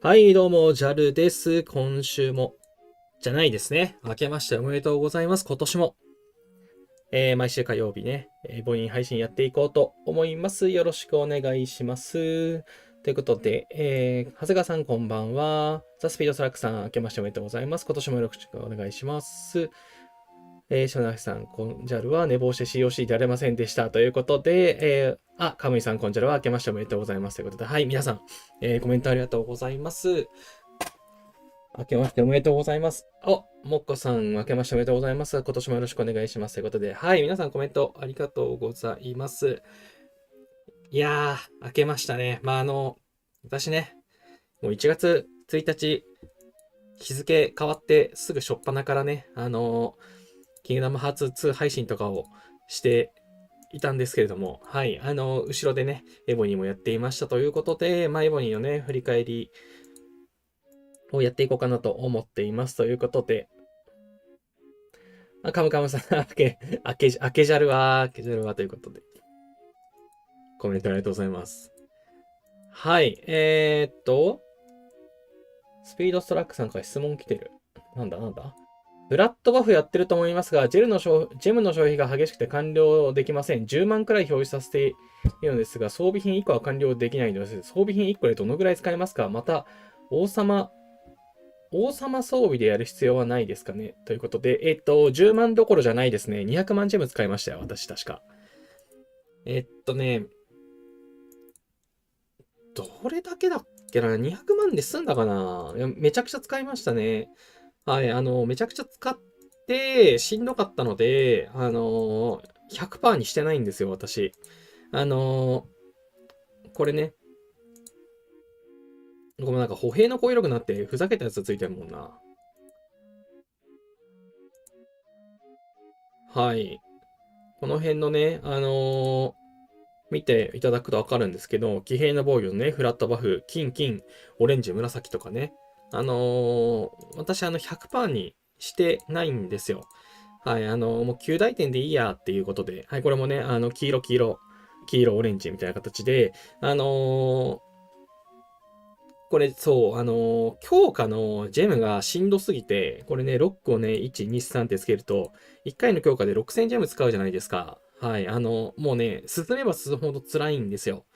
はい、どうも、ジャルです。今週も、じゃないですね。明けましておめでとうございます。今年も、毎週火曜日ね、母音配信やっていこうと思います。よろしくお願いします。ということで、長谷川さんこんばんは。ザ・スピードスラックさん、明けましておめでとうございます。今年もよろしくお願いします。篠崎さん、コンジャルは寝坊して COC であれませんでした。ということで、カムイさん、コンジャルは明けましておめでとうございます。ということで、はい、皆さん、コメントありがとうございます。明けましておめでとうございます。もっこさん、明けましておめでとうございます。今年もよろしくお願いします。ということで、はい、皆さんコメントありがとうございます。いやー、明けましたね。私ね、もう1月1日、日付変わってすぐ初っ端からね、キングダムハーツ2配信とかをしていたんですけれども、はい、後ろでね、エボニーもやっていましたということで、エボニーのね、振り返りをやっていこうかなと思っていますということで、カムカムさん、明けじゃるわ、明けじゃるわということで、コメントありがとうございます。はい、スピードストラックさんから質問来てる。なんだブラッドバフやってると思いますが、ジェムの消費が激しくて完了できません。10万くらい表示させているのですが、装備品1個は完了できないのです。装備品1個でどのぐらい使えますか？また、王様装備でやる必要はないですかねということで、10万どころじゃないですね。200万ジェム使いましたよ、私確か。えっとね、どれだけだっけな？ 200 万で済んだかな？いや、めちゃくちゃ使いましたね。はい、めちゃくちゃ使って、しんどかったので、100%にしてないんですよ、私。これね、ごめん、なんか歩兵の声色くなってふざけたやつついてるもんな。はい。この辺のね、見ていただくとわかるんですけど、騎兵の防御のね、フラットバフ、金、オレンジ、紫とかね。私100%にしてないんですよ。はい、もう9大点でいいやっていうことで、はい、これもね、黄色、オレンジみたいな形で、あのーこれ、そう、強化のジェムがしんどすぎて、これね、ロックをね、1、2、3ってつけると、1回の強化で6000ジェム使うじゃないですか。はい、もうね、進めば進むほど辛いんですよ。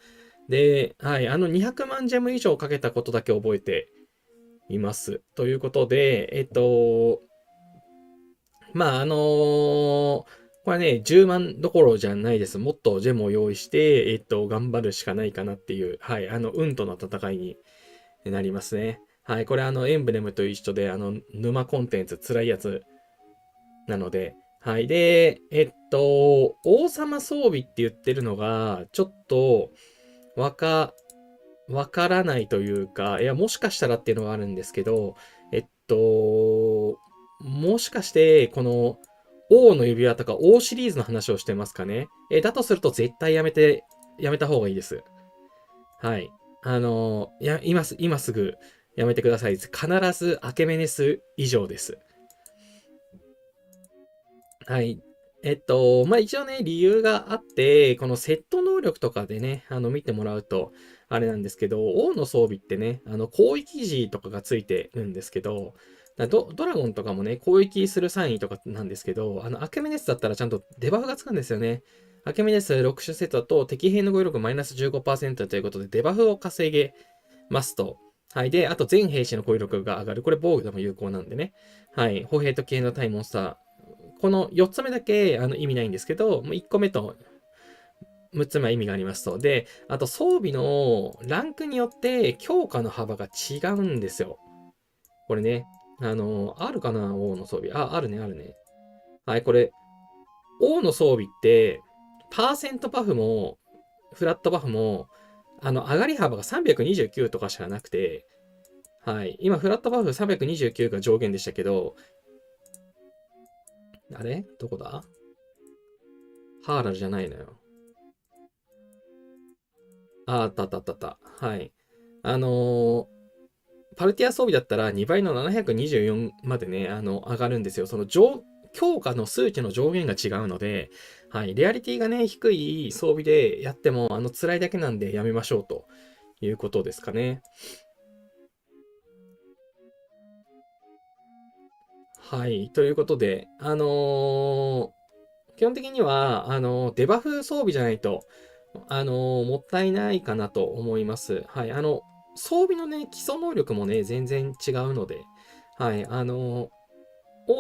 で、はい、200万ジェム以上かけたことだけ覚えています。ということで、これね、10万どころじゃないです。もっとジェムを用意して、頑張るしかないかなっていう、はい、運との戦いになりますね。はい、これエンブレムと一緒で、沼コンテンツ辛いやつなので、はい。で、王様装備って言ってるのが、ちょっと、わか、わからないというか、いや、もしかしたらっていうのがあるんですけど、もしかして、この、王の指輪とか王シリーズの話をしてますかね。だとすると絶対やめた方がいいです。はい。今すぐやめてください。必ずアケメネス以上です。はい。一応ね、理由があって、このセット能力とかでね、見てもらうと、あれなんですけど、王の装備ってね、攻撃時とかがついてるんですけど、ドラゴンとかもね、攻撃する範囲とかなんですけど、アケメネスだったらちゃんとデバフがつくんですよね。アケメネス6種セットと敵兵の語彙力マイナス15%ということで、デバフを稼げますと。はい。で、あと全兵士の語彙力が上がる。これ防御でも有効なんでね。はい。歩兵と騎兵の対モンスター、この4つ目だけ意味ないんですけど、もう1個目と6つ目は意味がありますと。で、あと装備のランクによって強化の幅が違うんですよ。これね。あるかな王の装備。あるね、あるね。はい、これ、王の装備って、パーセントバフも、フラットバフも、上がり幅が329とかしかなくて、はい。今、フラットバフ329が上限でしたけど、あれどこだハーラルじゃないのよ。あった。はい。あのーパルティア装備だったら2倍の724までね、上がるんですよ。強化の数値の上限が違うので、はい、レアリティがね、低い装備でやっても、辛いだけなんでやめましょうということですかね。はい、ということで、基本的には、デバフ装備じゃないと、もったいないかなと思います。はい、装備のね、基礎能力もね、全然違うので、はい、王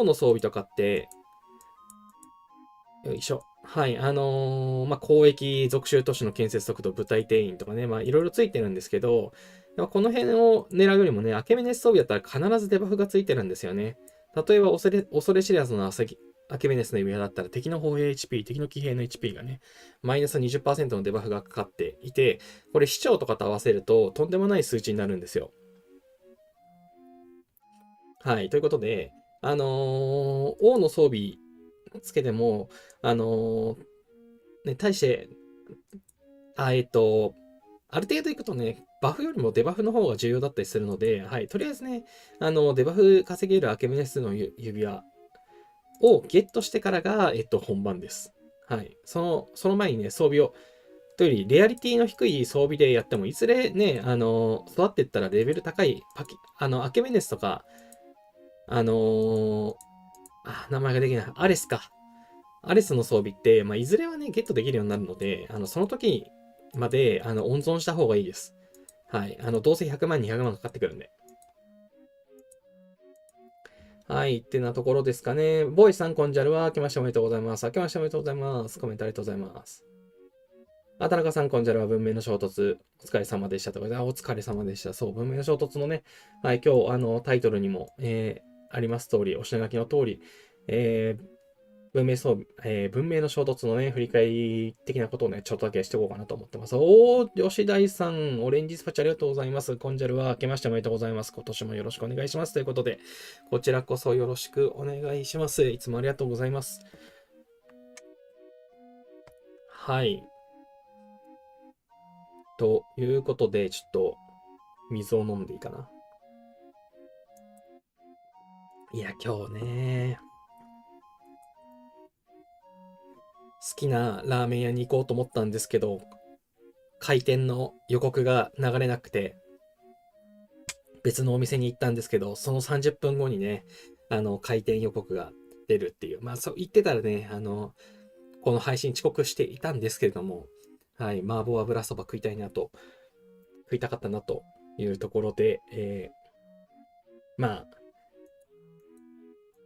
の装備とかって、よいしょ。はい。交易、属州都市の建設速度、部隊定員とかね、いろいろついてるんですけど、この辺を狙うよりもね、アケメネス装備だったら必ずデバフがついてるんですよね。例えば恐れ知らずのアケメネスの指輪だったら敵の歩兵 HP、敵の騎兵の HP がね、マイナス20%のデバフがかかっていて、これ市長とかと合わせるととんでもない数値になるんですよ。はい。ということで、王の装備つけても、あのね、対して、ある程度いくとね、バフよりもデバフの方が重要だったりするので、はい、とりあえずね、デバフ稼げるアケメネスの指輪をゲットしてからが、本番です。はい。その前にね、装備を、というより、レアリティの低い装備でやっても、いずれね、育っていったらレベル高いアケメネスとか、名前ができない、アレスか。アレスの装備って、いずれはね、ゲットできるようになるので、その時まで、温存した方がいいです。はい。どうせ100万、200万かかってくるんで。はい。ってなところですかね。ボーイさん、コンジャルは、明けましておめでとうございます。明けましておめでとうございます。コメントありがとうございます。田中さん、コンジャルは文明の衝突、お疲れ様でしたとかで、お疲れ様でした。そう、文明の衝突のね、はい、今日、タイトルにも、あります通り、お品書きの通り、文明の衝突のね、振り返り的なことをね、ちょっとだけしていこうかなと思ってます。吉大さん、オレンジスパチありがとうございます。コンジャルは明けましておめでとうございます。今年もよろしくお願いします。ということで、こちらこそよろしくお願いします。いつもありがとうございます。はい。ということで、ちょっと、水を飲んでいいかな。いや、今日ね、好きなラーメン屋に行こうと思ったんですけど、開店の予告が流れなくて、別のお店に行ったんですけど、その30分後にね、開店予告が出るっていう。そう言ってたらね、この配信遅刻していたんですけれども、はい、麻婆油そば食いたかったなというところで、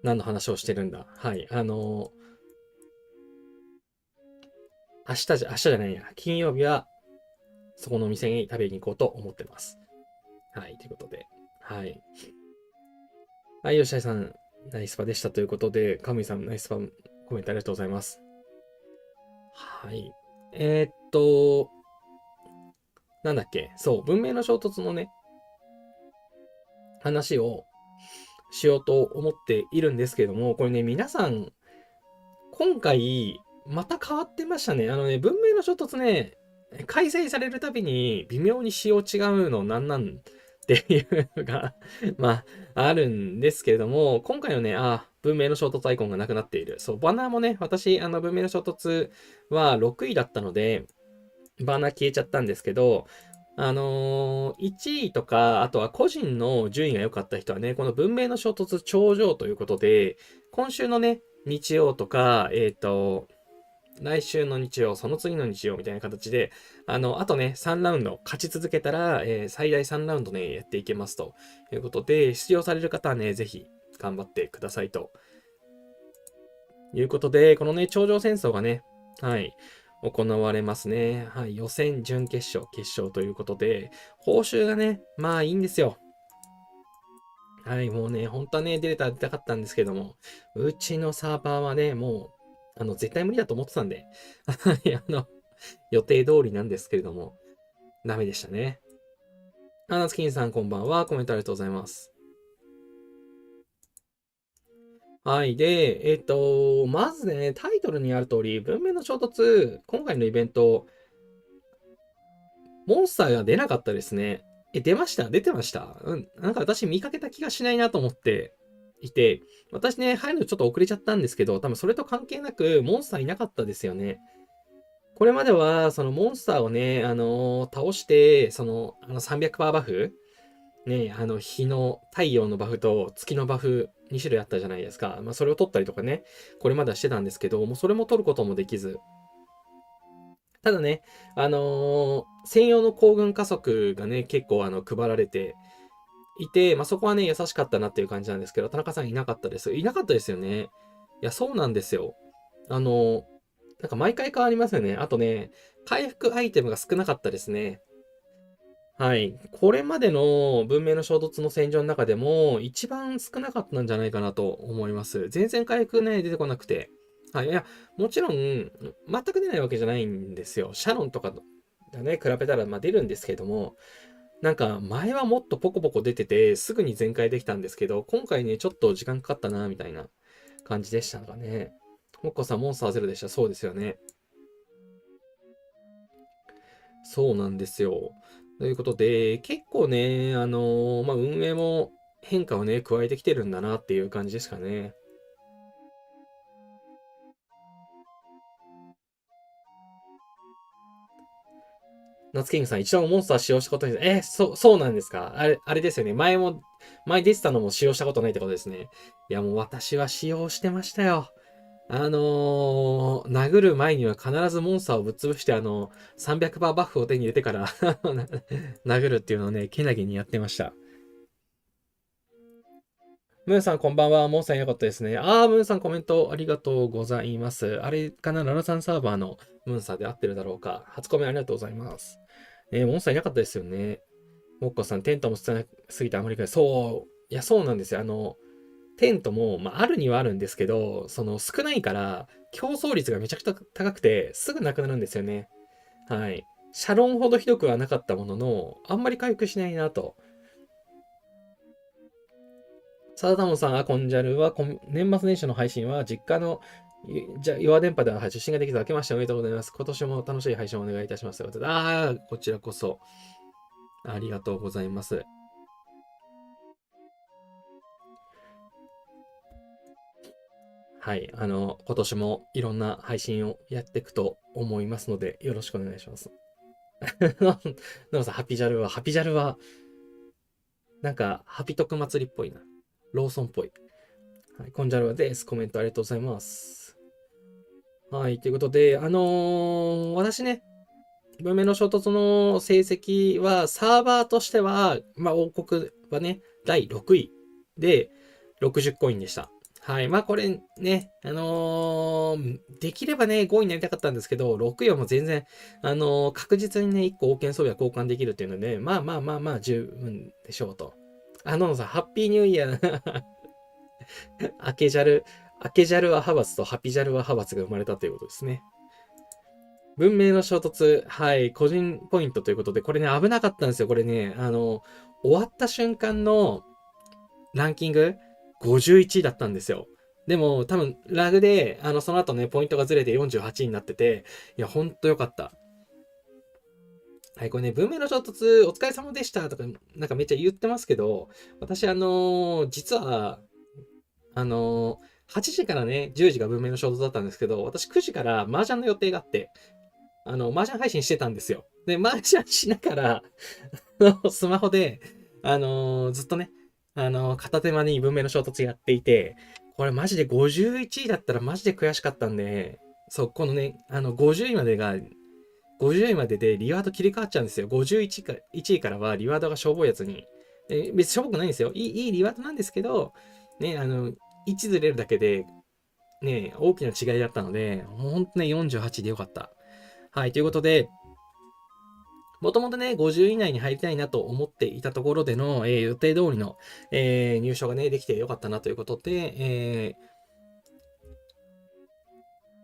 何の話をしてるんだ。はい、明日じゃないや、金曜日は、そこのお店に食べに行こうと思ってます。はい、ということで。はい。はい、吉田さん、ナイスパでしたということで、カムイさん、ナイスパコメントありがとうございます。はい。なんだっけ、そう、文明の衝突のね、話をしようと思っているんですけども、これね、皆さん、今回、また変わってましたね。文明の衝突ね、開催されるたびに微妙に仕様違うのなんっていうのがあるんですけれども、今回のね、文明の衝突アイコンがなくなっている。そう、バナーもね、私、文明の衝突は6位だったので、バナー消えちゃったんですけど、1位とか、あとは個人の順位が良かった人はね、この文明の衝突頂上ということで、今週のね、日曜とか、来週の日曜、その次の日曜みたいな形で、あとね、3ラウンド勝ち続けたら、最大3ラウンドね、やっていけますということで、出場される方はね、ぜひ頑張ってくださいということで、このね、頂上戦争がね、はい、行われますね。はい、予選、準決勝、決勝ということで、報酬がね、いいんですよ。はい、もうね、本当はね、出たかったんですけども、うちのサーバーはね、もう、絶対無理だと思ってたんで、はい、予定通りなんですけれども、ダメでしたね。ナツキンさんこんばんは。コメントありがとうございます。はい。で、まずね、タイトルにある通り、文明の衝突、今回のイベント、モンスターが出なかったですね。出ました出てましたなんか私見かけた気がしないなと思って、いて、私ね、入るのちょっと遅れちゃったんですけど、多分それと関係なく、モンスターいなかったですよね。これまでは、そのモンスターをね、倒して、300%バフね、日の、太陽のバフと月のバフ2種類あったじゃないですか。まあ、それを取ったりとかね、これまではしてたんですけど、もうそれも取ることもできず。ただね、専用の行軍加速がね、結構配られていて、まあ、そこはね、優しかったなっていう感じなんですけど、田中さんいなかったです。いなかったですよね。いや、そうなんですよ。あのなんか毎回変わりますよね。あとね、回復アイテムが少なかったですね。はい。これまでの文明の衝突の戦場の中でも、一番少なかったんじゃないかなと思います。全然回復ね、出てこなくて。はい。いや、もちろん、全く出ないわけじゃないんですよ。シャロンとかがね、比べたら、まあ出るんですけども、なんか前はもっとポコポコ出てて、すぐに全開できたんですけど、今回ね、ちょっと時間かかったな、みたいな感じでしたがね。もっこさん、モンスターゼロでした。そうですよね。そうなんですよ。ということで、結構ね、まあ、運営も変化をね、加えてきてるんだなっていう感じですかね。夏キングさん、一度もモンスター使用したことないです。そうなんですか。あれですよね。前出てたのも使用したことないってことですね。いや、もう私は使用してましたよ。殴る前には必ずモンスターをぶっ潰して、300%バフを手に入れてから殴るっていうのをね、けなげにやってました。ムーンさんこんばんは。モンさんいなかったですね。ムーンさんコメントありがとうございます。あれかな、ララさんサーバーのムーンさんで合ってるだろうか。初コメありがとうございます。モンさんいなかったですよね。モッコさん、テントも少なすぎてあまりかそう、いや、そうなんですよ。テントも、まあ、あるにはあるんですけど、その少ないから、競争率がめちゃくちゃ高くて、すぐなくなるんですよね。はい。シャロンほどひどくはなかったものの、あんまり回復しないなと。サダタモンさん、コンジャルは、年末年始の配信は、実家の弱電波では受信ができて明けましておめでとうございます。今年も楽しい配信をお願いいたします。こちらこそ、ありがとうございます。はい、今年もいろんな配信をやっていくと思いますので、よろしくお願いします。でもさ、ハピジャルは、なんか、ハピトク祭りっぽいな。ローソンっぽい。はい、コンジャルワです。コメントありがとうございます。はい、ということで、私ね、文明の衝突の成績は、サーバーとしては、まあ、王国はね、第6位で60コインでした。はい。まあ、これね、できればね、5位になりたかったんですけど、6位はもう全然、確実にね、1個王権装備は交換できるっていうので、まあまあまあまあ、十分でしょうと。のんさん、ハッピーニューイヤーアケジャル、アケジャルは派閥とハピジャルは派閥が生まれたということですね。文明の衝突、はい、個人ポイントということで、これね、危なかったんですよ。これね、終わった瞬間のランキング、51位だったんですよ。でも、多分、ラグで、その後ね、ポイントがずれて48位になってて、いや、ほんとよかった。はい、これね、文明の衝突、お疲れ様でしたとか、なんかめっちゃ言ってますけど、私、実は、8時からね、10時が文明の衝突だったんですけど、私9時から麻雀の予定があって、麻雀配信してたんですよ。で、麻雀しながら、スマホで、ずっとね、片手間に文明の衝突やっていて、これマジで51位だったらマジで悔しかったんで、そう、このね、50位までが、50位まででリワード切り替わっちゃうんですよ。51位か1位からはリワードがしょぼいやつに。別にしょぼくないんですよ。いいリワードなんですけど、ね、位置ずれるだけで、ね、大きな違いだったので、ほんとね、48でよかった。はい、ということで、もともとね、50位以内に入りたいなと思っていたところでの、予定通りの、入賞がね、できてよかったなということで、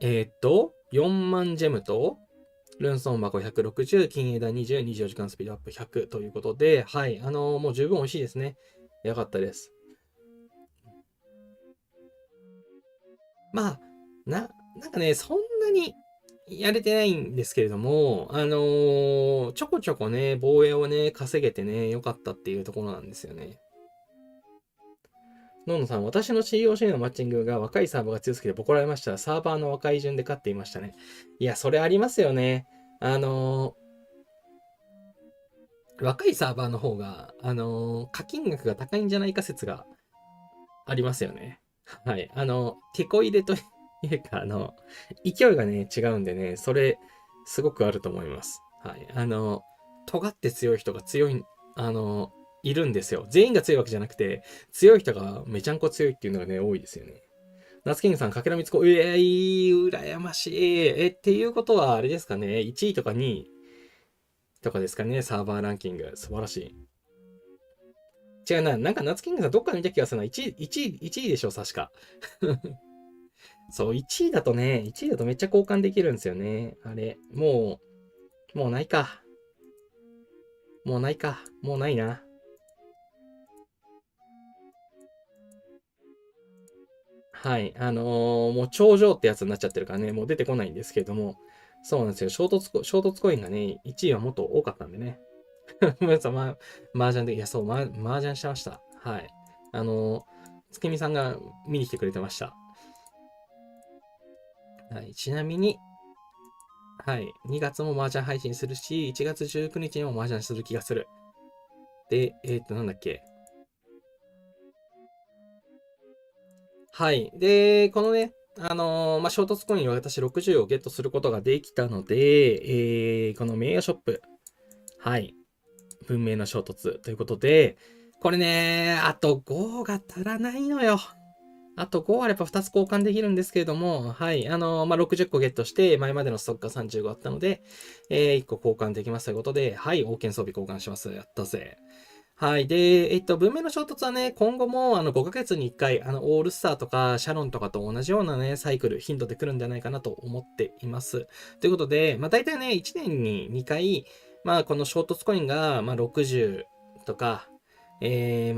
4万ジェムと、ルンソン箱160、金枝20、24時間スピードアップ100ということで、はい、もう十分美味しいですね。よかったです。まあ、なんかね、そんなにやれてないんですけれども、ちょこちょこね、防衛をね、稼げてね、良かったっていうところなんですよね。のんのさん、私の COC のマッチングが若いサーバーが強すぎてボコられました。サーバーの若い順で勝っていましたね。いや、それありますよね。若いサーバーの方が、課金額が高いんじゃないか説がありますよね。はい。テこ入れというか、勢いがね、違うんでね、それ、すごくあると思います。はい。尖って強い人が強い、いるんですよ。全員が強いわけじゃなくて、強い人がめちゃんこ強いっていうのがね、多いですよね。夏キングさん、かけらみつこ、羨ましい。っていうことは、あれですかね、1位とか2位とかですかね、サーバーランキング。素晴らしい。違うな、なんか夏キングさんどっかで見た気がするな。1位でしょ、確か。そう、1位だとね、1位だとめっちゃ交換できるんですよね。あれ、もうないか。もうないか。もうないな。はい。もう頂上ってやつになっちゃってるからね、もう出てこないんですけれども、そうなんですよ。衝突コインがね、1位はもっと多かったんでね。ごめんなさい、麻雀で、いや、そう、麻雀してました。はい。月見さんが見に来てくれてました。はい。ちなみに、はい。2月も麻雀配信するし、1月19日にも麻雀する気がする。で、なんだっけ。はい。で、このね、衝突コインを私60をゲットすることができたので、この名誉ショップ。はい。文明の衝突ということで、これね、あと5が足らないのよ。あと5あれば2つ交換できるんですけれども、はい。60個ゲットして、前までのストックが35あったので、1個交換できますということで、はい。王権装備交換します。やったぜ。はい。で、文明の衝突はね、今後も5ヶ月に1回、オールスターとかシャロンとかと同じようなね、サイクル、頻度で来るんじゃないかなと思っています。ということで、まあ大体ね、1年に2回、まあこの衝突コインが、まあ60とか、まあ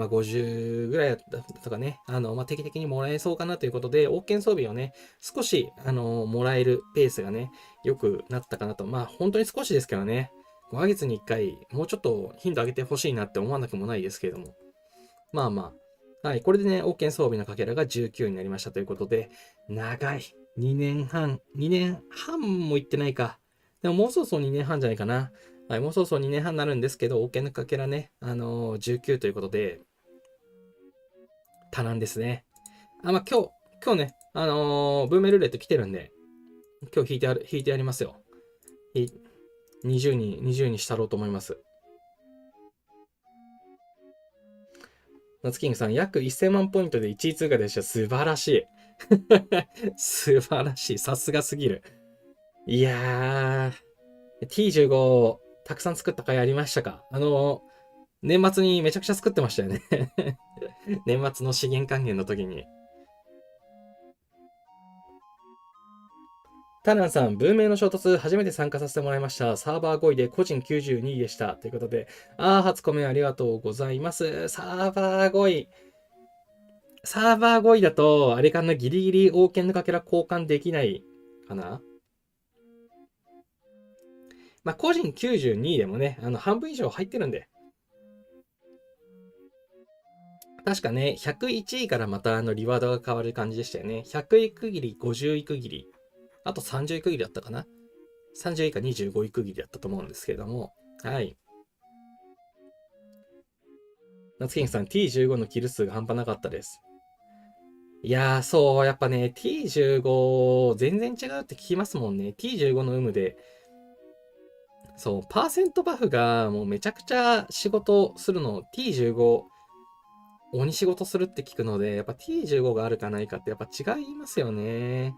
50ぐらいだったとかね、まあ定期的にもらえそうかなということで、王権装備をね、少し、もらえるペースがね、良くなったかなと。まあ本当に少しですけどね。5ヶ月に1回、もうちょっと頻度上げてほしいなって思わなくもないですけれども。まあまあ。はい。これでね、王権装備のかけらが19になりましたということで、長い。2年半。2年半もいってないか。でももうそろそろ2年半じゃないかな。はい。もうそろそろ2年半になるんですけど、王権のかけらね、19ということで、多難ですね。まあ今日ね、ブーメルーレット来てるんで、今日引いてやりますよ。20にしたろうと思います。夏キングさん、約1000万ポイントで1位通過でした。素晴らしい。素晴らしい。さすがすぎる。いやー、T15 たくさん作った回ありましたか？年末にめちゃくちゃ作ってましたよね。年末の資源還元の時に。タナンさん、文明の衝突、初めて参加させてもらいました。サーバー5位で個人92位でした。ということで、初コメありがとうございます。サーバー5位。サーバー5位だと、あれかな、ギリギリ王権のかけら交換できないかな。まあ、個人92位でもね、半分以上入ってるんで。確かね、101位からまたリワードが変わる感じでしたよね。100位区切り、50位区切り、あと30位区切りだったかな。30位か25位区切りだったと思うんですけれども。はい。夏キングさん、T15 のキル数が半端なかったです。いやー、そう、やっぱね、T15 全然違うって聞きますもんね。T15 の有無で、そう、パーセントバフがもうめちゃくちゃ仕事するの、T15、鬼仕事するって聞くので、やっぱ T15 があるかないかってやっぱ違いますよね。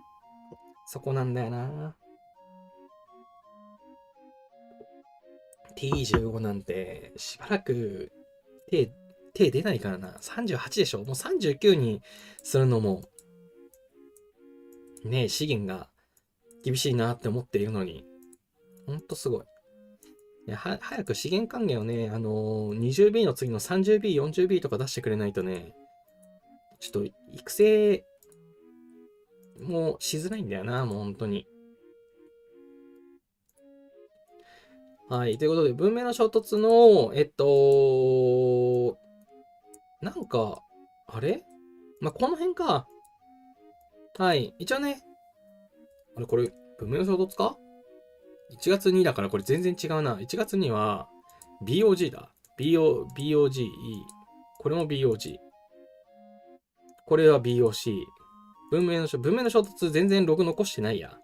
そこなんだよな。T15 なんて、しばらく手、手出ないからな。38でしょ？もう39にするのも、ね、資源が厳しいなって思っているのに、ほんとすごい。早く資源還元をね、20B の次の 30B、40B とか出してくれないとね、ちょっと育成もしづらいんだよな、もう本当に。はい。ということで、文明の衝突の、なんか、あれまあ、この辺か。はい。一応ね、これ、文明の衝突か？ 1 月2だからこれ全然違うな。1月には BOG だ。BOGE。これも BOG。これは BOC。文明の衝突全然ログ残してないや。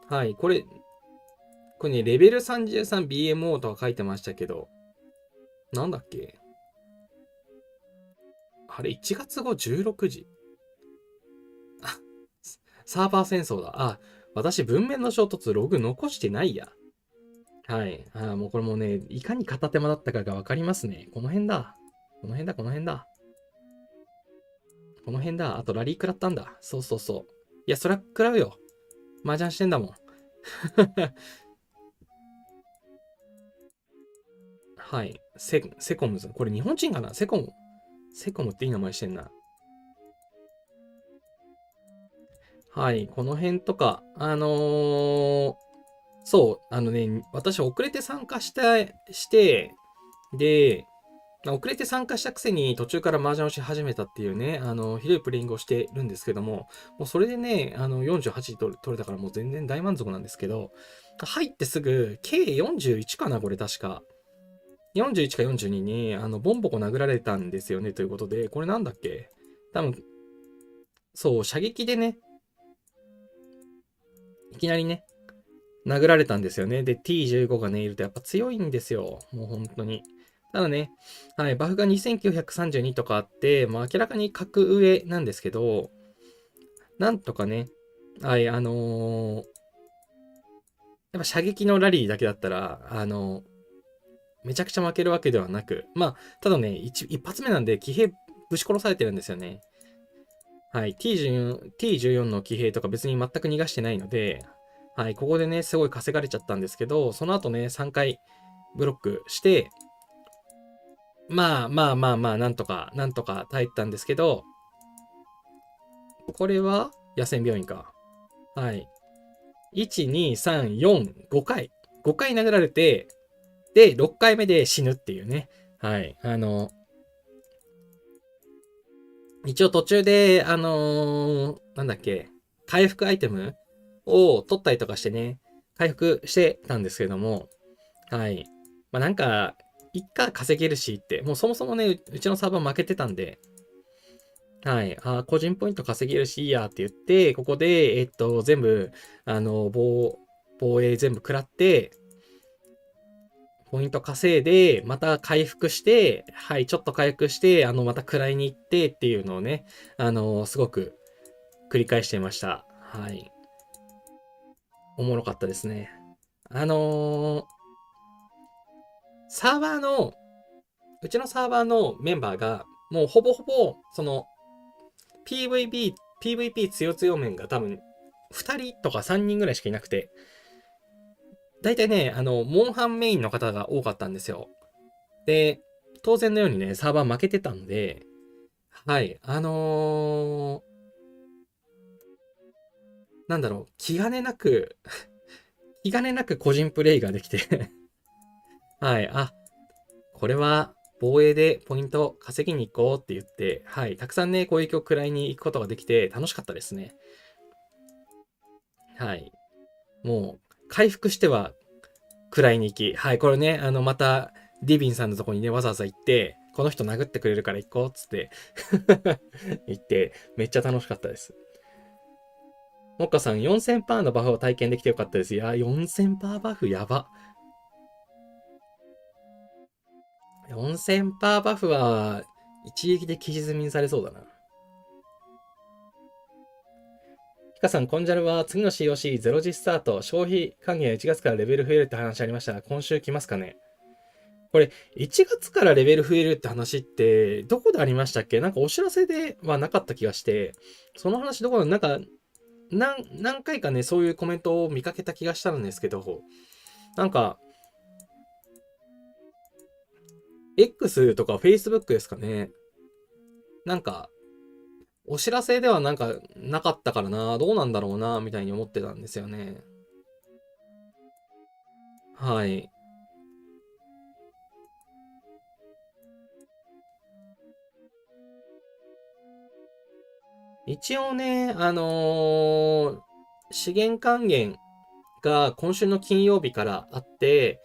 はい。これね、レベル 33BMO とか書いてましたけど、なんだっけ？あれ、1月後16時。あ、サーバー戦争だ。あ、私文面の衝突ログ残してないや。はい。もうこれもね、いかに片手間だったかがわかりますね。この辺だ。この辺だ、この辺だ。この辺だ。あとラリー食らったんだ。そうそうそう。いや、そりゃ食らうよ。麻雀してんだもん。はい。セコムズ。これ日本人かな？セコム。セコムっていい名前してんな。はい。この辺とか、そう、私遅れて参加して、で、遅れて参加したくせに途中から麻雀をし始めたっていうね、ひどいプレイングをしてるんですけども、もうそれでね、48取れたからもう全然大満足なんですけど、入ってすぐ、計41かな、これ確か。41か42に、ボンボコ殴られたんですよね、ということで、これなんだっけ？多分、そう、射撃でね、いきなりね、殴られたんですよね。で、T15 がね、いるとやっぱ強いんですよ。もう本当に。ただね、はい、バフが2932とかあって、まあ明らかに格上なんですけど、なんとかね、はい、やっぱ射撃のラリーだけだったら、めちゃくちゃ負けるわけではなく、まあ、ただね、一発目なんで、騎兵ぶち殺されてるんですよね。はい、T14 の騎兵とか別に全く逃がしてないので、はい、ここでね、すごい稼がれちゃったんですけど、その後ね、3回ブロックして、まあまあまあまあ、なんとか耐えたんですけど、これは野戦病院か。はい。1、2、3、4、5回。5回殴られて、で、6回目で死ぬっていうね。はい。一応途中で、なんだっけ、回復アイテムを取ったりとかしてね、回復してたんですけども、はい。まあなんか、いっか稼げるしって、もうそもそもね、うちのサーバー負けてたんで、はい。個人ポイント稼げるしいいやって言って、ここで、全部、あの、防衛全部食らって、ポイント稼いで、また回復して、はい、ちょっと回復して、また食らいに行ってっていうのをね、すごく繰り返していました。はい。おもろかったですね。あのーサーバーの、うちのサーバーのメンバーが、もうほぼほぼ、PVP 強強面が多分、2人とか3人ぐらいしかいなくて、大体ね、モンハンメインの方が多かったんですよ。で、当然のようにね、サーバー負けてたんで、はい、なんだろう、気兼ねなく個人プレイができてはい、これは防衛でポイント稼ぎに行こうって言って、はい、たくさんね、攻撃を食らいに行くことができて楽しかったですね。はい。もう、回復しては食らいに行き、はい、これね、また、ディビンさんのとこにね、わざわざ行って、この人殴ってくれるから行こうっつって行って、めっちゃ楽しかったです。モッカさん、4000%のバフを体験できてよかったです。いや、4000%バフやば。4000%バフは、一撃で消し済みにされそうだな。ヒカさん、コンジャルは次の COC0 時スタート、消費還元1月からレベル増えるって話ありましたが、今週来ますかね？これ、1月からレベル増えるって話って、どこでありましたっけ？なんかお知らせではなかった気がして、その話どこなんか、何回かね、そういうコメントを見かけた気がしたんですけど、なんか、X とか Facebook ですかね。なんか、お知らせではなんかなかったからな、どうなんだろうな、みたいに思ってたんですよね。はい。一応ね、資源還元が今週の金曜日からあって、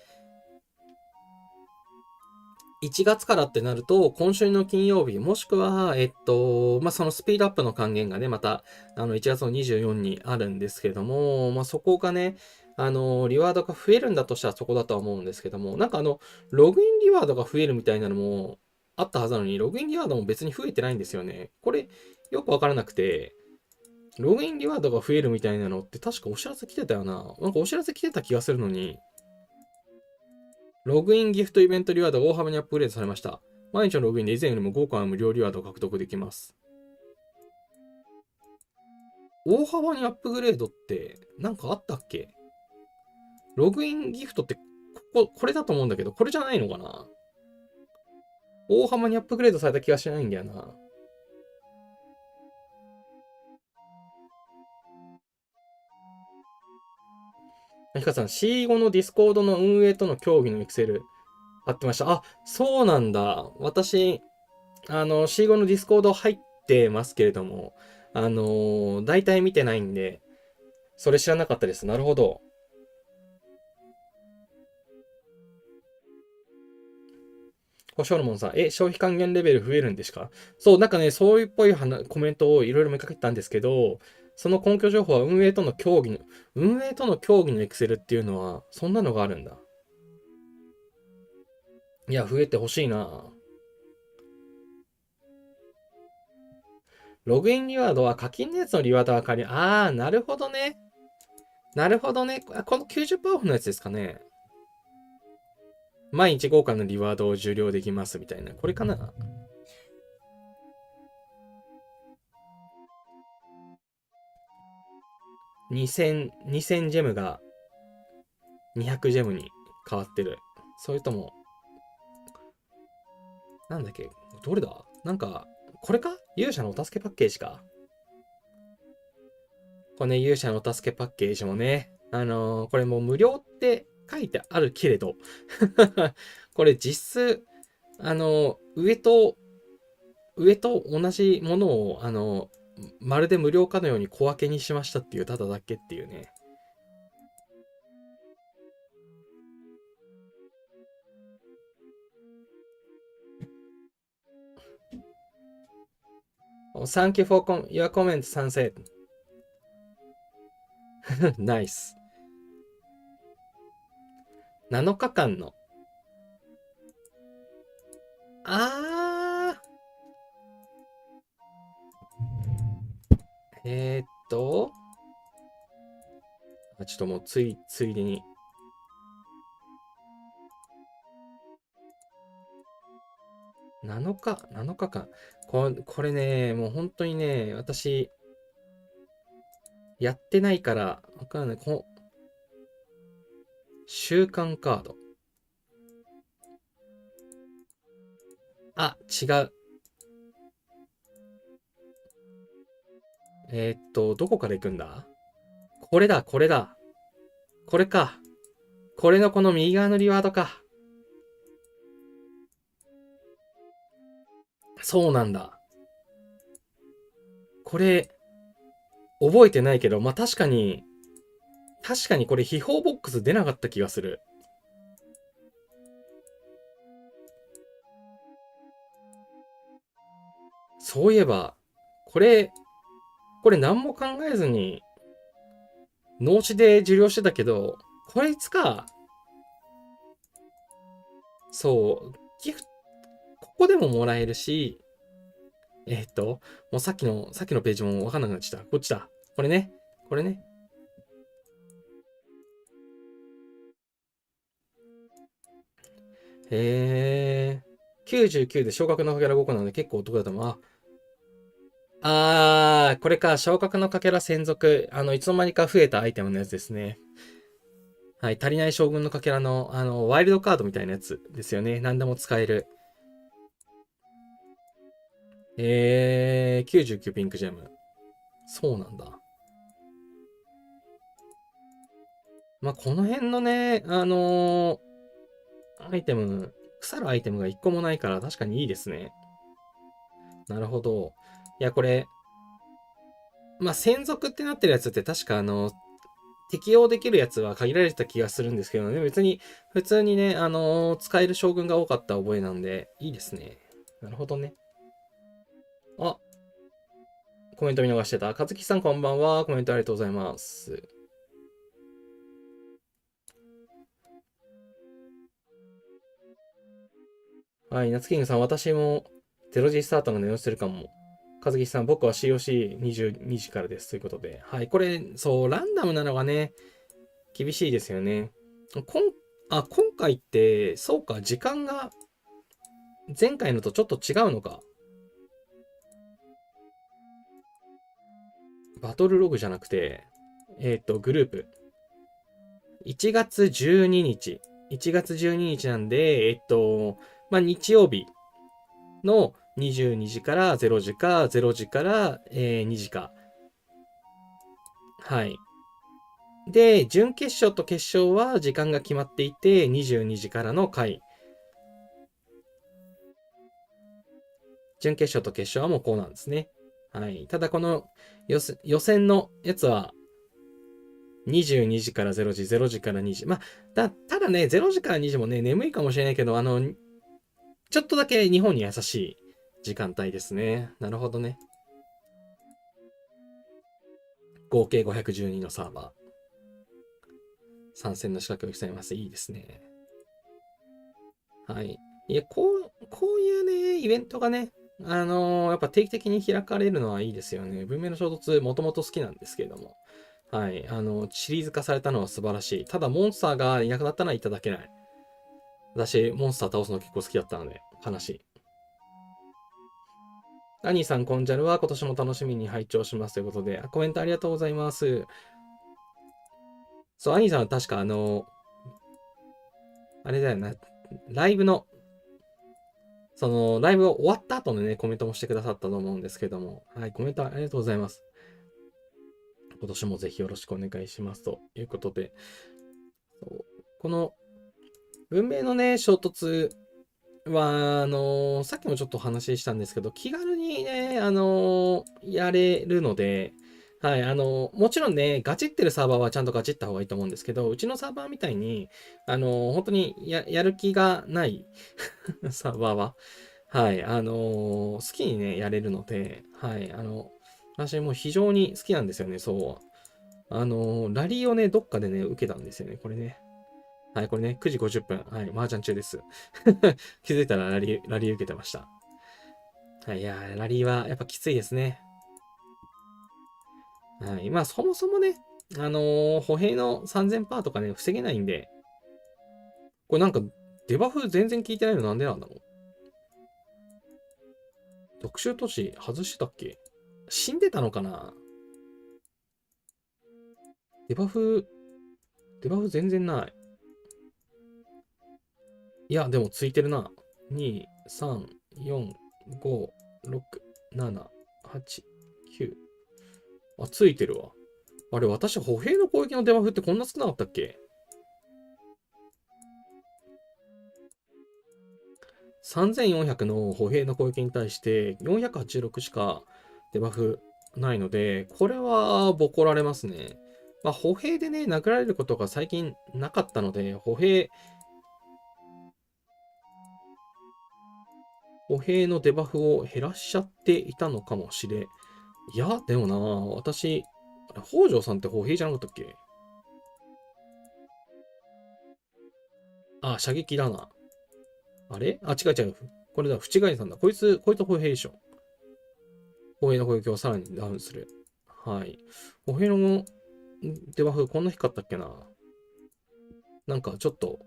1月からってなると、今週の金曜日、もしくは、そのスピードアップの還元がね、また、1月の24日にあるんですけども、そこがね、リワードが増えるんだとしたらそこだとは思うんですけども、ログインリワードが増えるみたいなのもあったはずなのに、ログインリワードも別に増えてないんですよね。これ、よくわからなくて、ログインリワードが増えるみたいなのって確かお知らせ来てたよな。お知らせ来てた気がするのに、ログインギフトイベントリワードが大幅にアップグレードされました。毎日のログインで以前よりも豪華な無料リワードを獲得できます。大幅にアップグレードってなんかあったっけ？ログインギフトってこれだと思うんだけど、これじゃないのかな？大幅にアップグレードされた気がしないんだよな。ひかさん、C5 のディスコードの運営との協議のエクセル貼ってました。あ、そうなんだ。私、C5 のディスコード入ってますけれども、大体見てないんで、それ知らなかったです。なるほど。ホショルモンさん、消費還元レベル増えるんですか？そう、そういうっぽいコメントをいろいろ見かけたんですけど、その根拠情報は運営との協議のエクセルっていうのは、そんなのがあるんだ。いや、増えてほしいな。ログインリワードは課金のやつのリワードは仮に、なるほどね。なるほどね。この90%オフのやつですかね。毎日豪華なリワードを受領できますみたいな。これかな？2000ジェムが200ジェムに変わってる。それとも、なんだっけ？どれだ？これか？勇者のお助けパッケージか。これね、勇者のお助けパッケージもね、これもう無料って書いてあるけれど、これ実質、上と同じものを、まるで無料かのように小分けにしましたっていう、ただだけっていうね。Thank you for your comment, Sunset. ナイス。7日間の。あちょっともうついでに。7日間。これね、もう本当にね、私、やってないから、わかんない。週間カード。あ、違う。どこから行くんだ？これだ、これだ。これか。これのこの右側のリワードか。そうなんだ。これ、覚えてないけど、確かにこれ秘宝ボックス出なかった気がする。そういえば、これ、何も考えずに、脳死で受領してたけど、これいつか、そう、ここでももらえるし、もうさっきのページもわかんなくなっちゃった。こっちだ。これね。これね。へー。99で昇格のかけら5個なので結構お得だと思う。これか。昇格のかけら専属。いつの間にか増えたアイテムのやつですね。はい。足りない将軍のかけらの、ワイルドカードみたいなやつですよね。何でも使える。99ピンクジェム。そうなんだ。この辺のね、アイテム、腐るアイテムが1個もないから確かにいいですね。なるほど。いや、これ、まあ、専属ってなってるやつって確か適用できるやつは限られた気がするんですけどね、別に、普通にね、使える将軍が多かった覚えなんで、いいですね。なるほどね。あ、コメント見逃してた。かずきさんこんばんは。コメントありがとうございます。はい、夏キングさん、私も0時スタートの寝落ちするかも。かずきさん、僕は COC22 時からです。ということで。はい、これ、そう、ランダムなのがね、厳しいですよね。今回って、そうか、時間が前回のとちょっと違うのか。バトルログじゃなくて、グループ。1月12日。1月12日なんで、まあ、日曜日の22時から0時か、0時から、2時か。はい。で、準決勝と決勝は時間が決まっていて、22時からの回。準決勝と決勝はもうこうなんですね。はい。ただこの予選のやつは、22時から0時、0時から2時。まあ、ただね、0時から2時もね、眠いかもしれないけど、ちょっとだけ日本に優しい時間帯ですね。なるほどね。合計512のサーバー。参戦の資格を競います。いいですね。はい。いや、こういうね、イベントがね、やっぱ定期的に開かれるのはいいですよね。文明の衝突、もともと好きなんですけれども。はい。シリーズ化されたのは素晴らしい。ただ、モンスターがいなくなったのはいただけない。私、モンスター倒すの結構好きだったので、悲しい。アニーさん、コンジャルは今年も楽しみに拝聴しますということで、コメントありがとうございます。そう、アニーさんは確かあれだよな、ライブの、ライブが終わった後のね、コメントもしてくださったと思うんですけども、はい、コメントありがとうございます。今年もぜひよろしくお願いしますということで、この文明のね、衝突は、さっきもちょっと話したんですけど、気軽にね、やれるので、はい、もちろんね、ガチってるサーバーはちゃんとガチった方がいいと思うんですけど、うちのサーバーみたいに、本当にやる気がないサーバーは、はい、好きにね、やれるので、はい、私も非常に好きなんですよね、そう。ラリーをね、どっかでね、受けたんですよね、これね。はい、これね、9時50分。はい、麻雀中です。気づいたらラリー受けてました。はい、いやー、ラリーはやっぱきついですね。はい、まあ、そもそもね、歩兵の3000%とかね、防げないんで、これなんか、デバフ全然効いてないのなんでなんだろう。特殊都市外してたっけ？死んでたのかな？デバフ、デバフ全然ない。いや、でもついてるな。2、3、4、5、6、7、8、9。あ、ついてるわ。あれ、私、歩兵の攻撃のデバフってこんな少なかったっけ？ 3400 の歩兵の攻撃に対して486しかデバフないので、これはボコられますね。まあ、歩兵でね、殴られることが最近なかったので、歩兵のデバフを減らしちゃっていたのかもしれ。いや、でもな、私、北条さんって歩兵じゃなかったっけ？あ、射撃だな。あれあ、違う違う。これだ、淵貝さんだ。こいつ歩兵でしょ。歩兵の攻撃をさらにダウンする。はい。歩兵のデバフこんな低かったっけな。なんかちょっと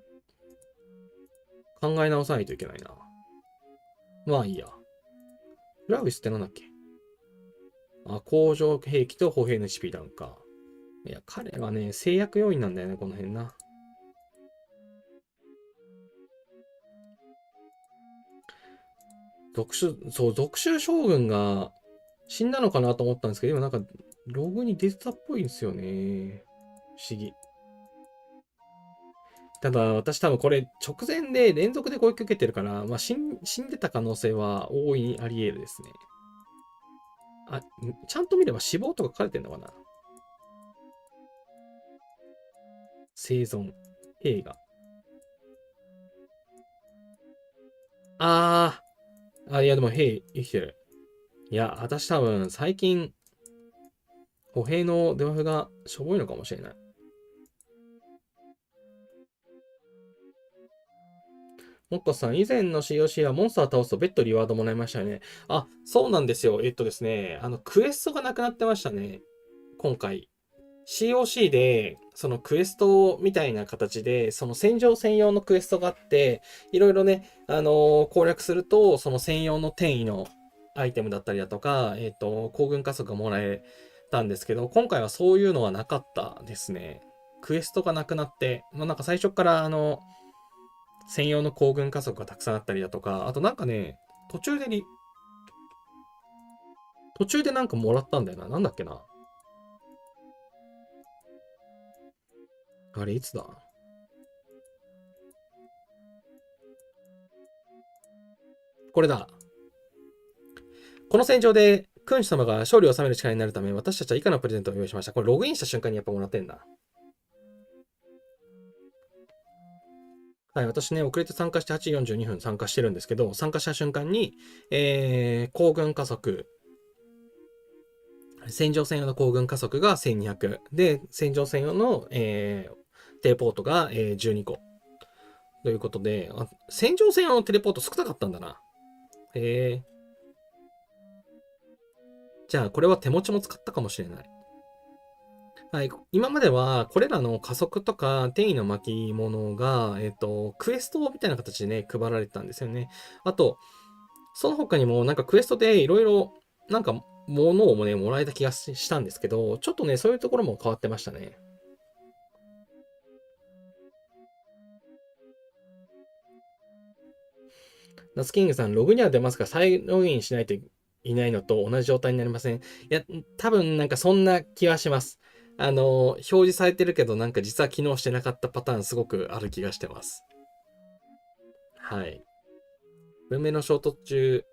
考え直さないといけないな。まあいいや。フラウィスってなんだっけ？あ、工場兵器と歩兵の HP ダウンか。いや、彼はね、制約要因なんだよね、この辺な。属州将軍が死んだのかなと思ったんですけど、今なんか、ログに出てたっぽいんですよね。不思議。ただ、私多分これ直前で連続で攻撃受けてるから、まあ死んでた可能性は大いにあり得るですね。あ、ちゃんと見れば死亡とか書かれてんのかな。生存。兵が。いやでも兵生きてる。いや、私多分最近、歩兵のデバフがしょぼいのかもしれない。もっこさん、以前の COC はモンスター倒すと別途リワードもらいましたよね。あ、そうなんですよ。ですね、クエストがなくなってましたね。今回。COC で、そのクエストみたいな形で、その戦場専用のクエストがあって、いろいろね、攻略すると、その専用の転移のアイテムだったりだとか、行軍加速がもらえたんですけど、今回はそういうのはなかったですね。クエストがなくなって、なんか最初から専用の行軍加速がたくさんあったりだとか、あとなんかね、途中でなんかもらったんだよな。なんだっけな。あれ、いつだ。これだ。この戦場で、君主様が勝利を収める力になるため、私たちは以下のプレゼントを用意しました。これログインした瞬間にやっぱもらってんだ。はい、私ね、遅れて参加して8時42分参加してるんですけど、参加した瞬間に、行軍加速、戦場専用の行軍加速が1200、で、戦場専用の、テレポートが、12個。ということで、戦場専用のテレポート少なかったんだな。へえ。じゃあ、これは手持ちも使ったかもしれない。はい、今までは、これらの加速とか転移の巻物が、クエストみたいな形でね、配られてたんですよね。あと、その他にも、なんかクエストでいろいろ、なんか、物をね、もらえた気がしたんですけど、ちょっとね、そういうところも変わってましたね。ナスキングさん、ログには出ますが、再ログインしないといないのと同じ状態になりません。いや、多分なんかそんな気はします。表示されてるけど、なんか実は機能してなかったパターンすごくある気がしてます。はい。文明の衝突中、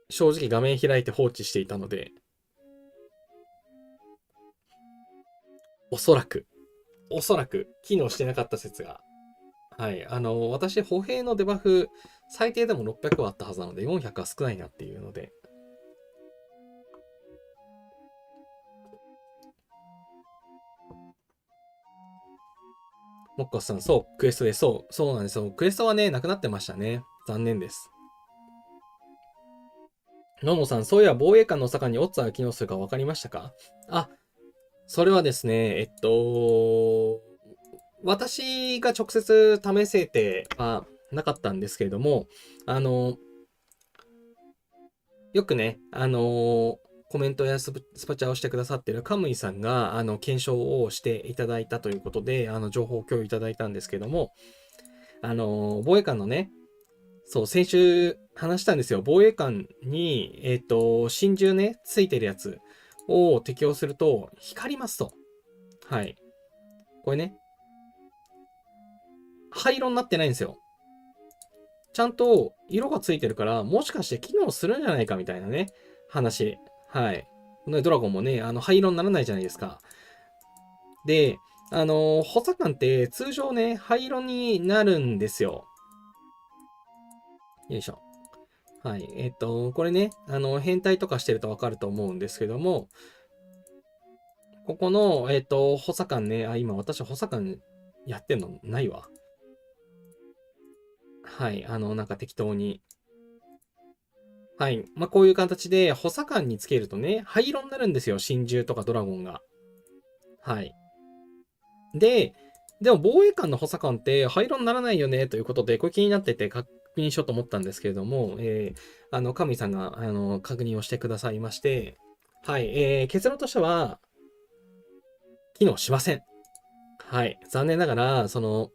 正直画面開いて放置していたので、おそらく、機能してなかった説が。はい。私、歩兵のデバフ、最低でも600はあったはずなので、400は少ないなっていうので、モッコスさん、そう、クエストで、そうなんですよ。クエストはね、なくなってましたね。残念です。ノノさん、そういえば防衛官の坂にオッツァが機能するか分かりましたか？あ、それはですね、私が直接試せてはなかったんですけれども、あの、よくね、コメントやスパチャをしてくださっているカムイさんが、検証をしていただいたということで、情報を共有いただいたんですけども、防衛官のね、そう、先週話したんですよ。防衛官に、真珠ね、ついてるやつを適用すると、光りますと。はい。これね、灰色になってないんですよ。ちゃんと色がついてるから、もしかして機能するんじゃないかみたいなね、話。はい。ドラゴンもね、灰色にならないじゃないですか。で、補佐官って通常ね、灰色になるんですよ。よいしょ。はい。これね、変態とかしてるとわかると思うんですけども、ここの、補佐官ね、今私補佐官やってんのないわ。はい。なんか適当に。はい。まあ、こういう形で補佐官につけるとね、灰色になるんですよ。真珠とかドラゴンが。はい。でも防衛官の補佐官って灰色にならないよねということで、これ気になってて確認しようと思ったんですけれども、神さんが、確認をしてくださいまして、はい。結論としては、機能しません。はい。残念ながら、途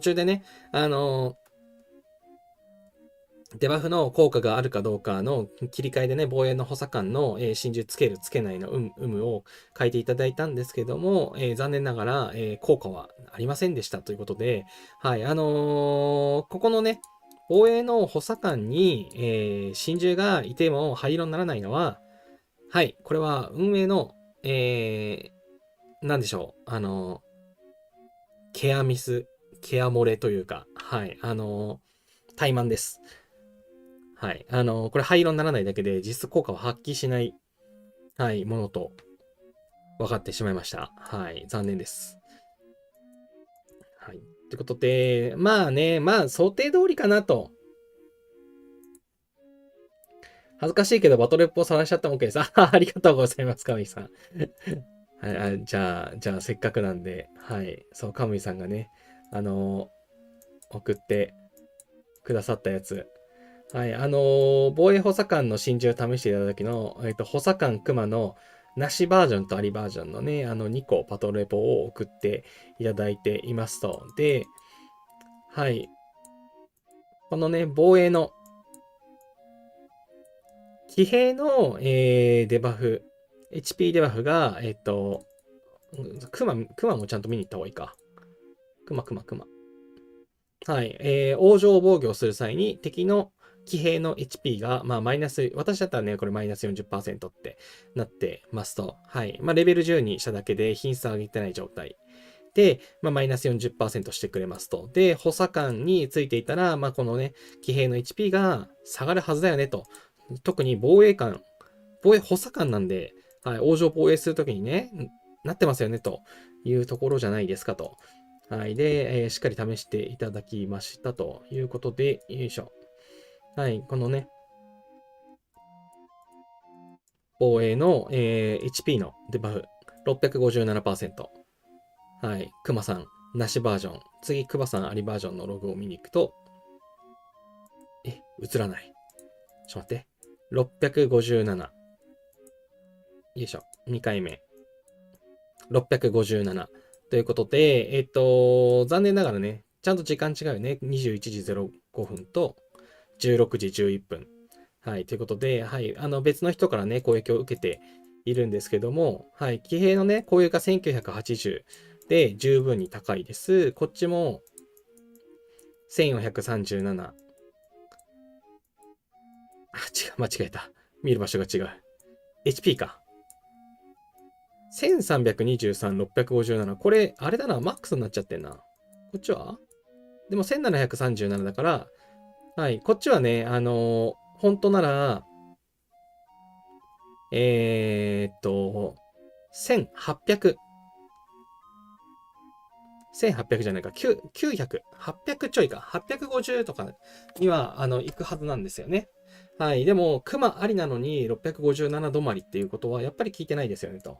中でね、あの、デバフの効果があるかどうかの切り替えでね、防衛の補佐官の、真珠つける、つけないの有無を書いていただいたんですけども、残念ながら、効果はありませんでしたということで、はい、ここのね、防衛の補佐官に、真珠がいても灰色にならないのは、はい。これは運営の、なんでしょう。ケアミス、ケア漏れというか、はい。怠慢です。はい。これ灰色にならないだけで実質効果を発揮しない、はい、ものと分かってしまいました。はい。残念です。はい。ということで、まあね、まあ想定通りかなと。恥ずかしいけどバトルレポを晒しちゃったもんけです。ありがとうございます、カムイさん。はい、じゃあ、せっかくなんで、はい。そう、カムイさんがね、送ってくださったやつ。はい。防衛補佐官の真珠を試していただ時の、補佐官熊のなしバージョンとありバージョンのね、2個バトルレポを送っていただいていますと。で、はい。このね、防衛の騎兵の、デバフ、HP デバフが、クマもちゃんと見に行った方がいいか。クマ。はい。往生防御をする際に敵の騎兵の HP が、まあ、マイナス、私だったらね、これマイナス40%ってなってますと、はい。まあ、レベル10にしただけで品質上げてない状態。で、まあ、マイナス40%してくれますと。で、補佐官についていたら、まあ、このね、騎兵の HP が下がるはずだよねと。特に防衛補佐官なんで、はい、往生防衛するときにね、なってますよねというところじゃないですかと。はい。で、しっかり試していただきましたということで、よいしょ。はい。このね、防衛の、HP のデバフ、657%。はい。クマさん、なしバージョン。次、クマさん、ありバージョンのログを見に行くと、映らない。ちょっと待って。657。よいしょ。2回目。657。ということで、残念ながらね、ちゃんと時間違うよね。21時05分と16時11分。はい。ということで、はい。別の人からね、攻撃を受けているんですけども、はい。騎兵のね、攻撃が1980で十分に高いです。こっちも1437。間違えた。見る場所が違う。HP か。1323、657。これ、あれだな、マックスになっちゃってんな。こっちはでも1737だから、はい、こっちはね、本当なら、1800、1800じゃないか、900、800ちょいか、850とかには、行くはずなんですよね。はい。でも、熊ありなのに657止まりっていうことは、やっぱり聞いてないですよね、と。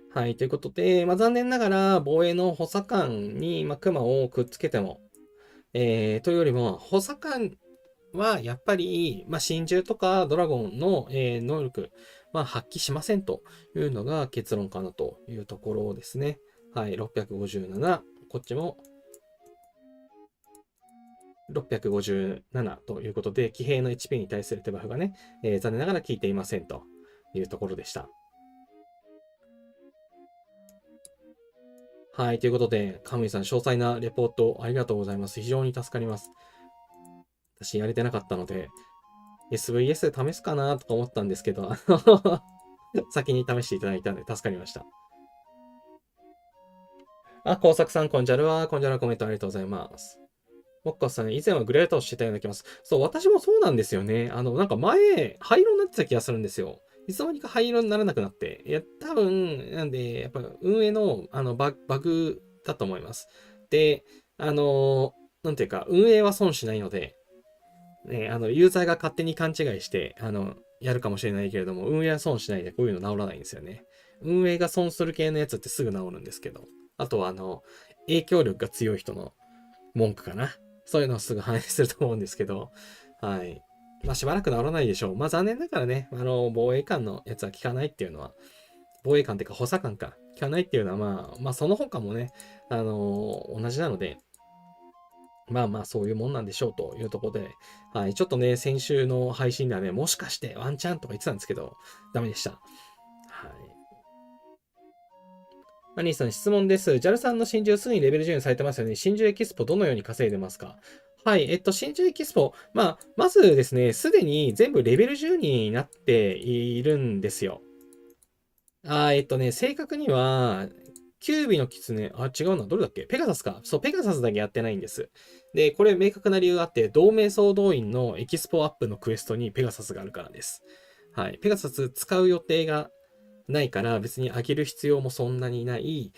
はい。ということで、まあ、残念ながら、防衛の補佐官に、まあ、熊をくっつけても、というよりも、補佐官はやっぱり、まあ、真珠とかドラゴンの、能力、まあ、発揮しませんというのが結論かなというところですね。はい、657。こっちも657ということで、騎兵の HP に対する手バフがね、残念ながら効いていませんというところでした。はい、ということで、カムイさん、詳細なレポートありがとうございます。非常に助かります。私、やれてなかったので、SVS で試すかなとか思ったんですけど、先に試していただいたので助かりました。工作さん、こんじゃるは、こんじゃるはコメントありがとうございます。モッカさん、以前はグレートをしてたような気がします。そう、私もそうなんですよね。なんか前、灰色になってた気がするんですよ。いつの間にか灰色にならなくなって。いや、多分、なんで、やっぱ運営の、バグだと思います。で、なんていうか、運営は損しないので、ね、ユーザーが勝手に勘違いして、やるかもしれないけれども、運営は損しないでこういうの治らないんですよね。運営が損する系のやつってすぐ治るんですけど、あとは影響力が強い人の文句かな。そういうのをすぐ反映すると思うんですけど、はい。まあしばらく治らないでしょう。まあ残念ながらね、防衛官のやつは効かないっていうのは、防衛官っていうか補佐官か、効かないっていうのはまあその他もね、同じなので、まあまあそういうもんなんでしょうというところで、はい。ちょっとね、先週の配信ではね、もしかしてワンチャンとか言ってたんですけど、ダメでした。はい。アニーさん質問です。JAL さんの真珠すぐにレベル10にされてますよね。真珠エキスポどのように稼いでますか？はい、真珠エキスポ。まずですね、すでに全部レベル10になっているんですよ。正確には、キュービのキツネ、違うな、どれだっけペガサスか。そう、ペガサスだけやってないんです。で、これ明確な理由があって、同盟総動員のエキスポアップのクエストにペガサスがあるからです。はい。ペガサス使う予定がないから、別に上げる必要もそんなにない。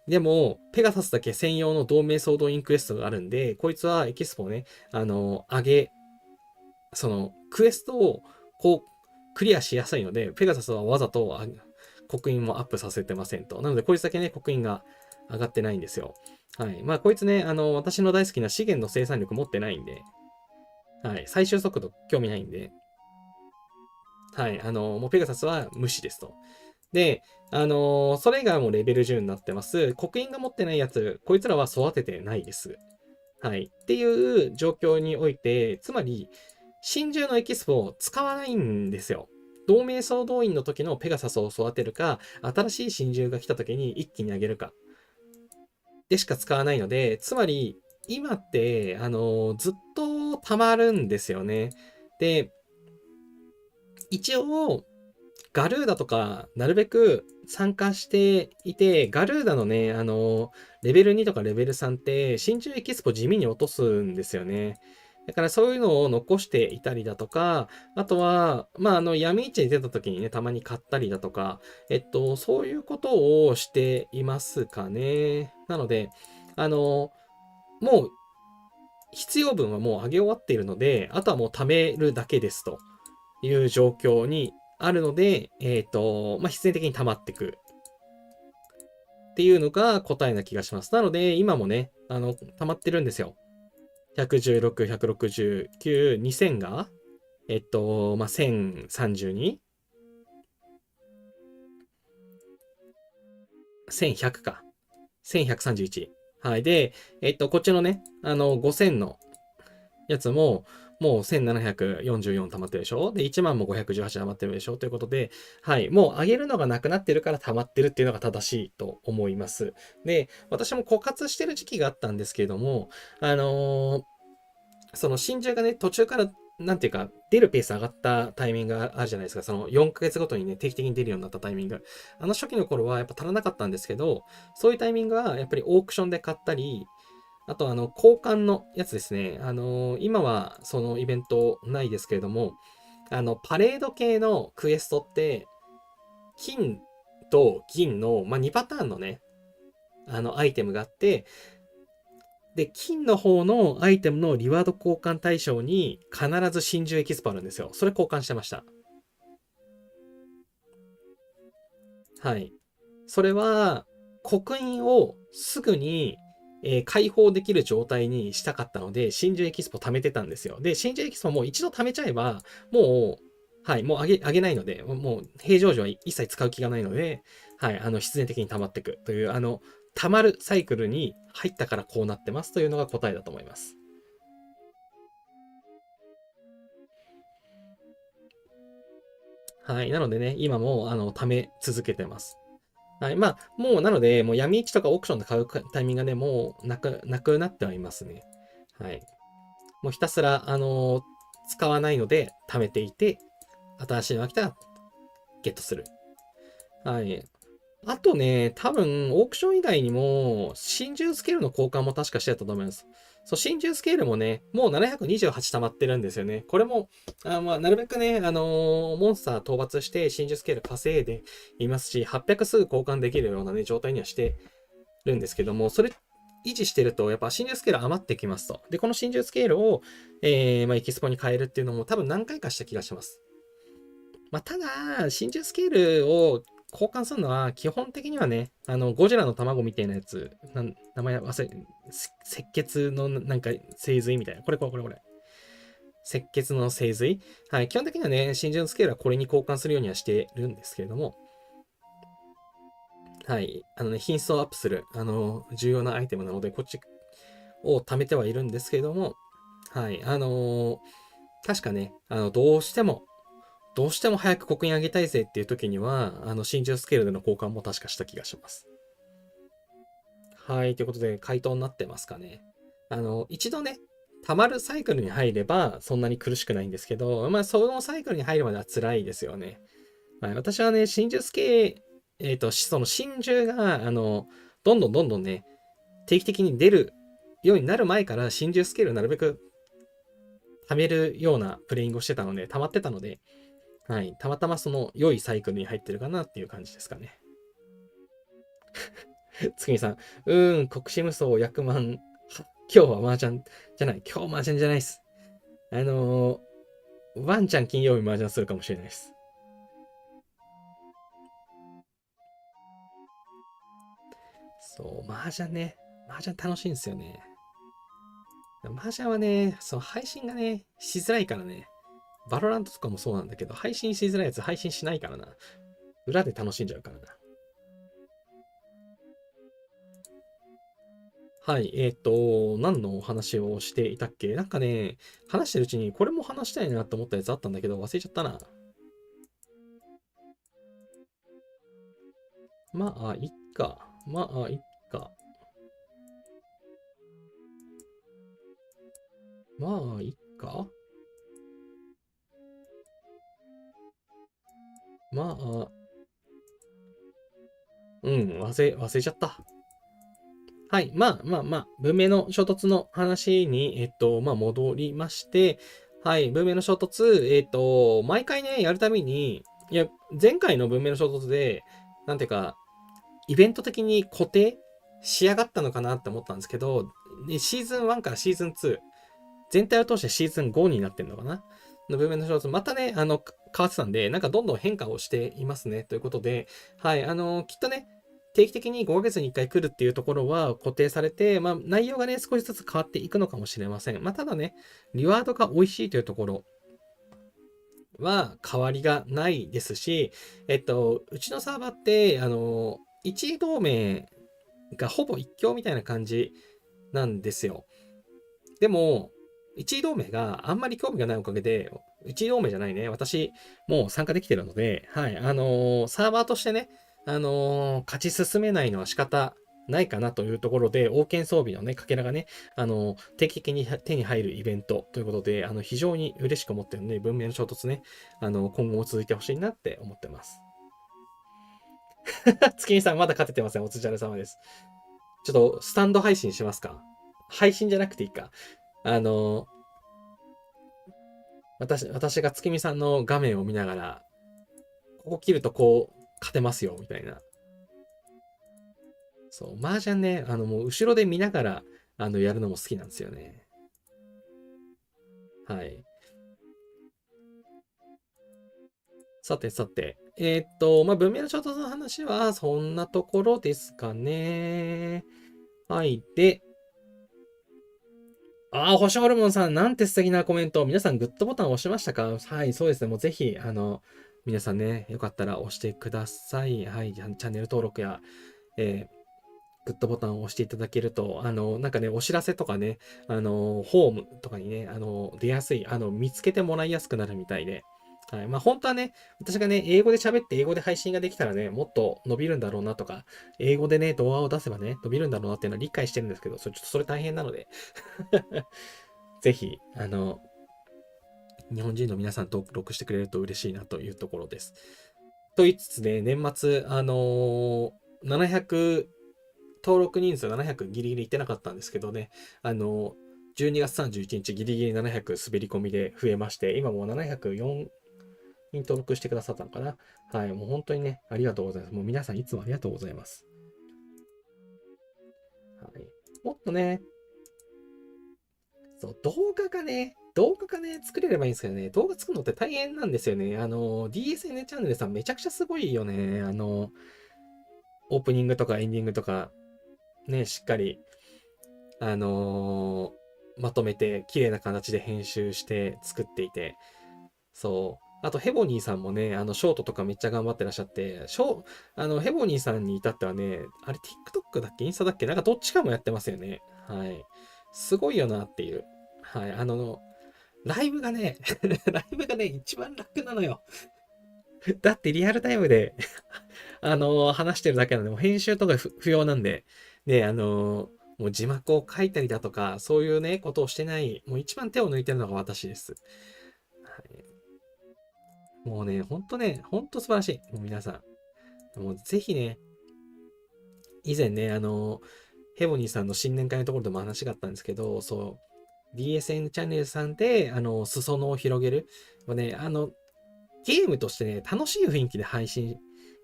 でも、ペガサスだけ専用の同盟総動員クエストがあるんで、こいつはエキスポをね、上げ、クエストをこう、クリアしやすいので、ペガサスはわざと刻印もアップさせてませんと。なので、こいつだけね、刻印が上がってないんですよ。はい。こいつね、私の大好きな資源の生産力持ってないんで、はい。最終速度興味ないんで、はい。もうペガサスは無視ですと。で、それ以外もレベル10になってます。刻印が持ってないやつ、こいつらは育ててないです。はい。っていう状況において、つまり、真珠のエキスポを使わないんですよ。同盟総動員の時のペガサスを育てるか、新しい真珠が来た時に一気に上げるか、でしか使わないので、つまり、今って、ずっと溜まるんですよね。で、一応、ガルーダとか、なるべく参加していて、ガルーダのね、レベル2とかレベル3って、真珠エキスポ地味に落とすんですよね。だからそういうのを残していたりだとか、あとは、闇市に出た時にね、たまに買ったりだとか、そういうことをしていますかね。なので、もう、必要分はもう上げ終わっているので、あとはもう貯めるだけですという状況にあるので、必然的に溜まってくっていうのが答えな気がします。なので、今もね、溜まってるんですよ。116、169、2000が、1032、1100か。1131。はい。で、こっちのね、5000のやつも、もう1744溜まってるでしょで、1万も518溜まってるでしょということで、はい。もう上げるのがなくなってるから溜まってるっていうのが正しいと思います。で、私も枯渇してる時期があったんですけれども、その真珠がね、途中からなんていうか、出るペース上がったタイミングがあるじゃないですか。その4ヶ月ごとにね、定期的に出るようになったタイミング。初期の頃はやっぱ足らなかったんですけど、そういうタイミングはやっぱりオークションで買ったり、あと交換のやつですね。今はそのイベントないですけれども、パレード系のクエストって、金と銀の、2パターンのね、アイテムがあって、で、金の方のアイテムのリワード交換対象に必ず真珠エキスポあるんですよ。それ交換してました。はい。それは、刻印をすぐに、解放できる状態にしたかったので、真珠エキスポ貯めてたんですよ。で、真珠エキスポもう一度貯めちゃえば、もう、はい、もうあげないので、もう平常時は一切使う気がないので、はい、必然的に溜まっていくという、溜まるサイクルに入ったからこうなってますというのが答えだと思います。はい。なのでね、今も、貯め続けてます。はい。もう、なので、もう闇市とかオークションで買うタイミングがね、もうなくなってはいますね。はい。もうひたすら、使わないので、貯めていて、新しいのが来たら、ゲットする。はい。あとね、多分、オークション以外にも、真珠スケールの交換も確かしてたと思います。そう、真珠スケールもね、もう728溜まってるんですよね。これも、なるべくね、モンスター討伐して真珠スケール稼いでいますし、800すぐ交換できるようなね、状態にはしてるんですけども、それ維持してると、やっぱ真珠スケール余ってきますと。で、この真珠スケールを、エキスポに変えるっていうのも多分何回かした気がします。ただ、真珠スケールを交換するのは、基本的にはね、ゴジラの卵みたいなやつ、名前忘れ、赤血のなんか精髄みたいな。これ。赤血の精髄。はい。基本的にはね、真珠のスケールはこれに交換するようにはしてるんですけれども、はい。品質をアップする、重要なアイテムなので、こっちを貯めてはいるんですけれども、はい。確かね、どうしても早く刻印上げたいぜっていう時には、真珠スケールでの交換も確かした気がします。はい。ということで、回答になってますかね。一度ね、溜まるサイクルに入ればそんなに苦しくないんですけど、まあそのサイクルに入るまでは辛いですよね。はい、私はね、真珠助、その真珠が、どんどんね、定期的に出るようになる前から真珠スケールなるべく貯めるようなプレイングをしてたので、溜まってたので、はい、たまたまその良いサイクルに入ってるかなっていう感じですかね。月見さん、国士無双100万、今日は麻雀じゃない、今日麻雀じゃないです。ワンちゃん金曜日麻雀するかもしれないです。そう、麻雀ね。麻雀楽しいんですよね。麻雀はね、そう、配信がね、しづらいからね。バロラントとかもそうなんだけど、配信しづらいやつ配信しないからな。裏で楽しんじゃうからな。はい、何のお話をしていたっけ？なんかね、話してるうちにこれも話したいなと思ったやつあったんだけど、忘れちゃったな。まあ、いっか。まあ、いっか。まあ、いっか。まあ、忘れちゃった。はい。文明の衝突の話に、戻りまして、はい。文明の衝突、毎回ね、やるたびに、いや、前回の文明の衝突で、なんていうか、イベント的に固定仕上がったのかなって思ったんですけど、でシーズン1からシーズン2、全体を通してシーズン5になってるのかなの文明の衝突、またね、変わってたんで、なんかどんどん変化をしていますね。ということで、はい、きっとね、定期的に5ヶ月に1回来るっていうところは固定されて、まあ、内容がね、少しずつ変わっていくのかもしれません。まあ、ただね、リワードが美味しいというところは変わりがないですし、うちのサーバーって、一位同盟がほぼ一強みたいな感じなんですよ。でも、一位同盟があんまり興味がないおかげで、一位同盟じゃないね。私、もう参加できてるので、はい。サーバーとしてね、勝ち進めないのは仕方ないかなというところで、王権装備のね、かけらがね、定期的に手に入るイベントということで、非常に嬉しく思ってるので、文明の衝突ね、今後も続いてほしいなって思ってます。月見さん、まだ勝ててません。お疲れ様です。ちょっと、スタンド配信しますか？配信じゃなくていいか。あの、私が月見さんの画面を見ながら、ここ切るとこう、勝てますよ、みたいな。そう、麻雀ね、もう後ろで見ながら、やるのも好きなんですよね。はい。さてさて、文明の衝突の話は、そんなところですかね。はい。で、星ホルモンさん、なんて素敵なコメント。皆さん、グッドボタン押しましたか？はい、そうですね。もうぜひ、皆さんね、よかったら押してください。はい、チャンネル登録や、グッドボタンを押していただけると、なんかね、お知らせとかね、ホームとかにね、出やすい、見つけてもらいやすくなるみたいで、はい。まあ、本当はね、私がね、英語で喋って英語で配信ができたらね、もっと伸びるんだろうなとか、英語でね、動画を出せばね、伸びるんだろうなっていうのは理解してるんですけど、ちょっとそれ大変なのでぜひ、日本人の皆さん登録してくれると嬉しいなというところです。と言いつつね、年末、700、登録人数700ギリギリいってなかったんですけどね、12月31日ギリギリ700滑り込みで増えまして、今もう704人登録してくださったのかな。はい、もう本当にね、ありがとうございます。もう皆さんいつもありがとうございます。はい、もっとね、そう、動画がね、作れればいいんですけどね、動画作るのって大変なんですよね。DSN チャンネルさんめちゃくちゃすごいよね。オープニングとかエンディングとか、ね、しっかり、あのまとめて、綺麗な形で編集して作っていて、そう。あと、ヘボニーさんもね、ショートとかめっちゃ頑張ってらっしゃって、ヘボニーさんに至ってはね、あれ、TikTok だっけインスタだっけなんかどっちかもやってますよね。はい。すごいよなっていう。はい。ライブがねライブがね、一番楽なのよ。だってリアルタイムで話してるだけなんで、もう編集とか不要なんで、で、もう字幕を書いたりだとか、そういうね、ことをしてない、もう一番手を抜いてるのが私です。はい、もうね、ほんとね、ほんと素晴らしい。もう皆さん。もうぜひね、以前ね、ヘボニーさんの新年会のところでも話があったんですけど、そう、DSN チャンネルさんで、裾野を広げる。ね、ゲームとしてね、楽しい雰囲気で配信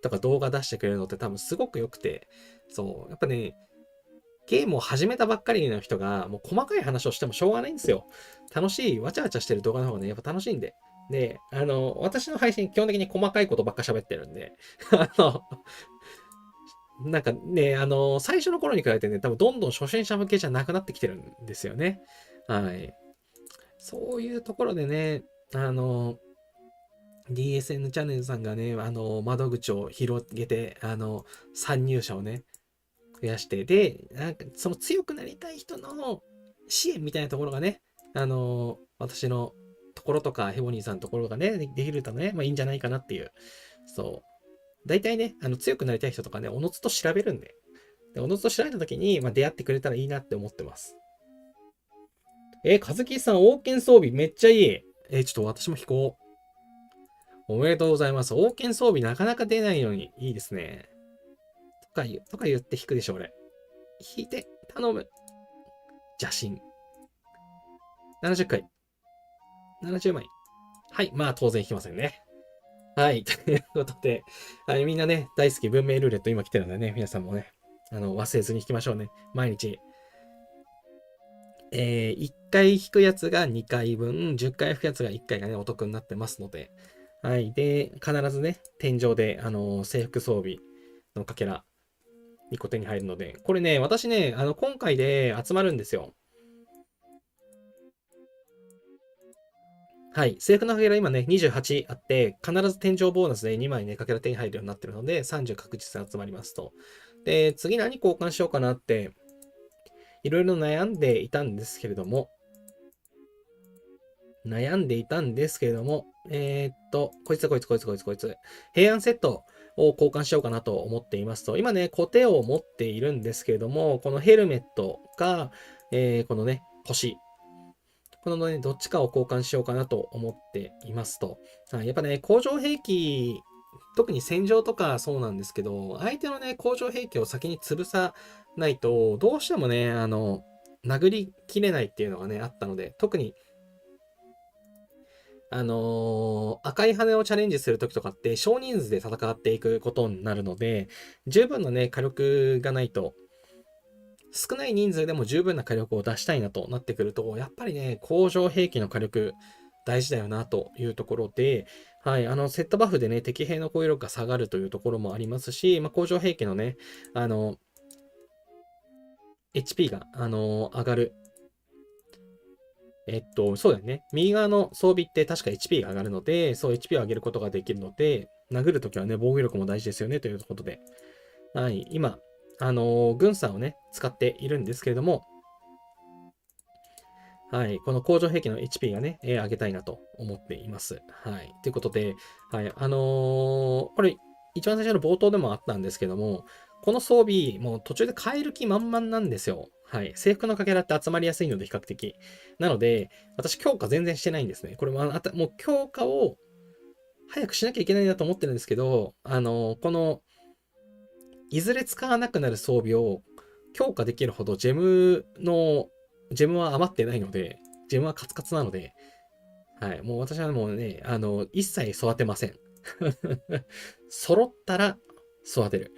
とか動画出してくれるのって多分すごく良くて、そう、やっぱね、ゲームを始めたばっかりの人が、もう細かい話をしてもしょうがないんですよ。楽しい、わちゃわちゃしてる動画の方がね、やっぱ楽しいんで。で、私の配信基本的に細かいことばっか喋ってるんで、なんかね、最初の頃に比べてね、多分どんどん初心者向けじゃなくなってきてるんですよね。はい。そういうところでね、DSN チャンネルさんがね、窓口を広げて、参入者をね、増やして、で、なんか、その強くなりたい人の支援みたいなところがね、私のところとか、ヘボニーさんのところがね、できるとね、まあいいんじゃないかなっていう。そう。大体ね、強くなりたい人とかね、おのずと調べるんで、おのずと調べた時に、まあ、出会ってくれたらいいなって思ってます。カズキさん、王権装備めっちゃいい。ちょっと私も引こう。おめでとうございます。王権装備なかなか出ないのに、いいですね。とか言って引くでしょ、俺。引いて、頼む。邪神。70回。70枚。はい。まあ、当然引きませんね。はい。ということで、はい、みんなね、大好き文明ルーレット今来てるんでね、皆さんもね、忘れずに引きましょうね。毎日。1回引くやつが2回分、10回引くやつが1回がね、お得になってますので、はい。で、必ずね、天井で、制服装備のかけら、1個手に入るので、これね、私ね、今回で集まるんですよ。はい。制服のかけら今ね、28あって、必ず天井ボーナスで2枚ね、かけら手に入るようになってるので、30確実に集まりますと。で、次何交換しようかなって、いろいろ悩んでいたんですけれども、こいつ、こいつ、こいつ、こいつ、こいつ。平安セットを交換しようかなと思っていますと、今ね、コテを持っているんですけれども、このヘルメットか、このね、星。このね、どっちかを交換しようかなと思っていますと。やっぱね、工場兵器、特に戦場とかそうなんですけど、相手のね、工場兵器を先に潰さないと、どうしてもね、殴りきれないっていうのがね、あったので、特に赤い羽をチャレンジするときとかって少人数で戦っていくことになるので、十分なね、火力がないと、少ない人数でも十分な火力を出したいなとなってくると、やっぱりね、工場兵器の火力大事だよなというところで、はい、セットバフでね、敵兵の攻撃力が下がるというところもありますし、まあ、工場兵器のね、HP が、上がるそうだよね。右側の装備って確か HP が上がるので、そう HP を上げることができるので、殴るときはね、防御力も大事ですよね、ということで。はい、今、軍産をね、使っているんですけれども、はい、この工場兵器の HP がね、上げたいなと思っています。はい、ということで、はい、これ、一番最初の冒頭でもあったんですけども、この装備、もう途中で変える気満々なんですよ。はい。制服のかけらって集まりやすいので、比較的。なので、私、強化全然してないんですね。これも、もう強化を早くしなきゃいけないなと思ってるんですけど、いずれ使わなくなる装備を強化できるほど、ジェムは余ってないので、ジェムはカツカツなので、はい。もう私はもうね、一切育てません。揃ったら育てる。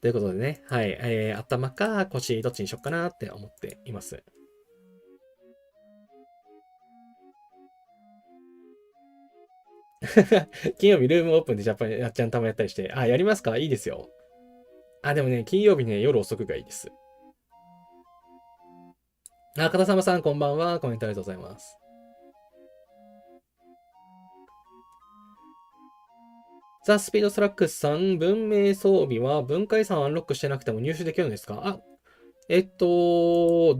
ということでね、はい、頭か腰、どっちにしよっかなって思っています。金曜日ルームオープンでジャパンやっちゃんたまやったりして、やりますかいいですよ。でもね、金曜日ね、夜遅くがいいです。片様さんこんばんは。コメントありがとうございます。ザ・スピードストラックスさん、文明装備は文化遺産をアンロックしてなくても入手できるんですか？ど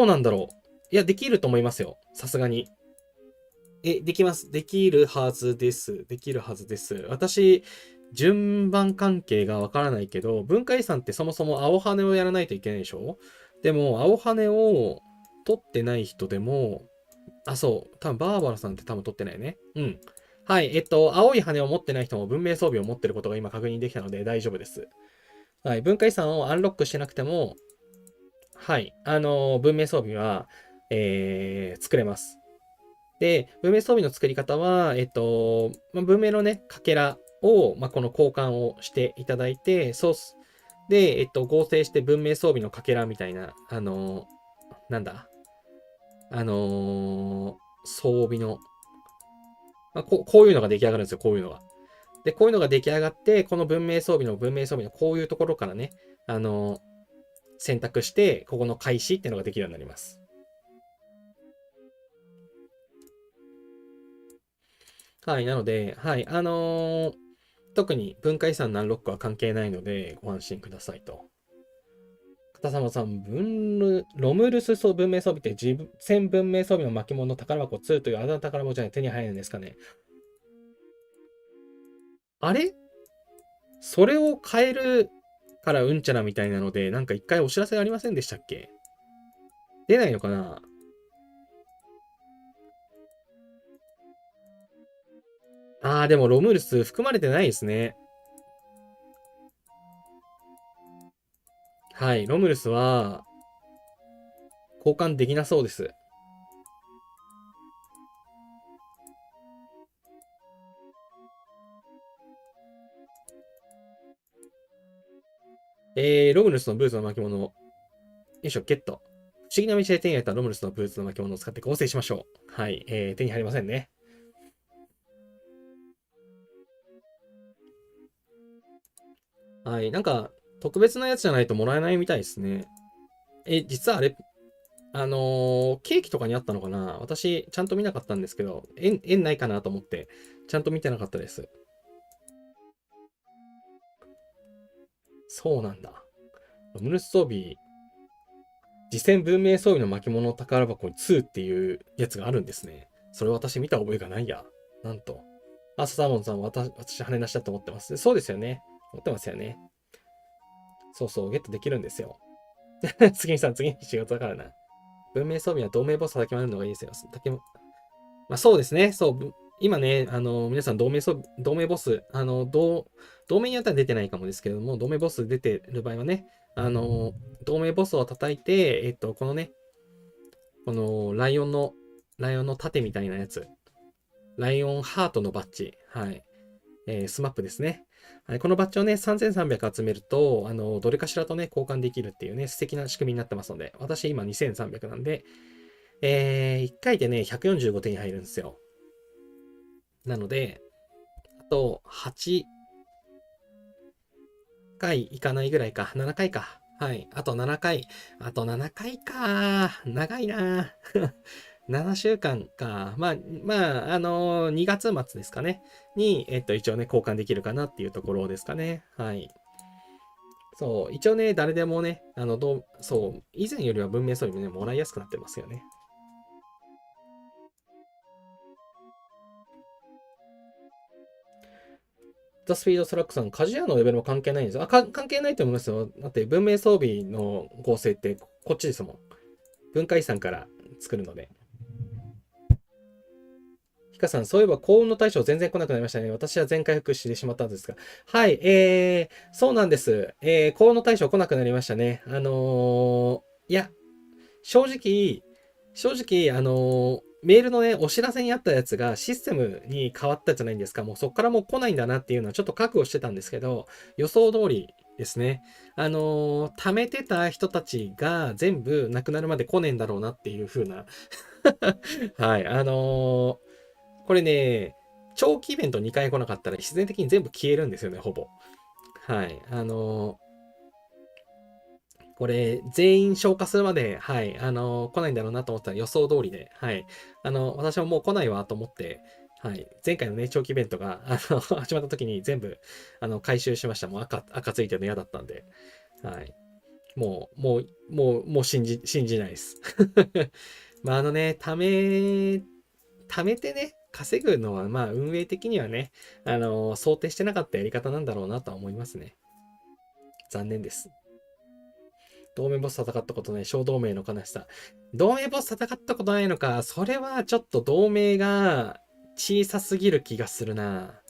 うなんだろう。いや、できると思いますよ。さすがに。できます。できるはずです。できるはずです。私、順番関係がわからないけど、文化遺産ってそもそも青羽をやらないといけないでしょ。でも、青羽を取ってない人でも、あ、そう。多分バーバラさんって多分取ってないよね。うん。はい。青い羽を持ってない人も文明装備を持ってることが今確認できたので大丈夫です。はい。文化遺産をアンロックしてなくても、はい。文明装備は、作れます。で、文明装備の作り方は、文明のね、かけらを、この交換をしていただいて、そうす。で、合成して文明装備のかけらみたいな、なんだ、装備の、こういうのが出来上がるんですよ、こういうのが。で、こういうのが出来上がって、この文明装備のこういうところからね、選択して、ここの開始っていうのができるようになります。はい、なので、はい、特に文化遺産のアンロックは関係ないので、ご安心くださいと。片様さん、ロムルス文明装備って全文明装備の巻物宝箱2というあだ名宝物じゃない手に入るんですかね。あれそれを変えるからうんちゃらみたいなので、なんか一回お知らせありませんでしたっけ。出ないのかな。でもロムルス含まれてないですね。はい、ロムルスは交換できなそうです。ロムルスのブーツの巻物。よいしょ、ゲット。不思議な道で手に入れたロムルスのブーツの巻物を使って合成しましょう。はい、手に入りませんね。はい、なんか、特別なやつじゃないともらえないみたいですね。実はあれ、ケーキとかにあったのかな。私、ちゃんと見なかったんですけど、縁ないかなと思って、ちゃんと見てなかったです。そうなんだ。ロムルス装備、次戦文明装備の巻物宝箱に2っていうやつがあるんですね。それ私見た覚えがないや。なんと。ササモンさん、私、羽なしだと思ってます。そうですよね。持ってますよね。そうそう、ゲットできるんですよ。次さん、次に仕事だからな。文明装備は同盟ボス叩き回るのがいいですよ。そうですね。そう。今ね、皆さん同盟ボス、同盟にあったら出てないかもですけれども、同盟ボス出てる場合はね、同盟ボスを叩いて、このね、このライオンの盾みたいなやつ、ライオンハートのバッジ、はい。スマップですね。はい、このバッジをね、3300集めると、どれかしらとね、交換できるっていうね、素敵な仕組みになってますので、私今2300なんで、1回でね、145点に入るんですよ。なので、あと8回いかないぐらいか。7回か。はい。あと7回。あと7回か。長いな。7週間か。2月末ですかね。に、一応ね、交換できるかなっていうところですかね。はい。そう。一応ね、誰でもね、そう。以前よりは文明装備もね、もらいやすくなってますよね。ザ・スピード・スラックさん、鍛冶屋のレベルも関係ないんですよ。関係ないと思いますよ。だって、文明装備の合成ってこっちですもん。文化遺産から作るので。ヒカさん、そういえば幸運の大将全然来なくなりましたね。私は全回復してしまったんですが。はい、そうなんです。幸運の大将来なくなりましたね。いや、正直、メールのね、お知らせにあったやつがシステムに変わったじゃないんですか。もうそこからもう来ないんだなっていうのはちょっと覚悟してたんですけど、予想通りですね。貯めてた人たちが全部亡くなるまで来ねえんだろうなっていう風なはい。これね、長期イベント2回来なかったら必然的に全部消えるんですよね、ほぼ。はい。これ、全員消化するまで、はい、来ないんだろうなと思ったら予想通りで、はい。私はもう来ないわと思って、はい。前回のね、長期イベントが、始まった時に全部、回収しました。もう赤ついてるの嫌だったんで、はい。もう信じないです。まあ、貯めてね、稼ぐのは、まあ、運営的にはね、想定してなかったやり方なんだろうなとは思いますね。残念です。同盟ボス戦ったことない、小同盟の悲しさ。同盟ボス戦ったことないのか、それはちょっと同盟が小さすぎる気がするな。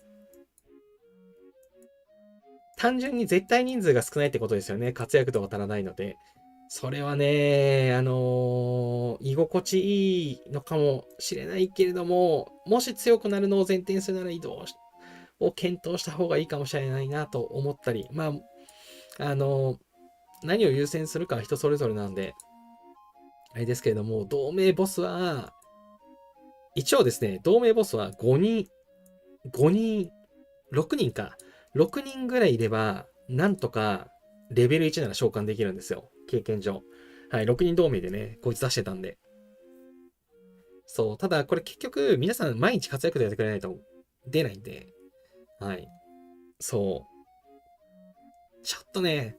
単純に絶対人数が少ないってことですよね。活躍度が足らないので。それはね、居心地いいのかもしれないけれども、もし強くなるのを前提にするなら移動を検討した方がいいかもしれないなと思ったり、まあ、何を優先するかは人それぞれなんで、あれですけれども、同盟ボスは、一応ですね、同盟ボスは5人、6人か。6人ぐらいいれば、なんとかレベル1なら召喚できるんですよ。経験上。はい、6人同盟でね、こいつ出してたんで。そう、ただこれ結局、皆さん毎日活躍でやってくれないと出ないんで、はい。そう。ちょっとね、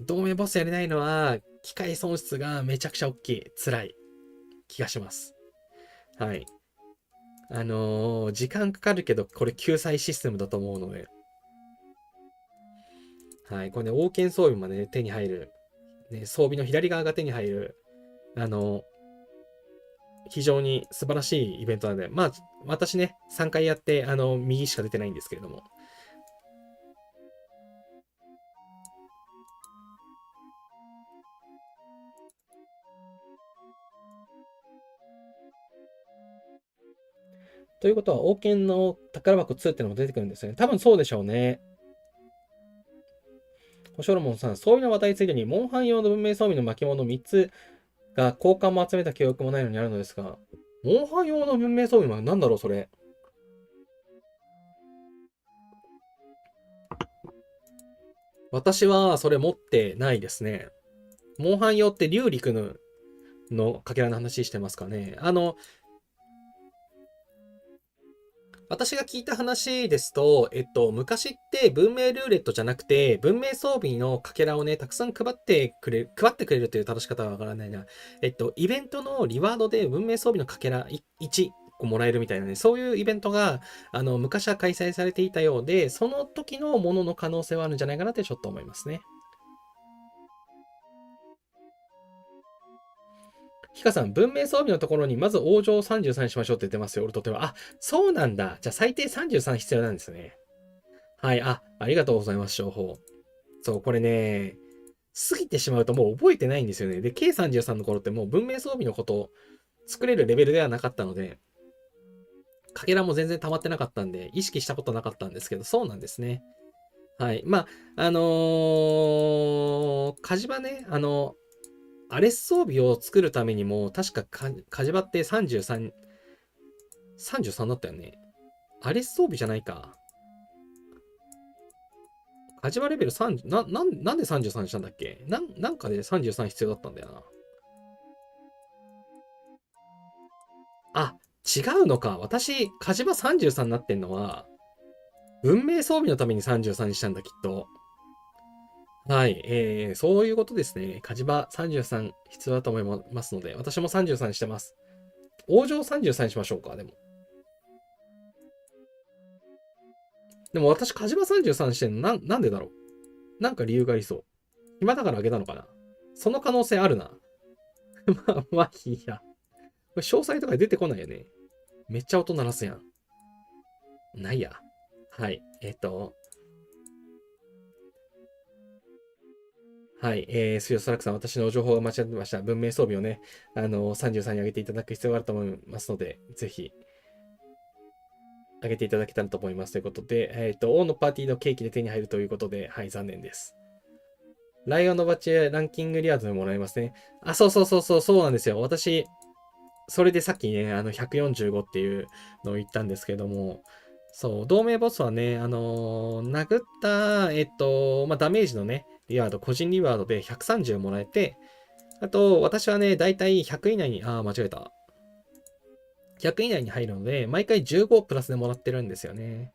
同盟ボスやれないのは、機械損失がめちゃくちゃ大きい、辛い気がします。はい。時間かかるけど、これ救済システムだと思うので、はい。これね、王権装備まで、ね、手に入る、ね、装備の左側が手に入る、非常に素晴らしいイベントなんで、まあ、私ね、3回やって、右しか出てないんですけれども。ということは、王権の宝箱2ってのも出てくるんですよね。多分そうでしょうね。ホショロモンさん、装備の話題ついでに、モンハン用の文明装備の巻物3つが交換も集めた記憶もないのにあるのですが、モンハン用の文明装備は何だろう、それ。私はそれ持ってないですね。モンハン用って竜陸のかけらの話してますかね。私が聞いた話ですと、昔って文明ルーレットじゃなくて、文明装備のかけらをね、たくさん配ってくれるという正し方はわからないな。イベントのリワードで文明装備のかけら1個もらえるみたいなね、そういうイベントが、昔は開催されていたようで、その時のものの可能性はあるんじゃないかなってちょっと思いますね。ヒカさん、文明装備のところにまず王城33にしましょうって言ってますよ、オルトテは。あ、そうなんだ。じゃあ最低33必要なんですね。はい、ありがとうございます、情報。そう、これね、過ぎてしまうともう覚えてないんですよね。で、K33 の頃ってもう文明装備のことを作れるレベルではなかったので、かけらも全然溜まってなかったんで、意識したことなかったんですけど、そうなんですね。はい。まあ、火事場ね、アレス装備を作るためにも、確か火事場って33、33だったよね。アレス装備じゃないか。火事場レベル30、なんで33にしたんだっけなんかで33必要だったんだよな。あ、違うのか。私、火事場33になってんのは、文明装備のために33にしたんだ、きっと。はい、そういうことですね。火事場33必要だと思いますので、私も33にしてます。王城33にしましょうか、でも。でも私、火事場33にしてんのなんでだろう。なんか理由がありそう。暇だからあげたのかな。その可能性あるな。まあいいや。これ詳細とか出てこないよね。めっちゃ音鳴らすやん。ないや。はい。はい。スヨストラックさん、私の情報が間違ってました。文明装備をね、33に上げていただく必要があると思いますので、ぜひ、上げていただけたらと思います。ということで、王のパーティーのケーキで手に入るということで、はい、残念です。ライオンのバッジランキングリアードでもらえますね。あ、そうなんですよ。私、それでさっきね、145っていうのを言ったんですけども、そう、同盟ボスはね、殴った、まあ、ダメージのね、リワード、個人リワードで130もらえて、あと、私はね、だいたい100以内に、間違えた。100以内に入るので、毎回15プラスでもらってるんですよね。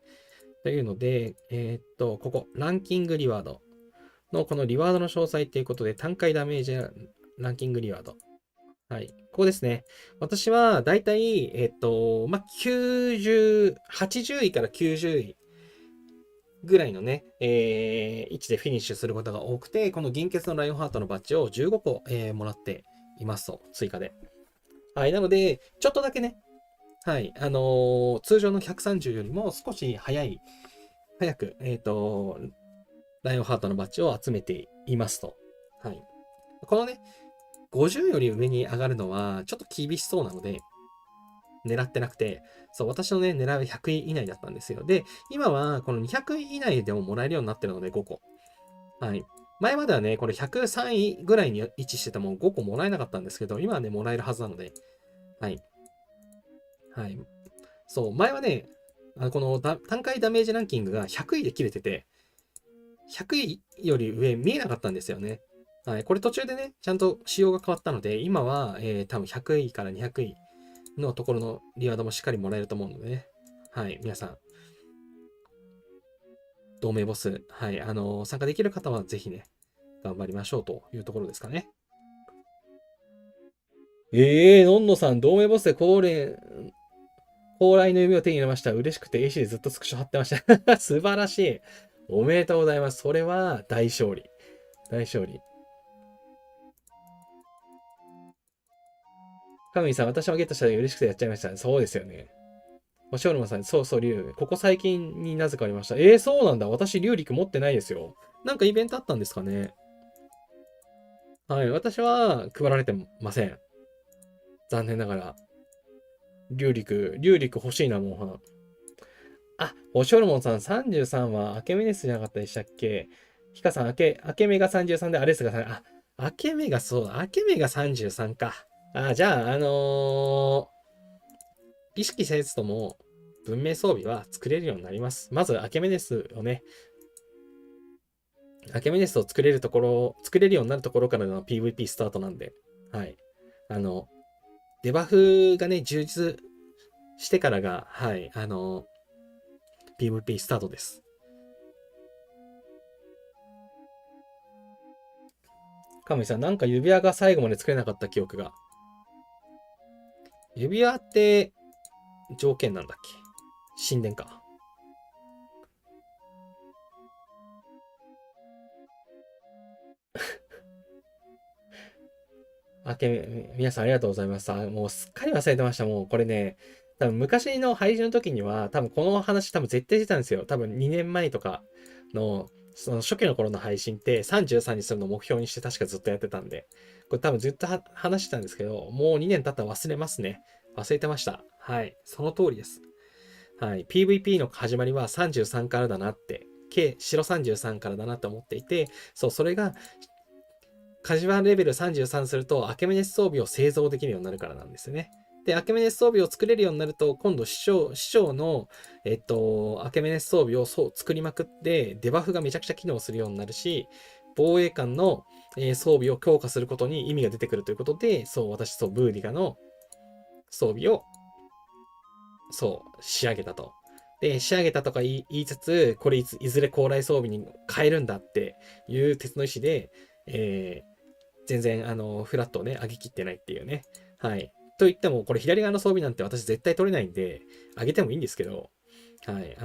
というので、ここ、ランキングリワードのこのリワードの詳細っていうことで、単回ダメージランキングリワード。はい。ここですね。私はだいたい、90、80位から90位ぐらいのね、位置でフィニッシュすることが多くて、この銀欠のライオンハートのバッジを15個、もらっていますと、追加で。はい。なので、ちょっとだけね、はい。通常の130よりも少し早く、ライオンハートのバッジを集めていますと。はい。このね、50より上に上がるのは、ちょっと厳しそうなので、狙ってなくて、そう、私のね、狙いは100位以内だったんですよ。で、今はこの200位以内でももらえるようになってるので、5個。はい。前まではね、これ103位ぐらいに位置してても5個もらえなかったんですけど、今はね、もらえるはずなので、はい。はい。そう、前はね、この単回ダメージランキングが100位で切れてて、100位より上見えなかったんですよね。はい。これ途中でね、ちゃんと仕様が変わったので、今は、多分100位から200位のところのリワードもしっかりもらえると思うのでね。はい。皆さん、同盟ボス、はい。参加できる方はぜひね、頑張りましょうというところですかね。のんのさん、同盟ボスで高麗の夢を手に入れました。嬉しくて AC でずっとスクショ貼ってました。素晴らしい。おめでとうございます。それは大勝利。大勝利。カミさん、私もゲットしたら嬉しくてやっちゃいました。そうですよね。星折馬さん、そうそう、竜。ここ最近になぜかありました。そうなんだ。私、竜陸持ってないですよ。なんかイベントあったんですかね。はい。私は配られてません。残念ながら。竜陸欲しいな、もう。あ、おしょるもんさん33はアケメネスじゃなかったでしたっけ？ヒカさん、アケメが33でアレスが3、アケメがそうだ、アケメが33か。じゃあ、意識せずとも文明装備は作れるようになります。まず、アケメネスをね、アケメネスを作れるようになるところからの PVP スタートなんで、はい。あの、デバフがね、充実してからが、はい、PVP スタートです。カムイさん、なんか指輪が最後まで作れなかった記憶が。指輪って条件なんだっけ？神殿か。皆さんありがとうございます。もうすっかり忘れてました。もうこれね、多分昔の配信の時には、多分この話多分絶対してたんですよ。多分2年前とかの、その初期の頃の配信って33にするのを目標にして確かずっとやってたんで、これ多分ずっと話してたんですけど、もう2年経ったら忘れますね。忘れてました。はい。その通りです。はい。PVP の始まりは33からだなって、白33からだなって思っていて、そう、それがカジュアルレベル33すると、アケメネス装備を製造できるようになるからなんですね。で、アケメネス装備を作れるようになると、今度師匠の、アケメネス装備を作りまくって、デバフがめちゃくちゃ機能するようになるし、防衛官の、装備を強化することに意味が出てくるということで、そう、私、そう、ブーディガの装備を、そう、仕上げたと。で、仕上げたとか言いつつ、これいずれ高麗装備に変えるんだっていう鉄の意志で、全然、フラットをね、上げきってないっていうね。はい。と言っても、これ左側の装備なんて私絶対取れないんで、上げてもいいんですけど、はい。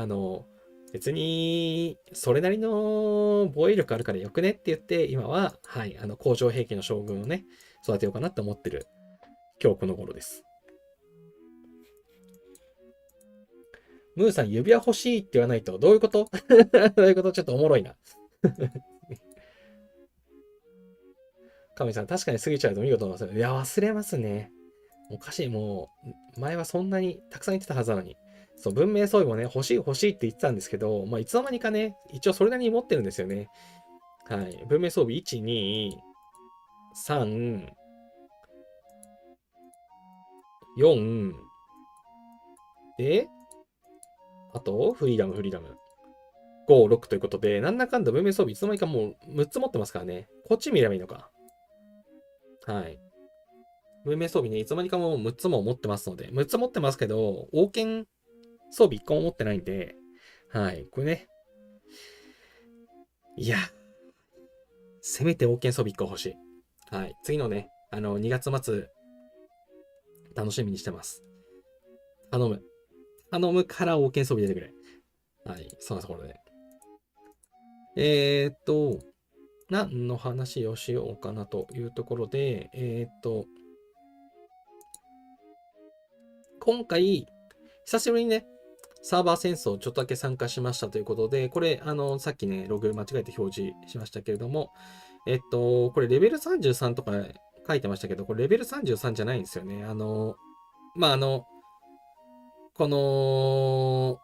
別に、それなりの防衛力あるからよくねって言って、今は、はい、工場兵器の将軍をね、育てようかなって思ってる、今日この頃です。ムーさん、指輪欲しいって言わないと、どういうことどういうこと、ちょっとおもろいな。神さん、確かに過ぎちゃうと見事な忘れ。いや、忘れますね。おかしい、もう、前はそんなにたくさん言ってたはずなのに。そう、文明装備もね、欲しいって言ってたんですけど、まあ、いつの間にかね、一応それなりに持ってるんですよね。はい。文明装備1、2、3、4、で、あと、フリーダム。5、6ということで、なんだかんだ文明装備いつの間にかもう6つ持ってますからね。こっち見ればいいのか。はい。文明装備ね、いつの間にかもう6つも持ってますので、6つ持ってますけど、王権装備1個も持ってないんで、はい。これね。いや、せめて王権装備1個欲しい。はい。次のね、2月末楽しみにしてます。頼む。頼むから王権装備出てくれ。はい、そんなところで。何の話をしようかなというところで、今回、久しぶりにね、サーバー戦争ちょっとだけ参加しましたということで、これ、さっきね、ログ間違えて表示しましたけれども、これレベル33とか書いてましたけど、これレベル33じゃないんですよね。まあ、この、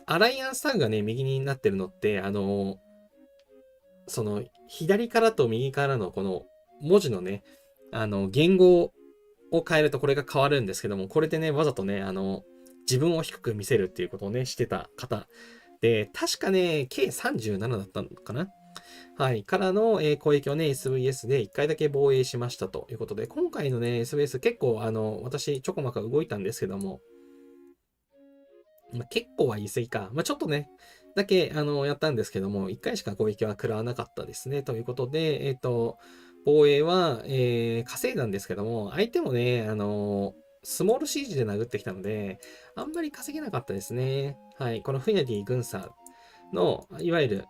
アライアンスタグがね、右になってるのって、その、左からと右からのこの文字のね、言語を変えるとこれが変わるんですけども、これでね、わざとね、自分を低く見せるっていうことをね、してた方で、確かね、計37だったのかな。はい。からの、攻撃をね、SVS で1回だけ防衛しましたということで、今回のね、SVS 結構、私、ちょこまか動いたんですけども、結構は言い過ぎか。ちょっとね、だけ、やったんですけども、1回しか攻撃は食らわなかったですね。ということで、防衛は、稼いだんですけども、相手もね、スモール CG で殴ってきたので、あんまり稼げなかったですね。はい。このフィナディ軍曹の、いわゆる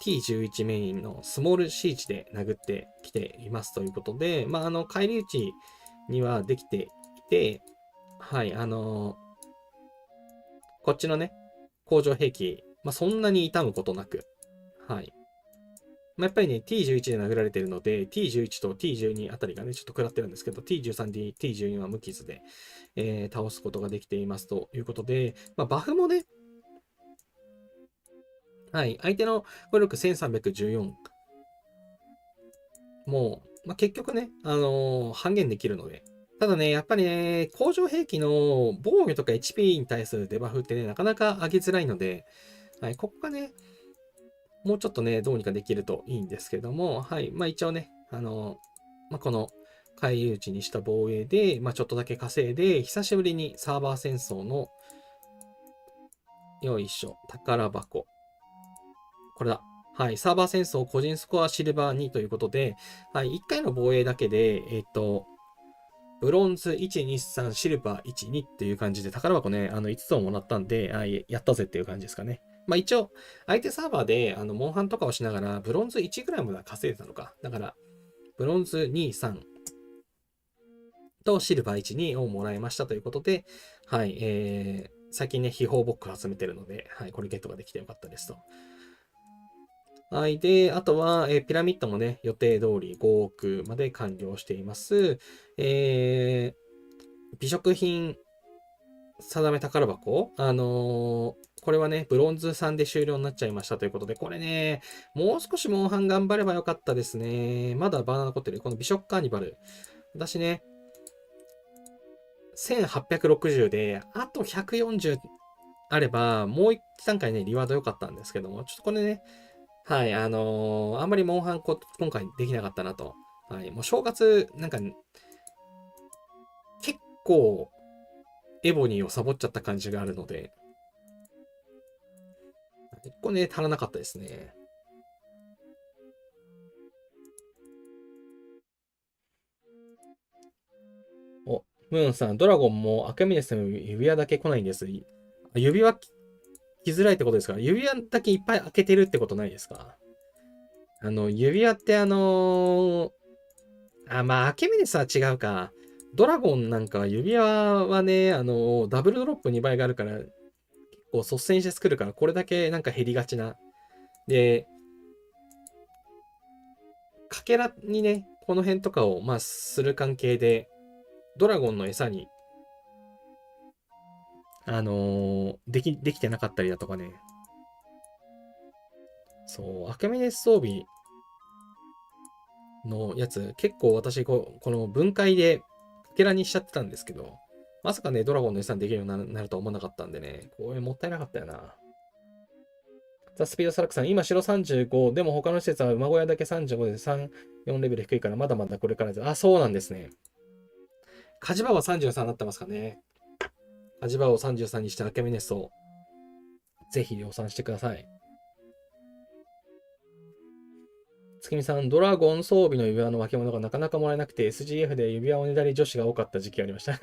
T11 メインのスモール CG で殴ってきていますということで、返り討ちにはできていて、はい、こっちのね、工場兵器、そんなに傷むことなく、はい。やっぱりね、T11 で殴られてるので、T11 と T12 あたりがね、ちょっと食らってるんですけど、T13 で T12 は無傷で、倒すことができていますということで、バフもね、はい、相手の語力1314、もう、結局ね、半減できるので、ただね、やっぱりね、工場兵器の防御とか HP に対するデバフってね、なかなか上げづらいので、はい、ここがね、もうちょっとね、どうにかできるといいんですけども、はい。一応ね、この回遊地にした防衛で、ちょっとだけ稼いで、久しぶりにサーバー戦争の、よいしょ、宝箱。これだ。はい。サーバー戦争個人スコアシルバー2ということで、はい。1回の防衛だけで、ブロンズ1、2、3、シルバー1、2っていう感じで、宝箱ね、5つをもらったんで、やったぜっていう感じですかね。一応、相手サーバーで、モンハンとかをしながら、ブロンズ1ぐらいまでは稼いでたのか。だから、ブロンズ2、3とシルバー1、2をもらいましたということで、はい、最近ね、秘宝ボックス集めてるので、はい、これゲットができてよかったですと。はい。で、あとは、ピラミッドもね、予定通り5億まで完了しています。美食品定め宝箱これはね、ブロンズ3で終了になっちゃいましたということで、これね、もう少しモンハン頑張ればよかったですね。まだバーナー残ってる。この美食カーニバル。私ね、1860で、あと140あれば、もう一段階ね、リワード良かったんですけども、ちょっとこれね、はい、あんまりモンハン今回できなかったなと。はい、もう正月、なんか、結構、エボニーをサボっちゃった感じがあるので、ここね、足らなかったですね。お、ムーンさん、ドラゴンもアクエミネスの指輪だけ来ないんです。指輪来づらいってことですか？指輪だけいっぱい開けてるってことないですか？指輪ってアケミネスは違うか。ドラゴンなんか指輪はね、ダブルドロップ2倍があるから、結構率先して作るから、これだけなんか減りがちな。で、かけらにね、この辺とかを、する関係で、ドラゴンの餌に、できてなかったりだとかね。そう、アケミネス装備のやつ、結構私この分解でかけらにしちゃってたんですけど、まさかね、ドラゴンの餌にできるようになるとは思わなかったんでね、これもったいなかったよな。ザ・スピードサラックさん、今白35、でも他の施設は馬小屋だけ35で3、4レベル低いから、まだまだこれからです。あ、そうなんですね。火事場は33になってますかね。火事場を33にしてアケミネスをぜひ量産してください。月見さん、ドラゴン装備の指輪の分け物がなかなかもらえなくて、SGF で指輪おねだり女子が多かった時期がありました。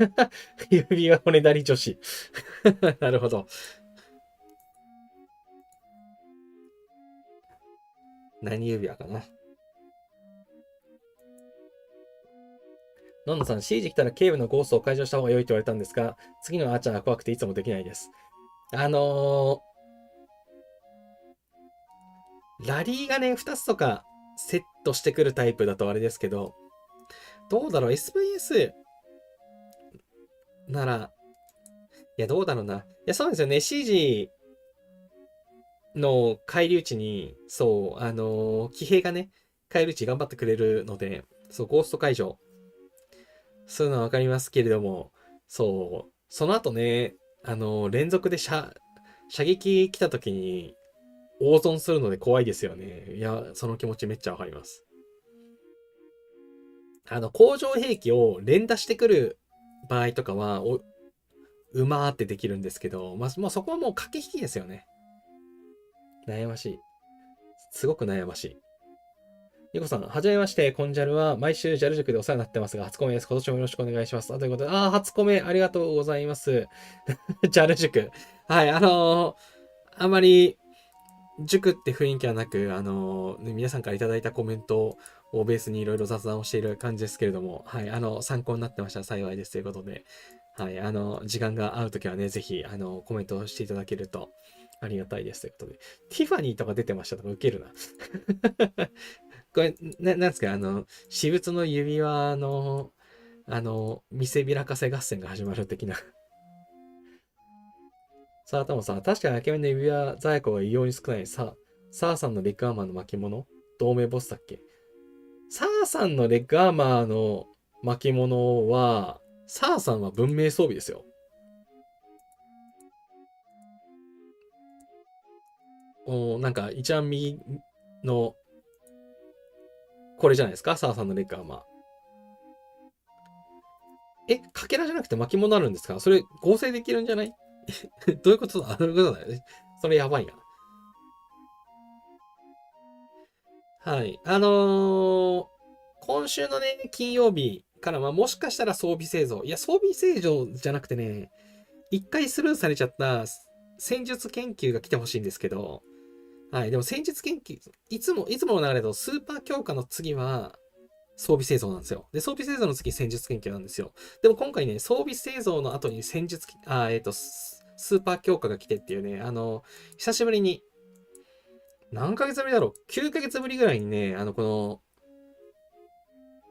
指輪おねだり女子。なるほど。何指輪かな。のんのさん、シージ来たら警部のゴーストを解除した方が良いと言われたんですが、次のアーチャーが怖くていつもできないです。ラリーがね、2つとかセットしてくるタイプだとあれですけど、どうだろう ?SVS なら、いや、どうだろうな。いや、そうなんですよね。CG の返り討ちに、そう、騎兵がね、返り討ち頑張ってくれるので、そう、ゴースト解除そういうのはわかりますけれども、そう、その後ね、連続で射撃来た時に大損するので怖いですよね。いや、その気持ちめっちゃわかります。工場兵器を連打してくる場合とかは、うまーってできるんですけど、まあ、もうそこはもう駆け引きですよね。悩ましい。すごく悩ましい。ニコさん、はじめまして。コンジャルは毎週ジャル塾でお世話になってますが、初コメです。今年もよろしくお願いします。ということで、初コメありがとうございます。ジャル塾。はい、あまり塾って雰囲気はなく、皆さんからいただいたコメントをベースにいろいろ雑談をしている感じですけれども、はい、参考になってましたら幸いですということで、はい、時間が合うときはね、ぜひ、コメントをしていただけるとありがたいですということで、ティファニーとか出てましたとか受けるな。これ、なんですか、私物の指輪の、見せびらかせ合戦が始まる的な。さあ、タモさん、確かに明美の指輪在庫が異様に少ない。サーさんのレッグアーマーの巻物同盟ボスだっけ。サーさんのレッグアーマーの巻物は、サーさんは文明装備ですよ。なんか、一番右の、これじゃないですかサーさんのレッグアーマー。かけらじゃなくて巻物あるんですかそれ合成できるんじゃないどういうことだどういうことだよね。それやばいな。はい。今週のね、金曜日からはもしかしたら装備製造。いや、装備製造じゃなくてね、一回スルーされちゃった戦術研究が来てほしいんですけど、はい。でも戦術研究、いつもの流れだとスーパー強化の次は装備製造なんですよ。で、装備製造の次戦術研究なんですよ。でも今回ね、装備製造の後に戦術、スーパー強化が来てっていうね、久しぶりに何ヶ月ぶりだろう ?9 ヶ月ぶりぐらいにね、この、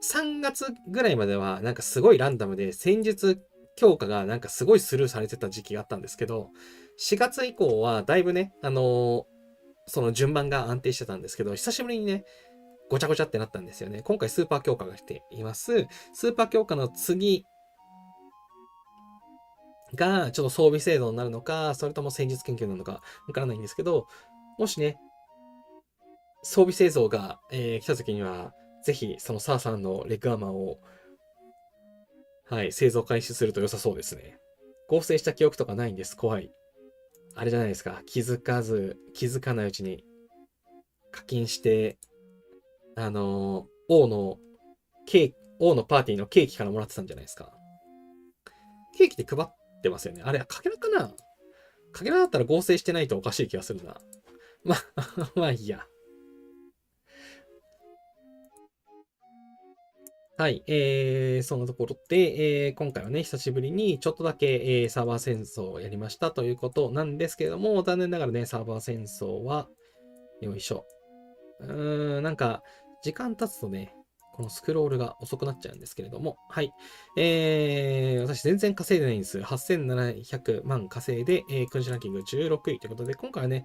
3月ぐらいまでは、なんかすごいランダムで、戦術強化がなんかすごいスルーされてた時期があったんですけど、4月以降はだいぶね、その順番が安定してたんですけど、久しぶりにね、ごちゃごちゃってなったんですよね。今回スーパー強化が来ています。スーパー強化の次がちょっと装備制度になるのか、それとも戦術研究なのかわからないんですけど、もしね、装備製造が、来た時には、ぜひ、そのサーさんのレッグアーマーを、はい、製造開始すると良さそうですね。合成した記憶とかないんです。怖い。あれじゃないですか。気づかないうちに課金して、王のパーティーのケーキからもらってたんじゃないですか。ケーキって配ってますよね。あれ、かけらかなかけらだったら合成してないとおかしい気がするな。まあ、まあいいや。はい、そのところで、今回はね、久しぶりにちょっとだけ、サーバー戦争をやりましたということなんですけれども、残念ながらね、サーバー戦争は、よいしょ。なんか、時間経つとね、このスクロールが遅くなっちゃうんですけれども、はい。私全然稼いでないんです。8700万稼いで、君主ランキング16位ということで、今回はね、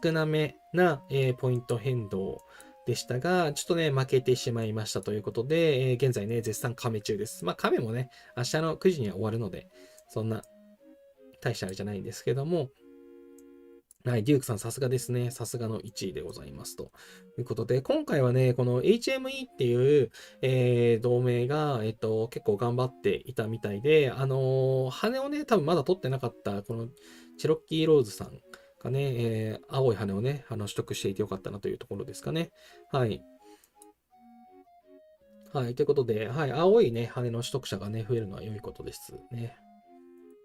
少なめな、ポイント変動でしたが、ちょっとね、負けてしまいましたということで、現在ね、絶賛亀中です。まあ、亀もね、明日の9時には終わるので、そんな大したあれじゃないんですけども、はい、デュークさんさすがですね。さすがの1位でございます。ということで、今回はね、この HME っていう、同盟が、結構頑張っていたみたいで、羽をね、多分まだ取ってなかった、このチェロッキーローズさんがね、青い羽をね、取得していてよかったなというところですかね。はい。はい。ということで、はい。青いね、羽の取得者がね、増えるのは良いことですね。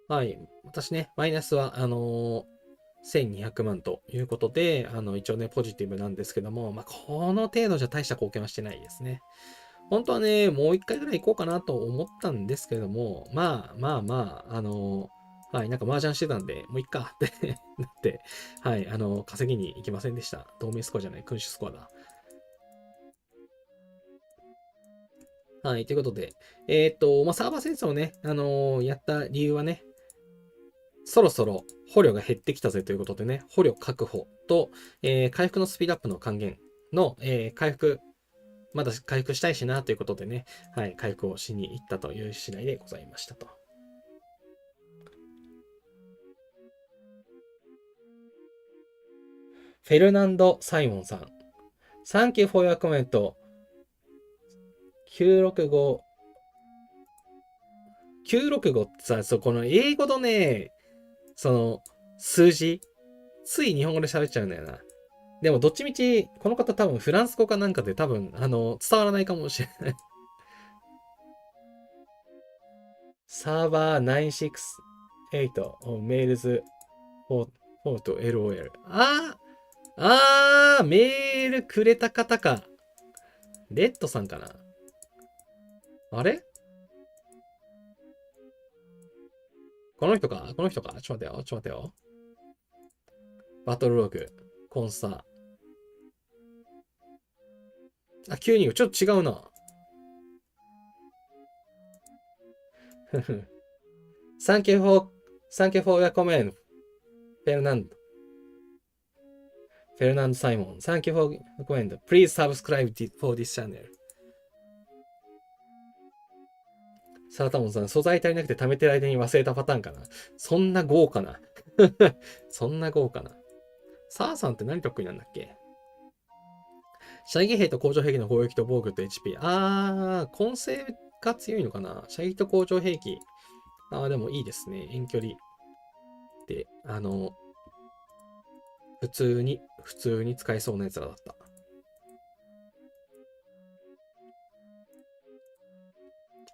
はい。私ね、マイナスは、1200万ということで、一応ね、ポジティブなんですけども、まあ、この程度じゃ大した貢献はしてないですね。本当はね、もう一回ぐらい行こうかなと思ったんですけども、はい、なんか麻雀してたんで、もういっかってなって、はい、稼ぎに行きませんでした。同盟スコアじゃない、君主スコアだ。はい、ということで、まあ、サーバー戦争をね、やった理由はね、そろそろ捕虜が減ってきたぜということでね、捕虜確保と、回復のスピードアップの還元の、回復、まだ回復したいしなということでね、はい、回復をしに行ったという次第でございましたと。フェルナンド・サイモンさん。Thank you for your comment. 965。965ってさ、この英語のね、その、数字、つい日本語で喋っちゃうんだよな。でも、どっちみち、この方多分フランス語かなんかで多分、伝わらないかもしれない。サーバー968 メールズ4と LOL。メールくれた方か。レッドさんかな。あれこの人かこの人かちょっと待ってよ。ちょっと待ってよ。バトルログ。コンサ。9人ちょっと違うな。Thank you for, thank you for your comment, Fernando. Fernando Simon. Thank you for your comment. Please subscribe for this channel. サータモンさん、素材足りなくて貯めてる間に忘れたパターンかな。そんな豪華な。そんな豪華な。サーさんって何得意なんだっけ？射撃兵と工場兵器の攻撃と防御と HP。混成が強いのかな？射撃と工場兵器。でもいいですね。遠距離。で、普通に使えそうなやつらだった。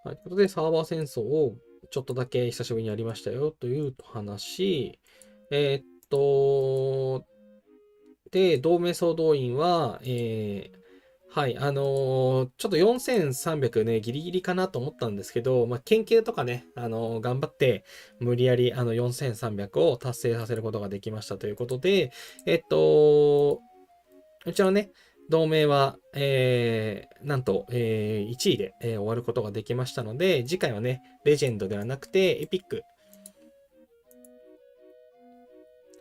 はい。ということで、サーバー戦争をちょっとだけ久しぶりにやりましたよという話。で、同盟総動員は、はい、ちょっと4300ね、ギリギリかなと思ったんですけど、まあ、研究とかね、頑張って、無理やり4300を達成させることができましたということで、うちのね、同盟は、なんと、1位で、終わることができましたので、次回はね、レジェンドではなくて、エピック。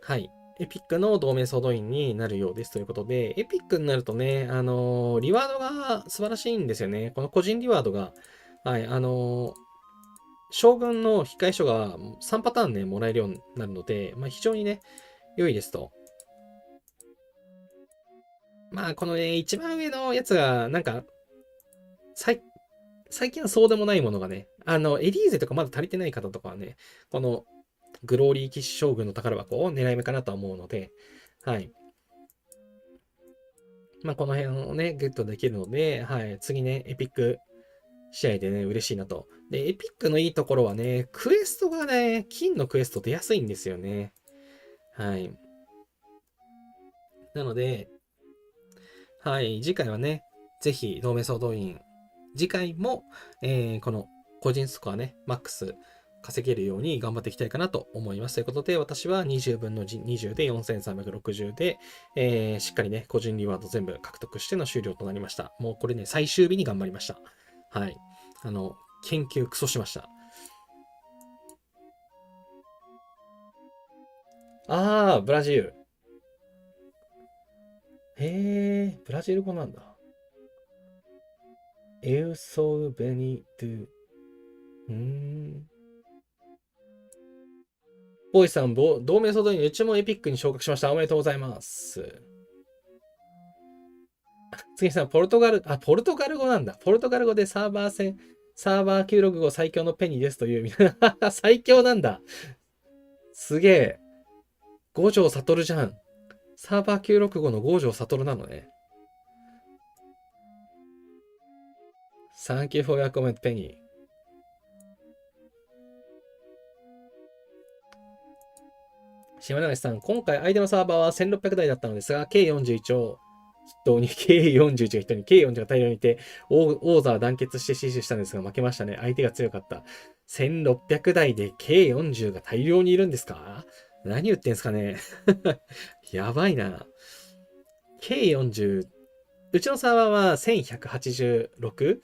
はい。エピックの同盟総動員になるようですということで、エピックになるとね、リワードが素晴らしいんですよね。この個人リワードが、はい、将軍の控え書が3パターンね、もらえるようになるので、まあ、非常にね、良いですと。まあ、このね、一番上のやつが、なんか、最近はそうでもないものがね、エリーゼとかまだ足りてない方とかはね、この、グローリー騎士将軍の宝箱を狙い目かなとは思うので、はい。まあ、この辺をね、ゲットできるので、はい。次ね、エピック試合でね、嬉しいなと。で、エピックのいいところはね、クエストがね、金のクエスト出やすいんですよね。はい。なので、はい。次回はね、ぜひ、同盟総動員。次回も、この個人スコアね、マックス稼げるように頑張っていきたいかなと思います。ということで、私は20分の20で4360で、しっかりね、個人リワード全部獲得しての終了となりました。もうこれね、最終日に頑張りました。はい。研究クソしました。ブラジル。ブラジル語なんだ。エウソウベニドゥ。ボーイさん、同盟総動員、うちもエピックに昇格しました。おめでとうございます。次さん、ポルトガル語なんだ。ポルトガル語でサーバー965最強のペニーですという、最強なんだ。すげえ。五条悟じゃん。サーバー965の五条悟なのね。Thank you for your comment, Penny. 島永さん、今回相手のサーバーは1600台だったのですが、K41 を筆頭に K41 が筆頭に K40 が大量にいて、王座は団結して死守したんですが負けましたね。相手が強かった。1600台で K40 が大量にいるんですか？何言ってんすかね。やばいな。K40、うちのサーバーは1186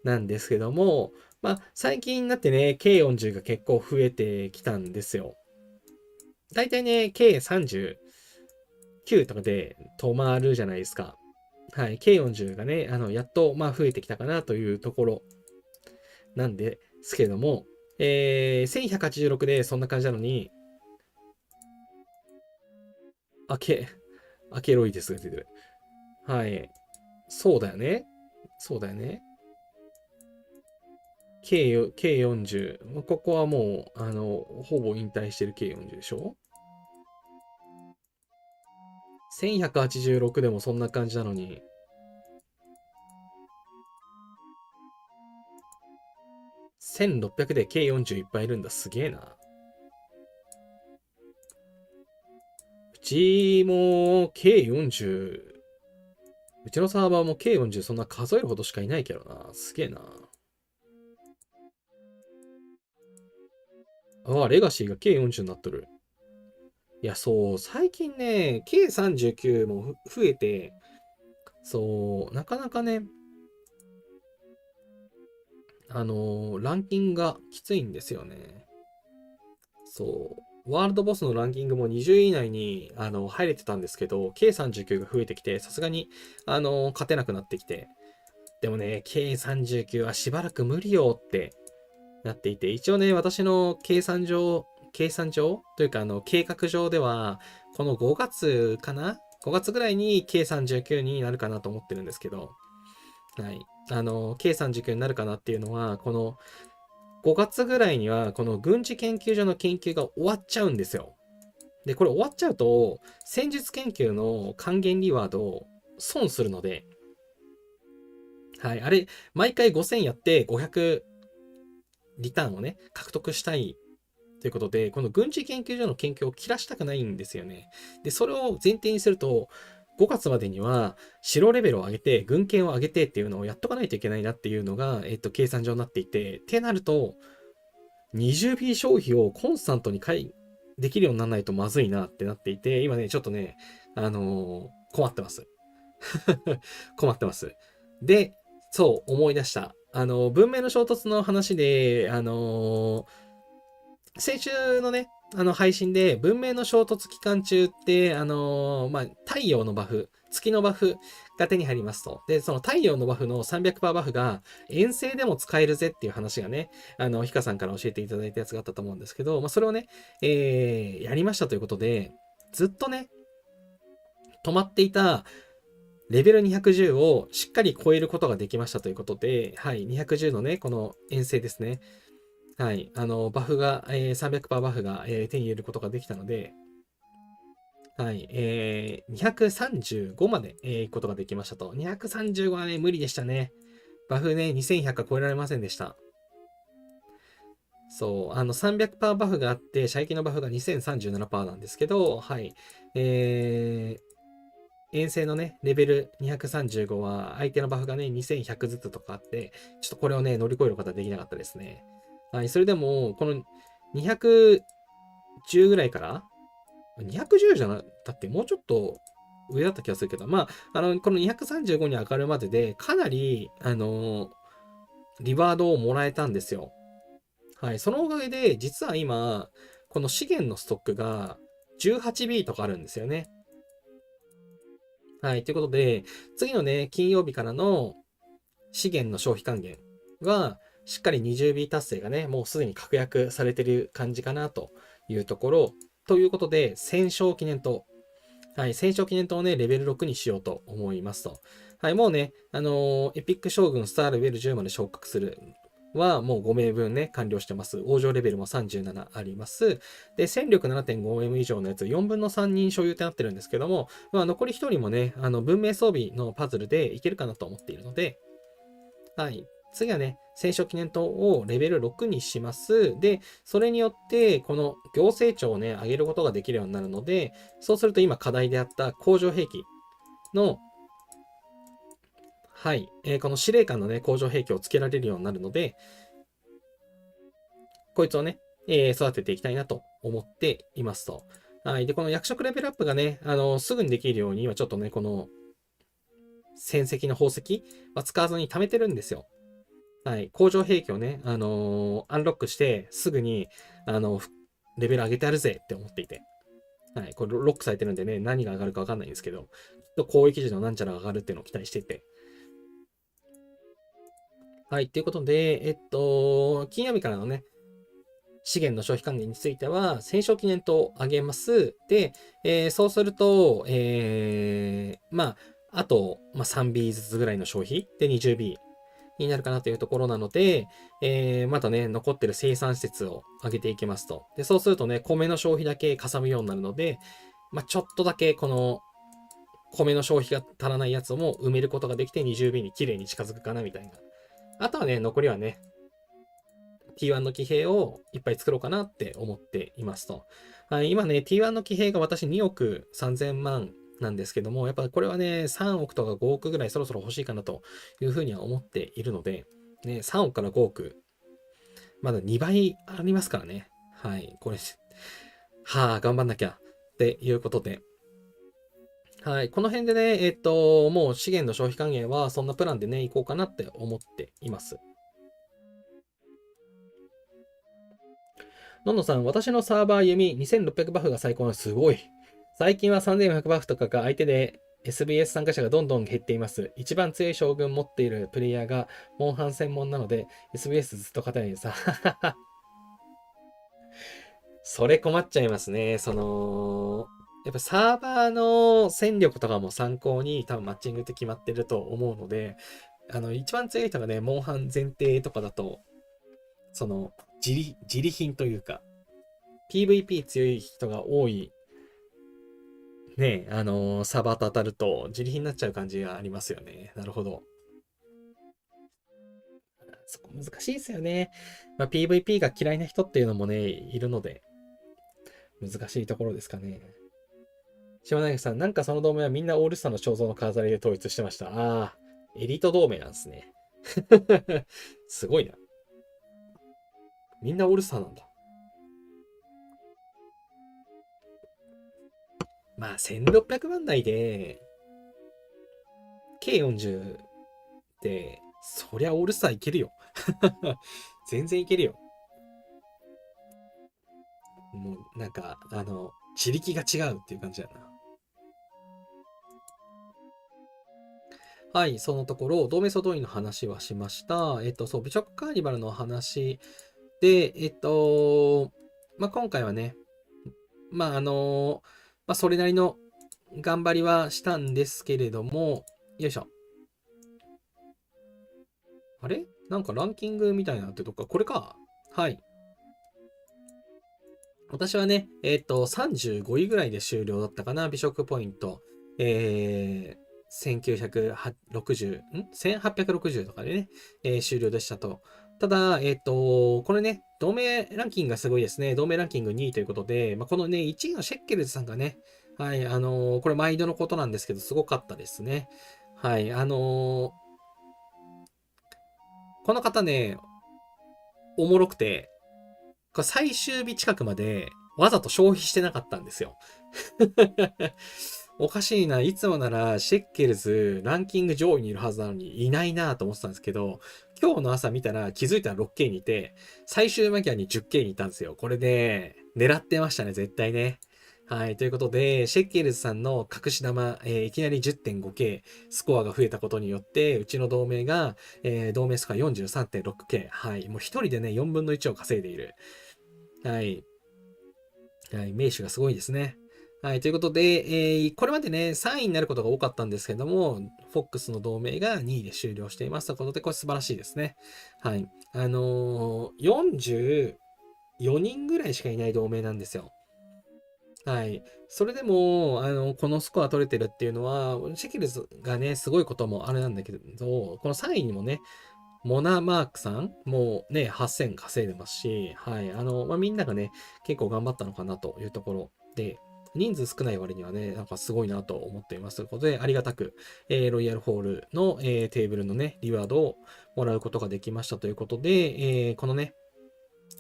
なんですけども、まあ、最近になってね、K40 が結構増えてきたんですよ。だいたいね、K39 とかで止まるじゃないですか。はい、K40 がね、やっと、まあ、増えてきたかなというところなんですけども、1186でそんな感じなのに、アケロイデスが出てる。はい。そうだよね。そうだよね。K40。ここはもう、ほぼ引退してる K40 でしょ？ 1186 でもそんな感じなのに、1600で K40 いっぱいいるんだ。すげえな。うちも K40、うちのサーバーも K40 そんな数えるほどしかいないけどな。すげえな。ああ、レガシーが K40 になっとる。いや、そう、最近ね、K39 も増えて、そう、なかなかね、ランキングがきついんですよね。そう、ワールドボスのランキングも20位以内に、入れてたんですけど、K39 が増えてきて、さすがに、勝てなくなってきて、でもね、K39 はしばらく無理よってなっていて、一応ね、私の計算上というか、計画上では、この5月かな？ 5 月ぐらいに K39 になるかなと思ってるんですけど、はい。K39 になるかなっていうのは、この5月ぐらいには、この軍事研究所の研究が終わっちゃうんですよ。で、これ終わっちゃうと、戦術研究の還元リワードを損するので、はい。あれ、毎回5000やって500リターンをね、獲得したいということで、この軍事研究所の研究を切らしたくないんですよね。で、それを前提にすると、5月までには城レベルを上げて、軍権を上げてっていうのをやっとかないといけないなっていうのが、計算上になっていて、ってなると、20B 消費をコンスタントにできるようにならないとまずいなってなっていて、今ね、ちょっとね、困ってます。困ってます。で、そう思い出した。文明の衝突の話で、先週のね、配信で文明の衝突期間中って、まあ、太陽のバフ、月のバフが手に入りますと。で、その太陽のバフの300%バフが遠征でも使えるぜっていう話がね、ヒカさんから教えていただいたやつがあったと思うんですけど、まあ、それをね、やりましたということで、ずっとね、止まっていたレベル210をしっかり超えることができましたということで、はい、210のね、この遠征ですね。はい。バフが、300%バフが、手に入れることができたので、はい。235まで、行くことができましたと。235はね、無理でしたね。バフね、2100は超えられませんでした。そう。300%バフがあって、射撃のバフが2037%なんですけど、はい。遠征のね、レベル235は、相手のバフがね、2100ずつとかあって、ちょっとこれをね、乗り越えることはできなかったですね。はい。それでも、この210ぐらいから210じゃな、だってもうちょっと上だった気がするけど、まあ、この235に上がるまでで、かなり、リワードをもらえたんですよ。はい。そのおかげで、実は今、この資源のストックが 18B とかあるんですよね。はい。ということで、次のね、金曜日からの資源の消費還元は、しっかり 20B 達成がね、もうすでに確約されてる感じかなというところ、ということで、戦勝記念塔。はい、戦勝記念塔をね、レベル6にしようと思いますと。はい、もうね、エピック将軍スターレベル10まで昇格するはもう5名分ね、完了してます。往生レベルも37あります。で、戦力 7.5M 以上のやつ4分の3人所有ってなってるんですけども、まあ、残り1人もね、文明装備のパズルでいけるかなと思っているので、はい。次はね、戦勝記念塔をレベル6にします。で、それによって、この行政庁をね、上げることができるようになるので、そうすると今課題であった工場兵器の、はい、この司令官のね、工場兵器をつけられるようになるので、こいつをね、育てていきたいなと思っていますと。はい。で、この役職レベルアップがね、すぐにできるように、今ちょっとね、この戦績の宝石は使わずに貯めてるんですよ。はい。工場兵器をね、アンロックして、すぐに、レベル上げてやるぜって思っていて。はい。これロックされてるんでね、何が上がるかわかんないんですけど、きっと攻撃時のなんちゃらが上がるっていうのを期待していて。はい。ということで、金曜日からのね、資源の消費還元については、戦勝記念塔を上げます。で、そうすると、まあ、あと、3B ずつぐらいの消費で 20B になるかなというところなので、またね、残ってる生産施設を上げていきますと。で、そうするとね、米の消費だけかさむようになるので、ちょっとだけこの米の消費が足らないやつも埋めることができて 20B に綺麗に近づくかなみたいな。あとはね、残りはね、T1 の騎兵をいっぱい作ろうかなって思っていますと。はい、今ね、T1 の騎兵が私2億3000万なんですけども、やっぱこれはね、3億とか5億ぐらいそろそろ欲しいかなというふうには思っているので、ね、3億から5億、まだ2倍ありますからね。はい、これ、はあ、頑張んなきゃっていうことで、はい。この辺でね、もう資源の消費還元はそんなプランでね、行こうかなって思っています。のんのさん、私のサーバー弓2600バフが最高のすごい。最近は3400バフとかが相手で SBS 参加者がどんどん減っています。一番強い将軍持っているプレイヤーがモンハン専門なので SBS ずっと勝てないです。それ困っちゃいますね。やっぱサーバーの戦力とかも参考に多分マッチングって決まってると思うので、一番強い人がね、モンハン前提とかだと、自利品というか、PVP 強い人が多い、ね、サーバーと当たると自利品になっちゃう感じがありますよね。なるほど。そこ難しいですよね。PVP が嫌いな人っていうのもね、いるので、難しいところですかね。島内さん、なんかその同盟はみんなオールスターの肖像の飾りで統一してました。ああ、エリート同盟なんですね。すごいな。みんなオールスターなんだ。まあ、1600万台で、K40 って、そりゃオールスターいけるよ。全然いけるよ。もう、なんか、地力が違うっていう感じだな。はい、そのところ、同盟総動員の話はしました。そう、美食カーニバルの話で、今回はね、それなりの頑張りはしたんですけれども、よいしょ。あれなんかランキングみたいなのってどっか、これか。はい。私はね、35位ぐらいで終了だったかな、美食ポイント。1960、1860とかでね、終了でしたと。ただ、これね、同盟ランキングがすごいですね。同盟ランキング2位ということで、このね、1位のシェッケルズさんがね、はい、これ毎度のことなんですけど、すごかったですね。はい、この方ね、おもろくて、これ最終日近くまでわざと消費してなかったんですよ。おかしいな。いつもならシェッケルズランキング上位にいるはずなのにいないなと思ってたんですけど、今日の朝見たら気づいたら 6K にいて、最終間際に 10K にいたんですよ。これで、狙ってましたね、絶対ね。はい。ということで、シェッケルズさんの隠し玉、いきなり 10.5K スコアが増えたことによって、うちの同盟が、同盟スコア 43.6K。はい。もう一人でね、4分の1を稼いでいる。はい。はい。名手がすごいですね。はい。ということで、これまでね、3位になることが多かったんですけども、フォックスの同盟が2位で終了していますということで、これ素晴らしいですね。はい。44人ぐらいしかいない同盟なんですよ。はい。それでも、このスコア取れてるっていうのは、シェキルズがね、すごいこともあれなんだけど、この3位にもね、モナマークさんもね、8000稼いでますし、はい。みんながね、結構頑張ったのかなというところで、人数少ない割にはね、なんかすごいなと思っています。ということで、ありがたく、ロイヤルホールの、テーブルのね、リワードをもらうことができましたということで、このね、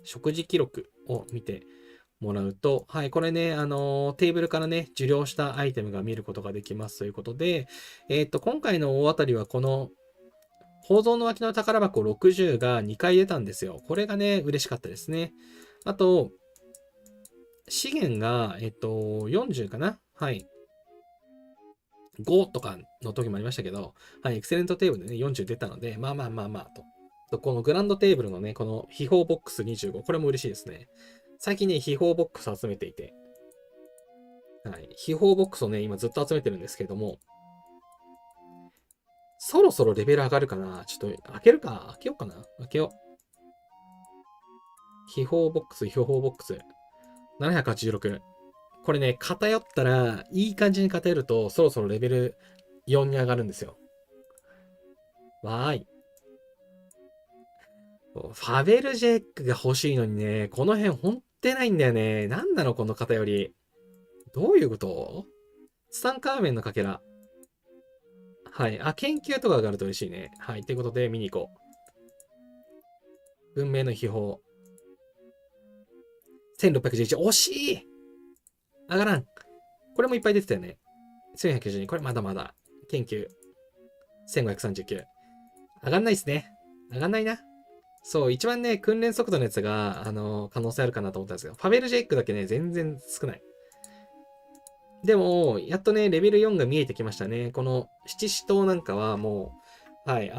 食事記録を見てもらうと、はい、これね、テーブルからね、受領したアイテムが見ることができますということで、今回の大当たりはこの、宝蔵の脇の宝箱60が2回出たんですよ。これがね、嬉しかったですね。あと、資源が、40かな、はい。5とかの時もありましたけど、はい、エクセレントテーブルでね、40出たので、まあまあまあまあと。このグランドテーブルのね、この秘宝ボックス25、これも嬉しいですね。最近ね、秘宝ボックス集めていて、はい、秘宝ボックスをね、今ずっと集めてるんですけれども、そろそろレベル上がるかな。ちょっと開けるか。開けようかな。開けよう。秘宝ボックス、秘宝ボックス。786。これね、偏ったら、いい感じに偏ると、そろそろレベル4に上がるんですよ。わーい。ファベルジェックが欲しいのにね、この辺ほんってないんだよね。なんなのこの偏り。どういうこと？ツタンカーメンのかけら。はい。あ、研究とか上がると嬉しいね。はい。ということで、見に行こう。文明の秘宝。1611。惜しい。上がらん。これもいっぱい出てたよね。1192。これまだまだ。研究。1539。上がんないっすね。上がんないな。そう、一番ね、訓練速度のやつが、可能性あるかなと思ったんですけど、ファベルジェイクだけね、全然少ない。でも、やっとね、レベル4が見えてきましたね。この七支刀なんかはもう、はい、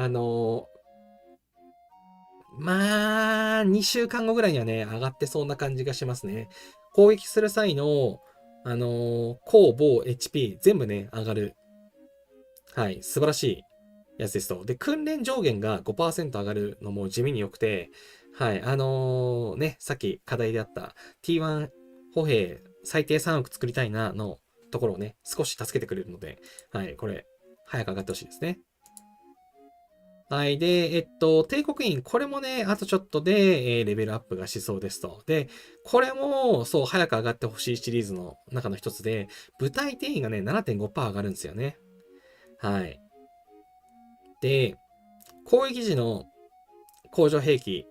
まあ、2週間後ぐらいにはね、上がってそうな感じがしますね。攻撃する際の、攻防 HP 全部ね、上がる。はい、素晴らしいやつですと。で、訓練上限が5%上がるのも地味に良くて、はい、ね、さっき課題であった T1 歩兵最低3億作りたいなのところをね、少し助けてくれるので、はい、これ、早く上がってほしいですね。はい。で、帝国院、これもね、あとちょっとで、レベルアップがしそうですと。で、これも、そう、早く上がってほしいシリーズの中の一つで、部隊定員がね、7.5%上がるんですよね。はい。で、攻撃時の工場兵器、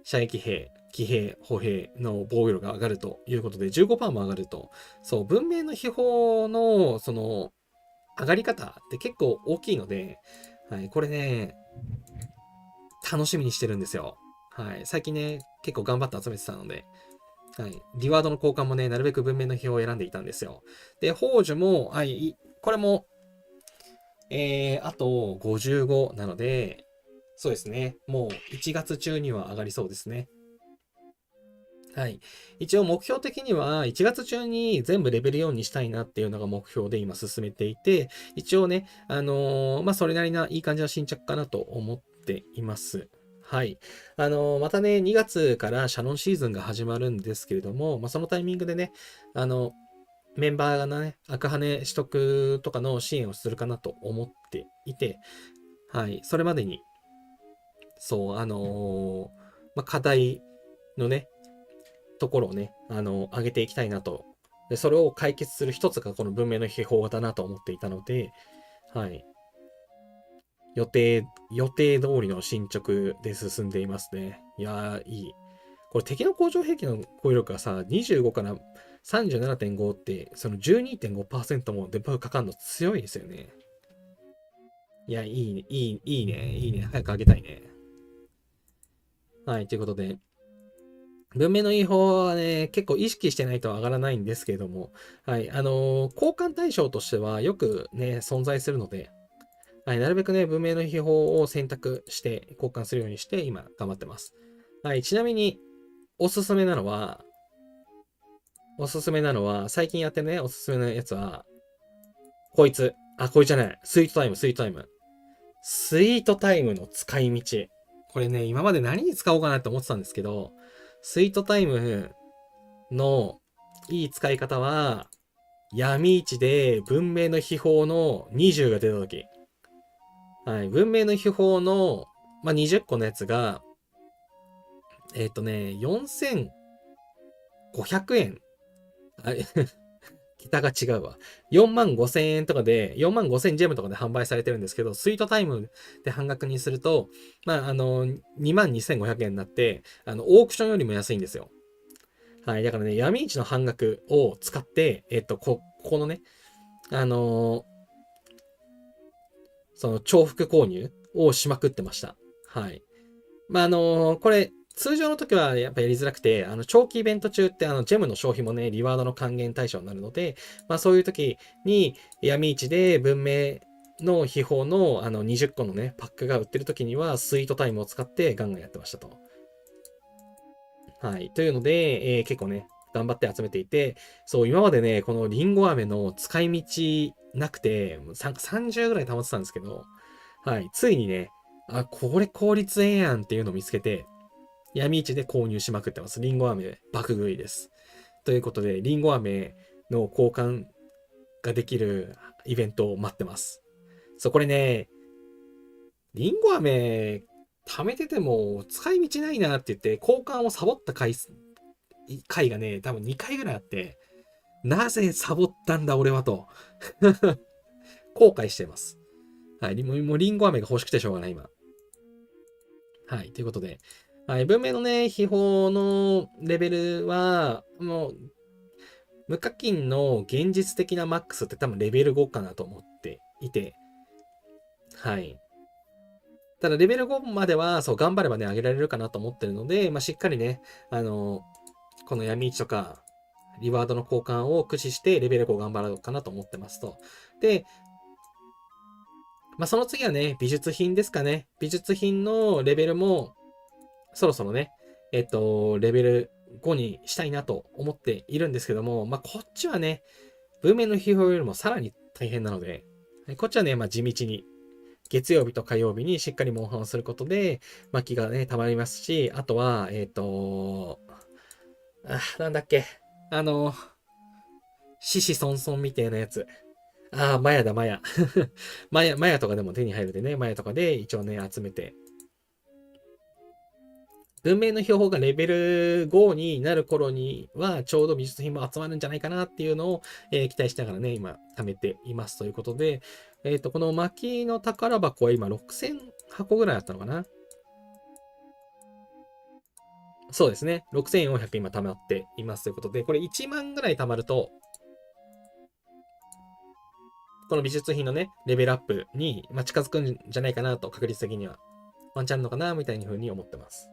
射撃兵、騎兵、歩兵の防御力が上がるということで、15%も上がると。そう、文明の秘宝の、その、上がり方って結構大きいので、はい、これね、楽しみにしてるんですよ。はい。最近ね、結構頑張って集めてたので、はい。リワードの交換もね、なるべく文明の表を選んでいたんですよ。で、宝珠も、はい、これも、あと55なので、そうですね。もう1月中には上がりそうですね。はい。一応目標的には1月中に全部レベル4にしたいなっていうのが目標で今進めていて、一応ね、それなりないい感じの進捗かなと思っています。はい。またね、2月からシャノンシーズンが始まるんですけれども、そのタイミングでね、あの、メンバーがね、赤羽取得とかの支援をするかなと思っていて、はい。それまでに、そう、課題のね、ところをね、上げていきたいなと。で、それを解決する一つがこの文明の秘宝だなと思っていたので、はい。予定通りの進捗で進んでいますね。いやー、いい。これ敵の工場兵器の攻撃力がさ、25から37.5って、その12.5%もデバフかかるの強いですよね。いや、いいね、いいね、いいね。早く上げたいね。はい、ということで、文明の違法はね、結構意識してないと上がらないんですけれども、はい、交換対象としてはよくね、存在するので、はい、なるべくね、文明の秘宝を選択して交換するようにして今頑張ってます。はい、ちなみにおすすめなのは、最近やってるね、おすすめのやつは、こいつ。あ、こいつじゃない。スイートタイム、スイートタイム。スイートタイムの使い道。これね、今まで何に使おうかなって思ってたんですけど、スイートタイムのいい使い方は、闇市で文明の秘宝の20が出たとき。はい。文明の秘宝のまあ、20個のやつが、4500円。あ桁が違うわ。4万5千円とかで、4万5千ジェムとかで販売されてるんですけど、スイートタイムで半額にすると、まあ、2万2500円になって、オークションよりも安いんですよ。はい。だからね、闇市の半額を使って、ここのね、あのその重複購入をしまくってました。はい。まあ、これ、通常の時はやっぱやりづらくて、長期イベント中ってジェムの消費もね、リワードの還元対象になるので、まあそういう時に闇市で文明の秘宝の20個のね、パックが売ってる時にはスイートタイムを使ってガンガンやってましたと。はい。というので、結構ね、頑張って集めていて、そう、今までね、このリンゴ飴の使い道なくて、30ぐらい溜まってたんですけど、はい。ついにね、あ、これ効率ええやんっていうのを見つけて、闇市で購入しまくってます。リンゴ飴爆食いです。ということで、リンゴ飴の交換ができるイベントを待ってます。そう、これね、リンゴ飴貯めてても使い道ないなって言って、交換をサボった回がね、多分2回ぐらいあって、なぜサボったんだ俺はと後悔してます。はい、もうリンゴ飴が欲しくてしょうがない今。はい、ということで、はい、文明のね、秘宝のレベルは、もう、無課金の現実的なマックスって多分レベル5かなと思っていて、はい。ただレベル5までは、そう、頑張ればね、上げられるかなと思ってるので、まあ、しっかりね、この闇市とか、リワードの交換を駆使してレベル5頑張ろうかなと思ってますと。で、まあ、その次はね、美術品ですかね。美術品のレベルも、そろそろね、レベル5にしたいなと思っているんですけども、まあ、こっちはね、文明の批評よりもさらに大変なので、こっちはね、まあ、地道に、月曜日と火曜日にしっかりモンハンをすることで、薪がね、溜まりますし、あとは、なんだっけ、獅子孫孫みたいなやつ。マヤだ、マヤ。マヤとかでも手に入るでね、マヤとかで一応ね、集めて。文明の標本がレベル5になる頃には、ちょうど美術品も集まるんじゃないかなっていうのを、期待しながらね、今、貯めていますということで、この薪の宝箱は今6000箱ぐらいあったのかな。そうですね。6400今貯まっていますということで、これ1万ぐらい貯まると、この美術品のね、レベルアップに、まあ、近づくんじゃないかなと、確率的には。ワンチャンあるのかなみたいな風に思ってます。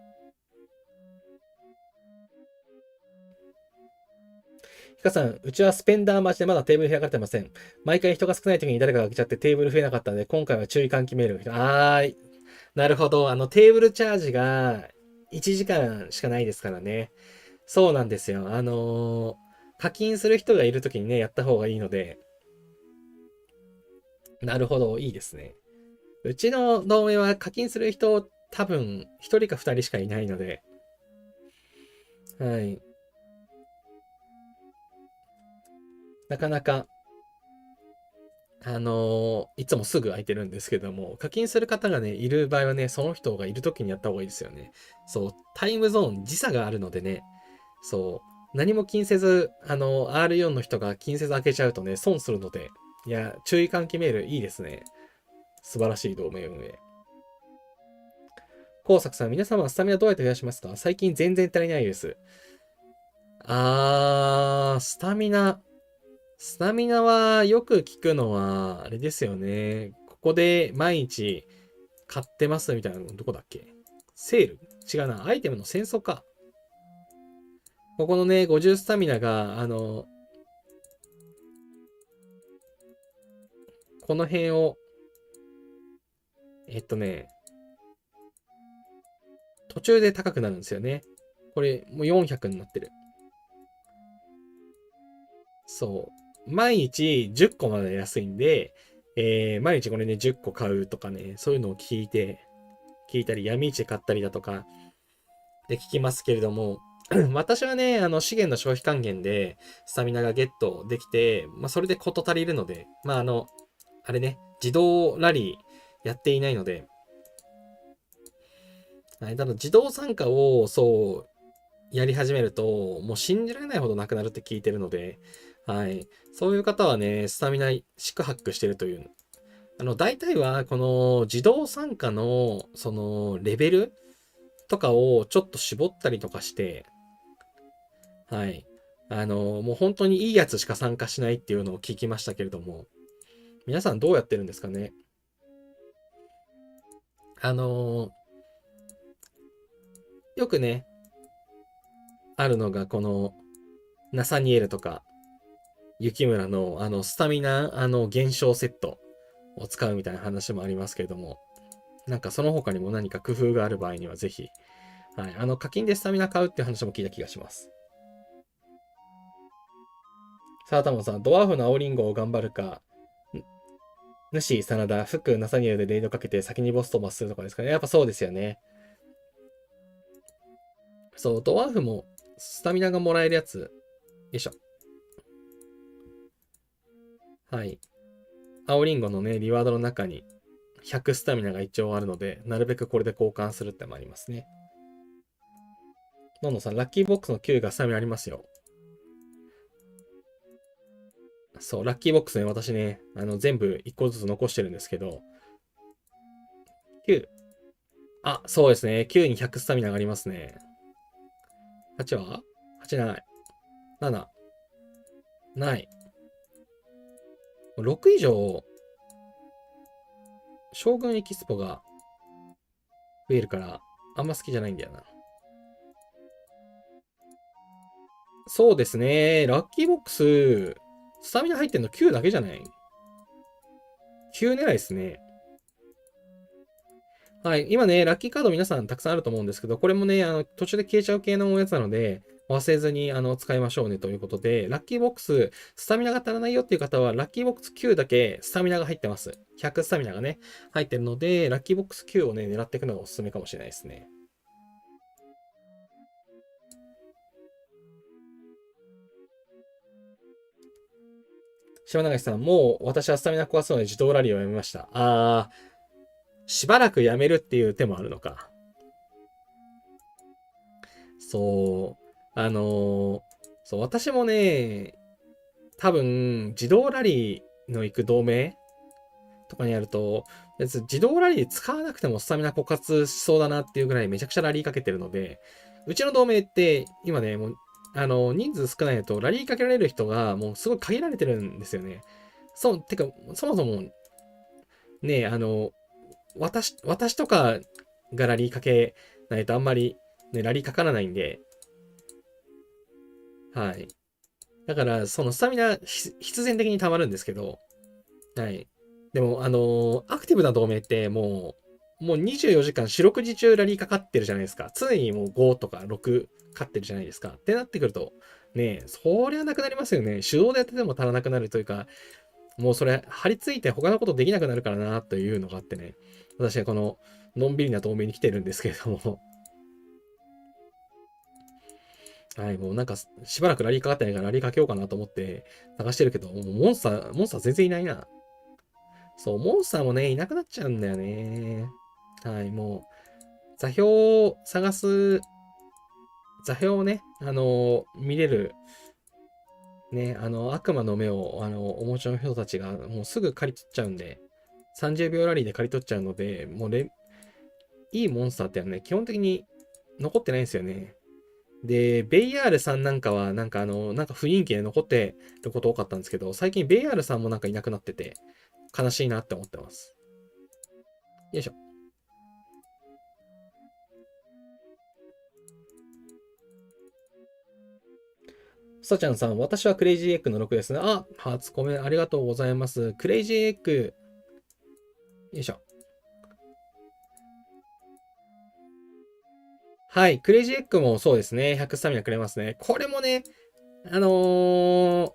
ヒカさん、うちはスペンダー待ちでまだテーブル開かれてません。毎回人が少ない時に誰かが来ちゃってテーブル増えなかったので、今回は注意喚起メール。なるほど。テーブルチャージが1時間しかないですからね。そうなんですよ。課金する人がいる時にね、やった方がいいので。なるほど。いいですね。うちの同盟は課金する人多分1人か2人しかいないので。はい。なかなかいつもすぐ空いてるんですけども、課金する方がね、いる場合はね、その人がいる時にやった方がいいですよね。そう、タイムゾーン、時差があるのでね、そう、何も気にせず、R4 の人が気にせず開けちゃうとね、損するので、いや、注意喚起メールいいですね。素晴らしい同盟運営。工作さん、皆様はスタミナどうやって増やしますか？最近全然足りないです。スタミナはよく聞くのは、あれですよね。ここで毎日買ってますみたいなのどこだっけ？セール違うな。アイテムの戦争か。ここのね、50スタミナが、この辺を、えっとね、途中で高くなるんですよね。これ、もう400になってる。そう。毎日10個まで安いんで、毎日これね、10個買うとかね、そういうのを聞いたり、闇市で買ったりだとか、で聞きますけれども、私はね、資源の消費還元で、スタミナがゲットできて、まあ、それで事足りるので、まあ、あれね、自動ラリーやっていないので、はい、ただ自動参加をやり始めると、もう信じられないほどなくなるって聞いてるので、はい。そういう方はね、スタミナ四苦八苦してるという。大体は、この自動参加の、レベルとかをちょっと絞ったりとかして、はい。もう本当にいいやつしか参加しないっていうのを聞きましたけれども、皆さんどうやってるんですかね。あの、よくね、あるのが、この、ナサニエルとか、雪村の、スタミナ、減少セットを使うみたいな話もありますけれども、なんかその他にも何か工夫がある場合にはぜひ、はい、課金でスタミナ買うっていう話も聞いた気がします。さあ、タモさん、ドワーフの青リンゴを頑張るか、主、真田、福、ナサニエルでレイドかけて先にボス飛ばすとかですかね。やっぱそうですよね。そう、ドワーフもスタミナがもらえるやつ。よいしょ。はい。青リンゴのね、リワードの中に100スタミナが一応あるので、なるべくこれで交換するってのもありますね。のんのさん、ラッキーボックスの9がスタミナありますよ。そう、ラッキーボックスね、私ね、全部1個ずつ残してるんですけど、9。あ、そうですね。9に100スタミナがありますね。8は ?8 ない。7。ない。6以上、将軍エキスポが増えるから、あんま好きじゃないんだよな。そうですね。ラッキーボックス、スタミナ入ってんの9だけじゃない？ 9 狙いですね。はい。今ね、ラッキーカード皆さんたくさんあると思うんですけど、これもね、途中で消えちゃう系のやつなので、忘れずに、使いましょうねということで、ラッキーボックス、スタミナが足らないよっていう方は、ラッキーボックス9だけスタミナが入ってます。100スタミナがね、入ってるので、ラッキーボックス9をね、狙っていくのがおすすめかもしれないですね。島永さん、もう私はスタミナ壊すので自動ラリーをやめました。しばらくやめるっていう手もあるのか。そう、そう、私もね、多分、自動ラリーの行く同盟とかにやると、別に自動ラリー使わなくてもスタミナ枯渇しそうだなっていうぐらいめちゃくちゃラリーかけてるので、うちの同盟って今ね、もう、人数少ないとラリーかけられる人がもうすごい限られてるんですよね。そう、てか、そもそもね、私とかがラリーかけないとあんまりね、ラリーかからないんで、はい。だから、そのスタミナ必然的に溜まるんですけど、はい。でも、アクティブな同盟ってもう24時間四六時中ラリーかかってるじゃないですか。常にもう5とか6勝ってるじゃないですか。ってなってくると、ねえ、そりゃなくなりますよね。手動でやってても足らなくなるというか、もうそれ張り付いて他のことできなくなるからなというのがあってね。私はこの、のんびりな同盟に来てるんですけれども、はい、もうなんかしばらくラリーかかってないからラリーかけようかなと思って探してるけど、もうモンスター全然いないな。そう、モンスターもね、いなくなっちゃうんだよね。はい、もう、座標を探す、座標をね、見れる、ね、悪魔の目を、お持ちの人たちが、もうすぐ刈り取っちゃうんで、30秒ラリーで刈り取っちゃうので、もういいモンスターってね、基本的に残ってないんですよね。で、ベイ R さんなんかは、なんか雰囲気で残ってること多かったんですけど、最近ベイ R さんもなんかいなくなってて、悲しいなって思ってます。よいしょ。さちゃんさん、私はクレイジーエッグの6ですね。あ、初コメありがとうございます。クレイジーエッグ、よいしょ。はい、クレイジーエッグもそうですね。100スタミナくれますね。これもね、あのー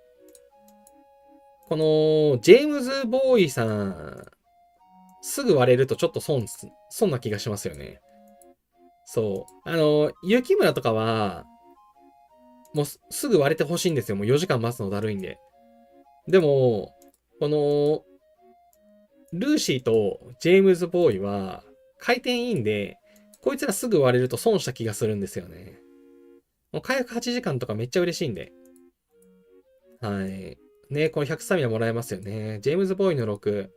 この、ジェームズ・ボーイさん、すぐ割れるとちょっと損な気がしますよね。そう。雪村とかは、もうすぐ割れてほしいんですよ。もう4時間待つのだるいんで。でも、この、ルーシーとジェームズ・ボーイは、回転いいんで、こいつらすぐ割れると損した気がするんですよね。もう回復8時間とかめっちゃ嬉しいんで。はい。ね、この100スタミナもらえますよね。ジェームズ・ボーイの6。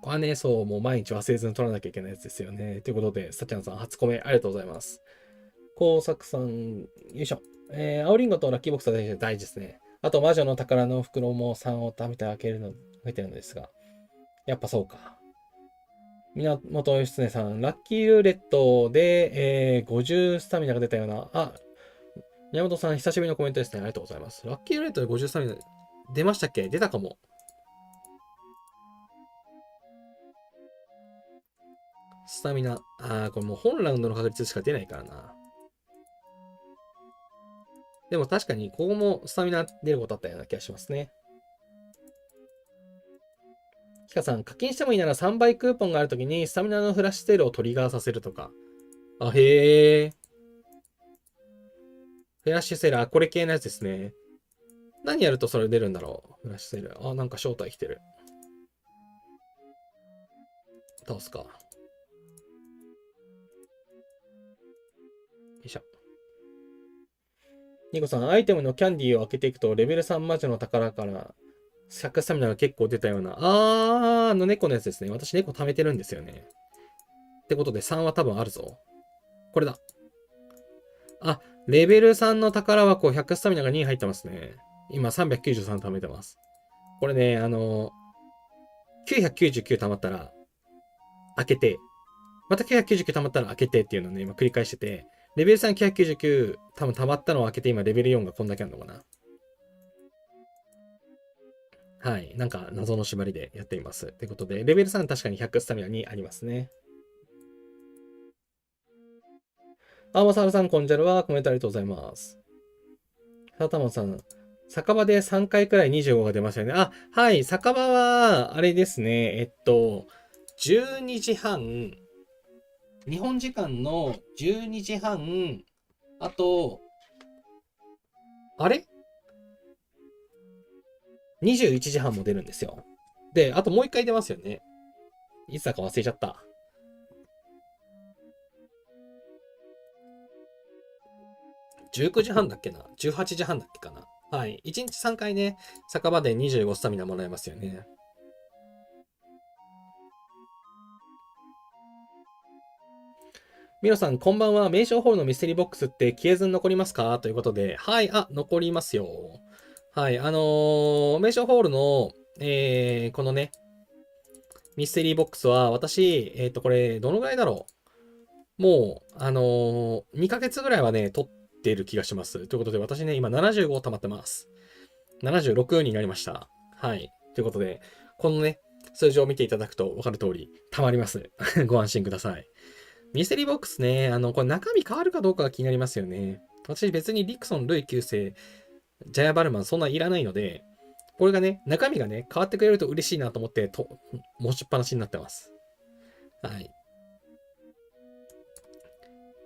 これはね、そう、もう毎日忘れずに取らなきゃいけないやつですよね。ということで、さちゃんさん初コメありがとうございます。工作さん、よいしょ。青リンゴとラッキーボックスは大事ですね。あと、魔女の宝の袋も3を食べて開けるの、増えてるのですが。やっぱそうか。源義経さん、ラッキールーレットで、50スタミナが出たような。あ、宮本さん、久しぶりのコメントですね。ありがとうございます。ラッキールーレットで50スタミナ出ましたっけ？出たかも。スタミナ。これもう本ラウンドの確率しか出ないからな。でも確かに、ここもスタミナ出ることあったような気がしますね。ヒカさん、課金してもいいなら3倍クーポンがあるときに、スタミナのフラッシュセールをトリガーさせるとか。あ、へえ。フラッシュセール、これ系のやつですね。何やるとそれ出るんだろう。フラッシュセール。なんか正体来てる。倒すか。よいしょ。ニコさん、アイテムのキャンディーを開けていくと、レベル3魔女の宝から100スタミナが結構出たような。猫のやつですね。私猫貯めてるんですよね。ってことで3は多分あるぞ。これだ。レベル3の宝箱100スタミナが2入ってますね。今393貯めてます。これね、999貯まったら開けて、また999貯まったら開けてっていうのをね、今繰り返してて、レベル3、999多分溜まったのを開けて今レベル4がこんだけあるのかな。はい。なんか謎の縛りでやっています。ということで、レベル3確かに100スタミナにありますね。まさるさん、こんじゃるはコメントありがとうございます。さたまさん、酒場で3回くらい25が出ましたよね。はい。酒場は、あれですね。12時半、日本時間の12時半、あと、あれ ?21 時半も出るんですよ。で、あともう一回出ますよね。いつだか忘れちゃった。19時半だっけな ?18 時半だっけかな。はい。1日3回ね、酒場で25スタミナもらえますよね。ミロさん、こんばんは。名称ホールのミステリーボックスって消えずに残りますかということで、はい、残りますよ。はい、名称ホールの、このね、ミステリーボックスは、私、これ、どのぐらいだろう。もう、2ヶ月ぐらいはね、取ってる気がします。ということで、私ね、今75溜まってます。76になりました。はい。ということで、このね、数字を見ていただくと分かる通り、溜まります。ご安心ください。ミステリーボックスね、これ中身変わるかどうかが気になりますよね。私別にリクソン、ルイ9世、ジャヤバルマンそんないらないので、これがね、中身がね、変わってくれると嬉しいなと思って、持ちっぱなしになってます。はい。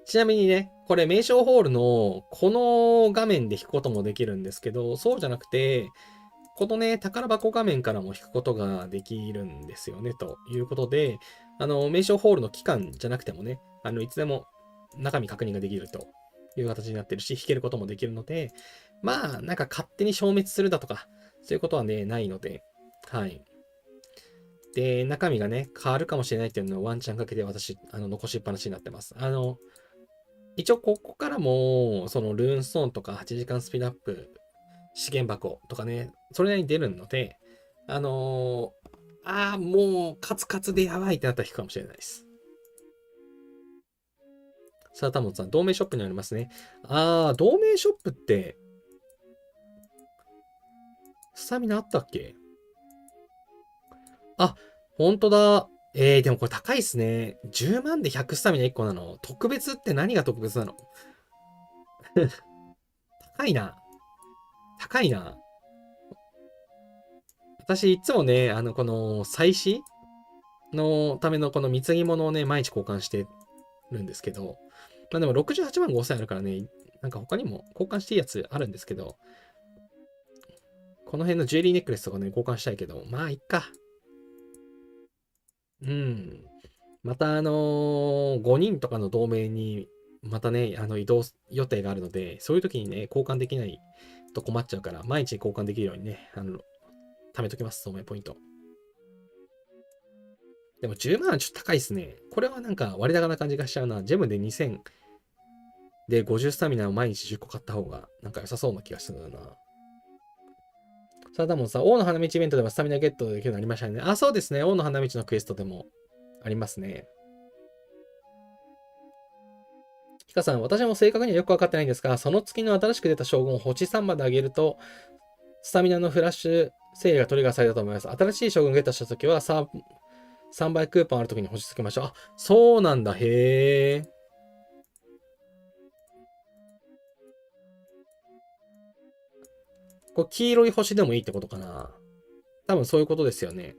ちなみにね、これ名称ホールのこの画面で引くこともできるんですけど、そうじゃなくて、このね、宝箱画面からも引くことができるんですよね、ということで、名称ホールの期間じゃなくてもね、いつでも中身確認ができるという形になってるし、引けることもできるので、まあ、なんか勝手に消滅するだとか、そういうことはね、ないので、はい。で、中身がね、変わるかもしれないっていうのをワンチャンかけて私、残しっぱなしになってます。一応ここからも、そのルーンストーンとか8時間スピードアップ資源箱とかね、それなりに出るので、もうカツカツでやばいってなったら引くかもしれないです。さあ、タモさん、同盟ショップにありますね。同盟ショップって、スタミナあったっけ？ほんとだ。でもこれ高いっすね。10万で100スタミナ1個なの。特別って何が特別なの？高いな。高いな。私、いつもね、この、祭祀のためのこの貢ぎ物をね、毎日交換してるんですけど、まあでも68万5000あるからね、なんか他にも交換していいやつあるんですけど、この辺のジュエリーネックレスとかね、交換したいけど、まあ、いっか。うん。また5人とかの同盟に、またね、移動予定があるので、そういう時にね、交換できないと困っちゃうから、毎日交換できるようにね、貯めときます、同盟ポイント。でも10万はちょっと高いですね。これはなんか割高な感じがしちゃうな。ジェムで2000で50スタミナを毎日10個買った方がなんか良さそうな気がするな。さあ、多分さ、王の花道イベントでもスタミナゲットできるようになりましたね。あ、そうですね。王の花道のクエストでもありますね。ヒカさん、私も正確にはよくわかってないんですが、その月の新しく出た将軍を星3まで上げると、スタミナのフラッシュセールがトリガーされたと思います。新しい将軍ゲットしたときは3倍クーポンあるときに星つけましょう。あ、そうなんだ。へえ。これ黄色い星でもいいってことかな。多分そういうことですよね。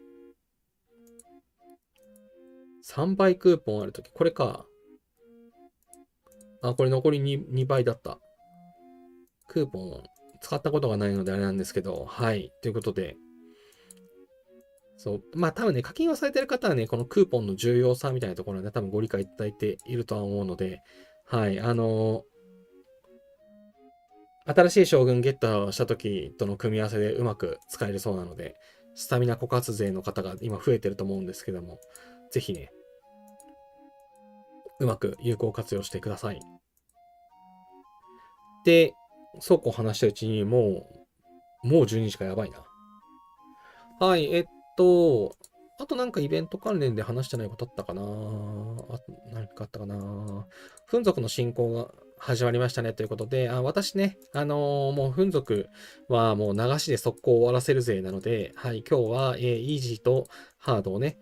3倍クーポンあるとき。これか。あ、これ残り 2倍だった。クーポン使ったことがないのであれなんですけど、はい。ということで、そう。まあ多分ね、課金をされてる方はね、このクーポンの重要さみたいなところで多分ご理解いただいているとは思うので、はい。新しい将軍ゲットした時との組み合わせでうまく使えるそうなので、スタミナ枯渇勢の方が今増えてると思うんですけども、ぜひね、うまく有効活用してください。で、そうこう話したうちにもう12時かやばいな。はい、と、あとなんかイベント関連で話してないことあったかな、あと何かあったかな。フン族の進行が始まりましたねということで、私ね、もうフン族はもう流しで速攻終わらせるぜなので、はい、今日は、イージーとハードをね、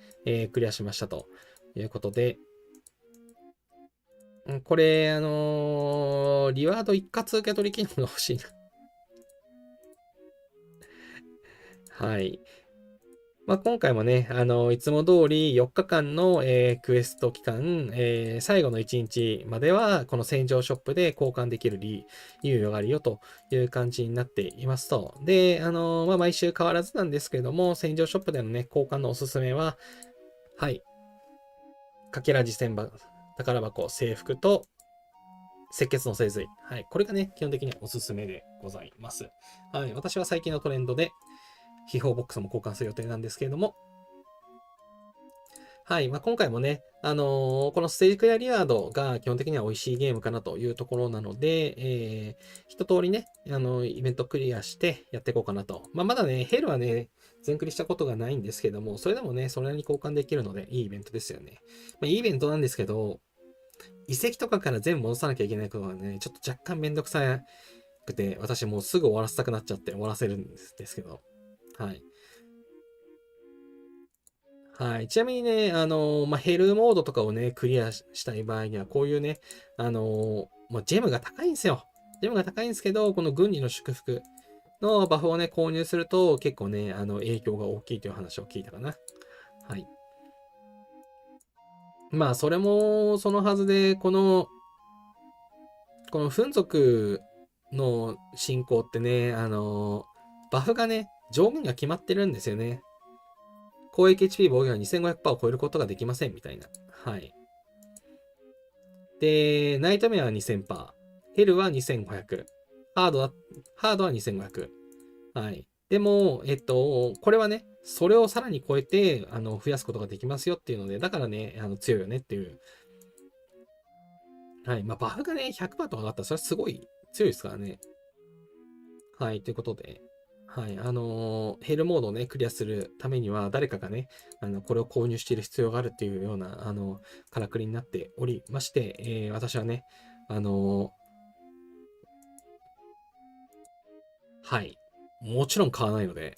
クリアしましたということで、これ、リワード一括受け取り機能が欲しいな。はい。まあ、今回もね、いつも通り4日間の、クエスト期間、最後の1日までは、この戦場ショップで交換できる猶予があるよという感じになっていますと。で、まあ、毎週変わらずなんですけれども、戦場ショップでのね、交換のおすすめは、はい、かけらじ千宝箱、制服と、赤血の精髄。はい。これがね、基本的におすすめでございます。はい。私は最近のトレンドで、秘宝ボックスも交換する予定なんですけれども、はい。まあ、今回もね、このステージクリアリワードが基本的には美味しいゲームかなというところなので、一通りね、イベントクリアしてやっていこうかなと。まあ、まだね、ヘルはね、全クリしたことがないんですけども、それでもね、それなりに交換できるので、いいイベントですよね。まあ、いいイベントなんですけど、遺跡とかから全部戻さなきゃいけないことがね、ちょっと若干めんどくさくて、私もうすぐ終わらせたくなっちゃって終わらせるんですけど。はい。はい。ちなみにね、まあ、ヘルモードとかをね、クリアしたい場合には、こういうね、まあ、ジェムが高いんですよ。ジェムが高いんですけど、この軍事の祝福のバフをね、購入すると、結構ね、影響が大きいという話を聞いたかな。はい。まあ、それも、そのはずで、このフン族の進行ってね、バフがね、上限が決まってるんですよね。攻撃 HP 防御が2500%を超えることができませんみたいな。はい。で、ナイトメアは2000%。ヘルは2500。ハードは2500。はい。でも、これはね、それをさらに超えて、増やすことができますよっていうので、だからね、強いよねっていう。はい。まあ、バフがね、100%とか上がったら、それはすごい強いですからね。はい。ということで、はい。ヘルモードをね、クリアするためには、誰かがね、これを購入している必要があるっていうような、からくりになっておりまして、私はね、あのはい。もちろん買わないので、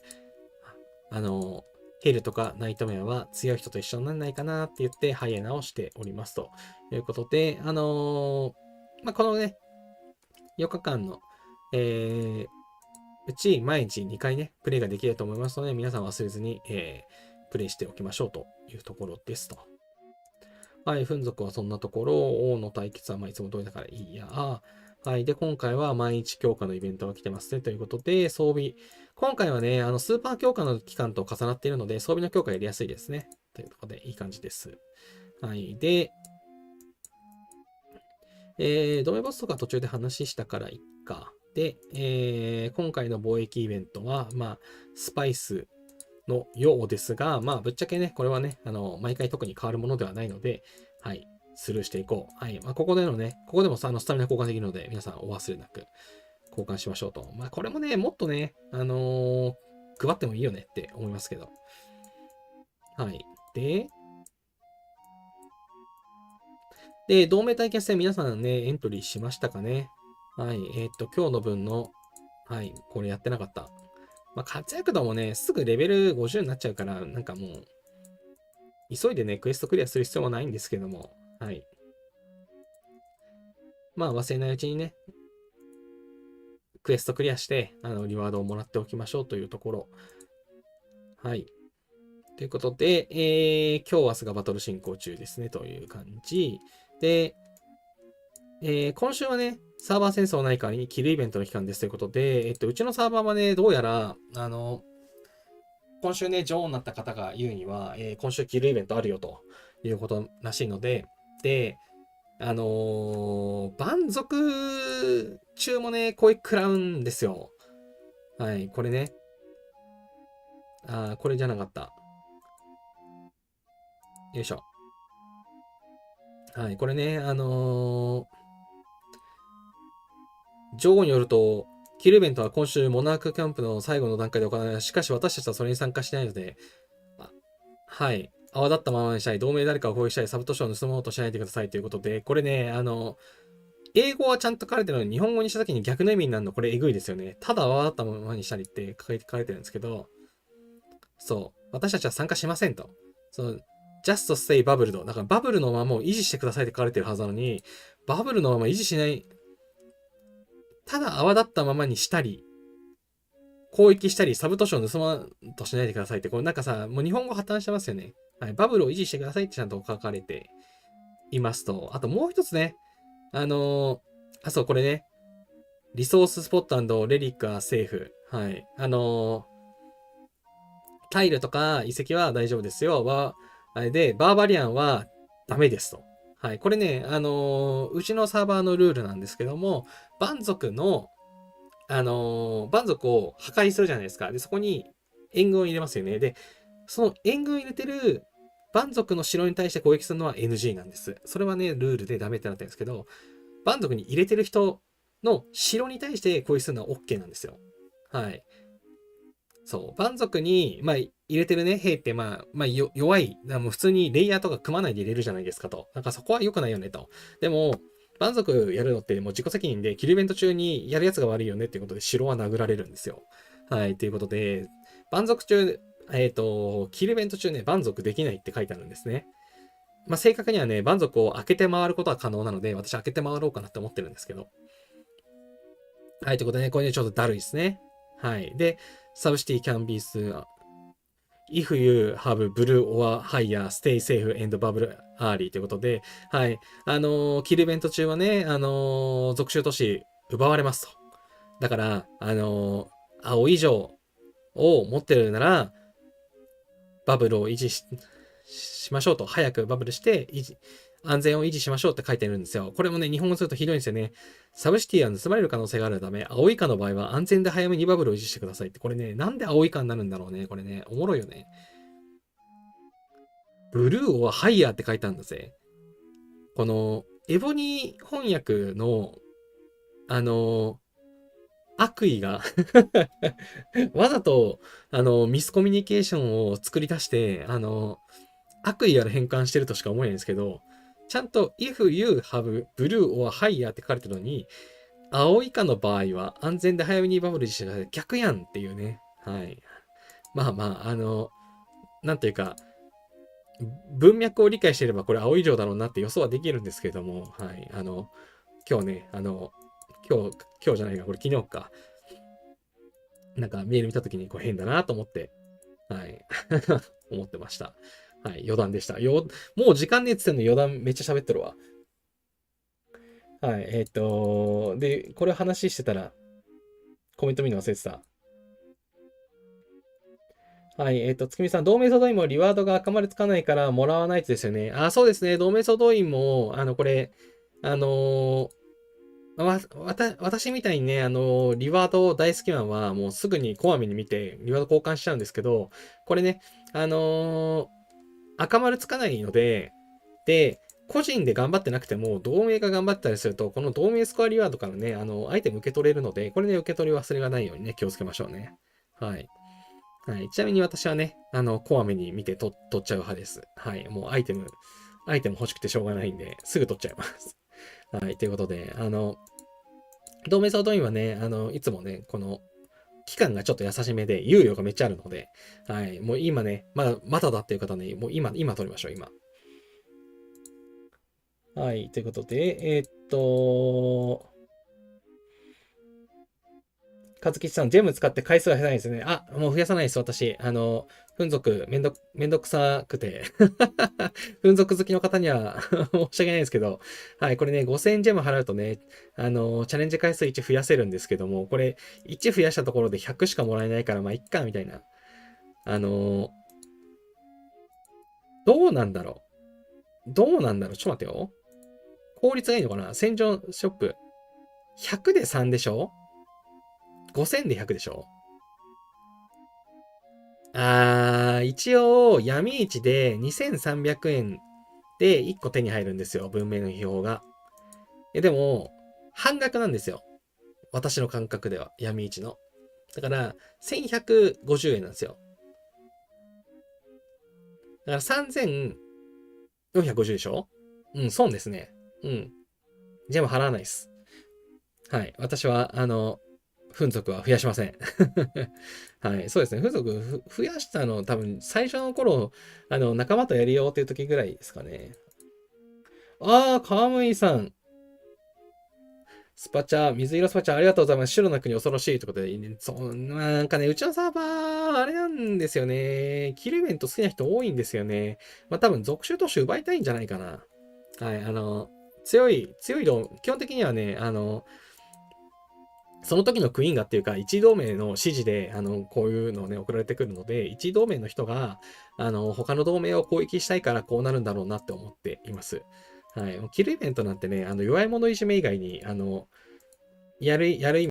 あのヘルとかナイトメアは強い人と一緒にならないかなって言って、ハイエナをしておりますということで、まあ、このね、4日間の、うち毎日2回ね、プレイができると思いますので、皆さん忘れずに、プレイしておきましょうというところですと。はい、フン族はそんなところ、王の対決はまあいつも通りだからいいや。はい。で、今回は毎日強化のイベントが来てますね。ということで、装備。今回はね、スーパー強化の期間と重なっているので、装備の強化やりやすいですね。ということで、いい感じです。はい。で、ドメボスとか途中で話したからいっか。で、今回の貿易イベントは、まあ、スパイスのようですが、まあ、ぶっちゃけね、これはね、毎回特に変わるものではないので、はい、スルーしていこう。はい。まあ、ここでもさ、スタミナ交換できるので、皆さんお忘れなく交換しましょうと。まあ、これもね、もっとね、配ってもいいよねって思いますけど。はい。で、同盟対決戦皆さんね、エントリーしましたかね。はい。今日の分の、はい、これやってなかった。まあ、活躍度もね、すぐレベル50になっちゃうから、なんかもう、急いでね、クエストクリアする必要もないんですけども、はい。まあ、忘れないうちにね、クエストクリアして、リワードをもらっておきましょうというところ。はい。ということで、今日明日がバトル進行中ですね、という感じ。で、今週はね、サーバー戦争ないかにキルイベントの期間ですということで、うちのサーバーはね、どうやら、今週ね、女王になった方が言うには、今週キルイベントあるよということらしいので、で、蛮族中もね、声食らうんですよ。はい、これね。これじゃなかった。よいしょ。はい、これね、女王によると、キルイベントは今週モナークキャンプの最後の段階で行われ、しかし私たちはそれに参加しないので、はい。泡立ったままにしたい、同盟誰かを攻撃したい、サブトシを盗もうとしないでくださいということで、これね、英語はちゃんと書かれてるのに、日本語にした時に逆の意味になるの、これえぐいですよね。ただ泡立ったままにしたりって書かれてるんですけど、そう。私たちは参加しませんと。その、just stay bubbled。だからバブルのままを維持してくださいって書かれてるはずなのに、バブルのまま維持しない、ただ泡立ったままにしたり、攻撃したり、サブ都市を盗まんとしないでくださいって、これなんかさ、もう日本語破綻してますよね。はい。バブルを維持してくださいってちゃんと書かれていますと、あともう一つね、そう、これね、リソーススポットレリックはセーフ。はい。タイルとか遺跡は大丈夫ですよ。あれで、バーバリアンはダメですと。はい。これね、うちのサーバーのルールなんですけども、蛮族の、蛮族を破壊するじゃないですか。で、そこに援軍を入れますよね。で、その援軍入れてる蛮族の城に対して攻撃するのは NG なんです。それはね、ルールでダメってなってるんですけど、蛮族に入れてる人の城に対して攻撃するのは OK なんですよ。はい。そう。蛮族に、まあ、入れてるね、兵って、弱い。もう普通にレイヤーとか組まないで入れるじゃないですかと。なんかそこは良くないよねと。でも、蛮族やるのってもう自己責任で、キルイベント中にやるやつが悪いよねっていうことで城は殴られるんですよ。はい。ということで、蛮族中、キルイベント中ね、蛮族できないって書いてあるんですね。まあ、正確にはね、蛮族を開けて回ることは可能なので、私開けて回ろうかなって思ってるんですけど。はい、ということでね、これね、ちょっとだるいですね。はい。で、サブシティ can be if you have blue or higher, stay safe and bubble early ということで、はい。キルイベント中はね、属州都市奪われますと。だから、青以上を持ってるなら、バブルを維持しましょうと。早くバブルして安全を維持しましょうって書いてるんですよ。これもね、日本語するとひどいんですよね。サブシティは盗まれる可能性があるため、青以下の場合は安全で早めにバブルを維持してくださいって。これね、なんで青以下になるんだろうね。これね、おもろいよね。ブルーはハイヤーって書いてあるんだぜ。この、エボニー翻訳の、あの、悪意がわざと、ミスコミュニケーションを作り出して、悪意ある変換してるとしか思えないんですけど、ちゃんと if you have blue or higher って書かれてるのに、青以下の場合は安全で早めにバブルしてください。逆やんっていうね。はい。まあまあ、なんというか、文脈を理解していればこれ青以上だろうなって予想はできるんですけれども、はい。今日ね、今日じゃないか、これ昨日か。なんかメール見たときにこう変だなと思って、はい。思ってました。はい。余談でした。もう時間ねえって言ってんの余談めっちゃ喋ってるわ。はい。で、これ話してたら、コメント見るの忘れてた。はい。つくみさん、同盟総動員もリワードが赤丸つかないからもらわないとですよね。あ、そうですね。同盟総動員も、これ、あの私みたいにね、リワード大好きマンはもうすぐにこまめに見て、リワード交換しちゃうんですけど、これね、あのー赤丸つかないので、で、個人で頑張ってなくても、同盟が頑張ったりすると、この同盟スコアリワードからね、アイテム受け取れるので、これね、受け取り忘れがないようにね、気をつけましょうね。はい。はい。ちなみに私はね、こまめに見て取っちゃう派です。はい。もうアイテム欲しくてしょうがないんで、すぐ取っちゃいます。はい。ということで、同盟総動員はね、いつもね、この、期間がちょっと優しめで、猶予がめっちゃあるので、はい。もう今ね、まだだっていう方ね、もう今取りましょう、今。はい。ということで、和吉さん、ジェム使って回数が減らないですね。あ、もう増やさないです、私。粉属めんどくさくて粉属好きの方には申し訳ないですけど、はい、これね、5000ジェム払うとね、チャレンジ回数1増やせるんですけども、これ、1増やしたところで100しかもらえないから、まあ、いっか、みたいな。あのどうなんだろどうなんだろうちょっと待ってよ。効率がいいのかな戦場ショップ。100で3でしょ ?5000 で100でしょ一応、闇市で2300円で1個手に入るんですよ。文明の秘宝が。でも、半額なんですよ。私の感覚では。闇市の。だから、1150円なんですよ。だから3450でしょうん、損ですね。うん。ジェム払わないです。はい。私は、粉族は増やしません。はい。そうですね。粉族増やしたの多分最初の頃、仲間とやりようっていう時ぐらいですかね。ああ、川ムイさん。スパチャ、水色スパチャありがとうございます。白の国恐ろしいということで、そう、なんかね、うちのサーバー、あれなんですよね。キルイベント好きな人多いんですよね。まあ多分属州都市奪いたいんじゃないかな。はい、強い基本的にはね、その時のクイーンがっていうか、一同盟の指示で、こういうのをね、送られてくるので、一同盟の人が、他の同盟を攻撃したいからこうなるんだろうなって思っています。はい。キルイベントなんてね、弱い者いじめ以外に、やる意味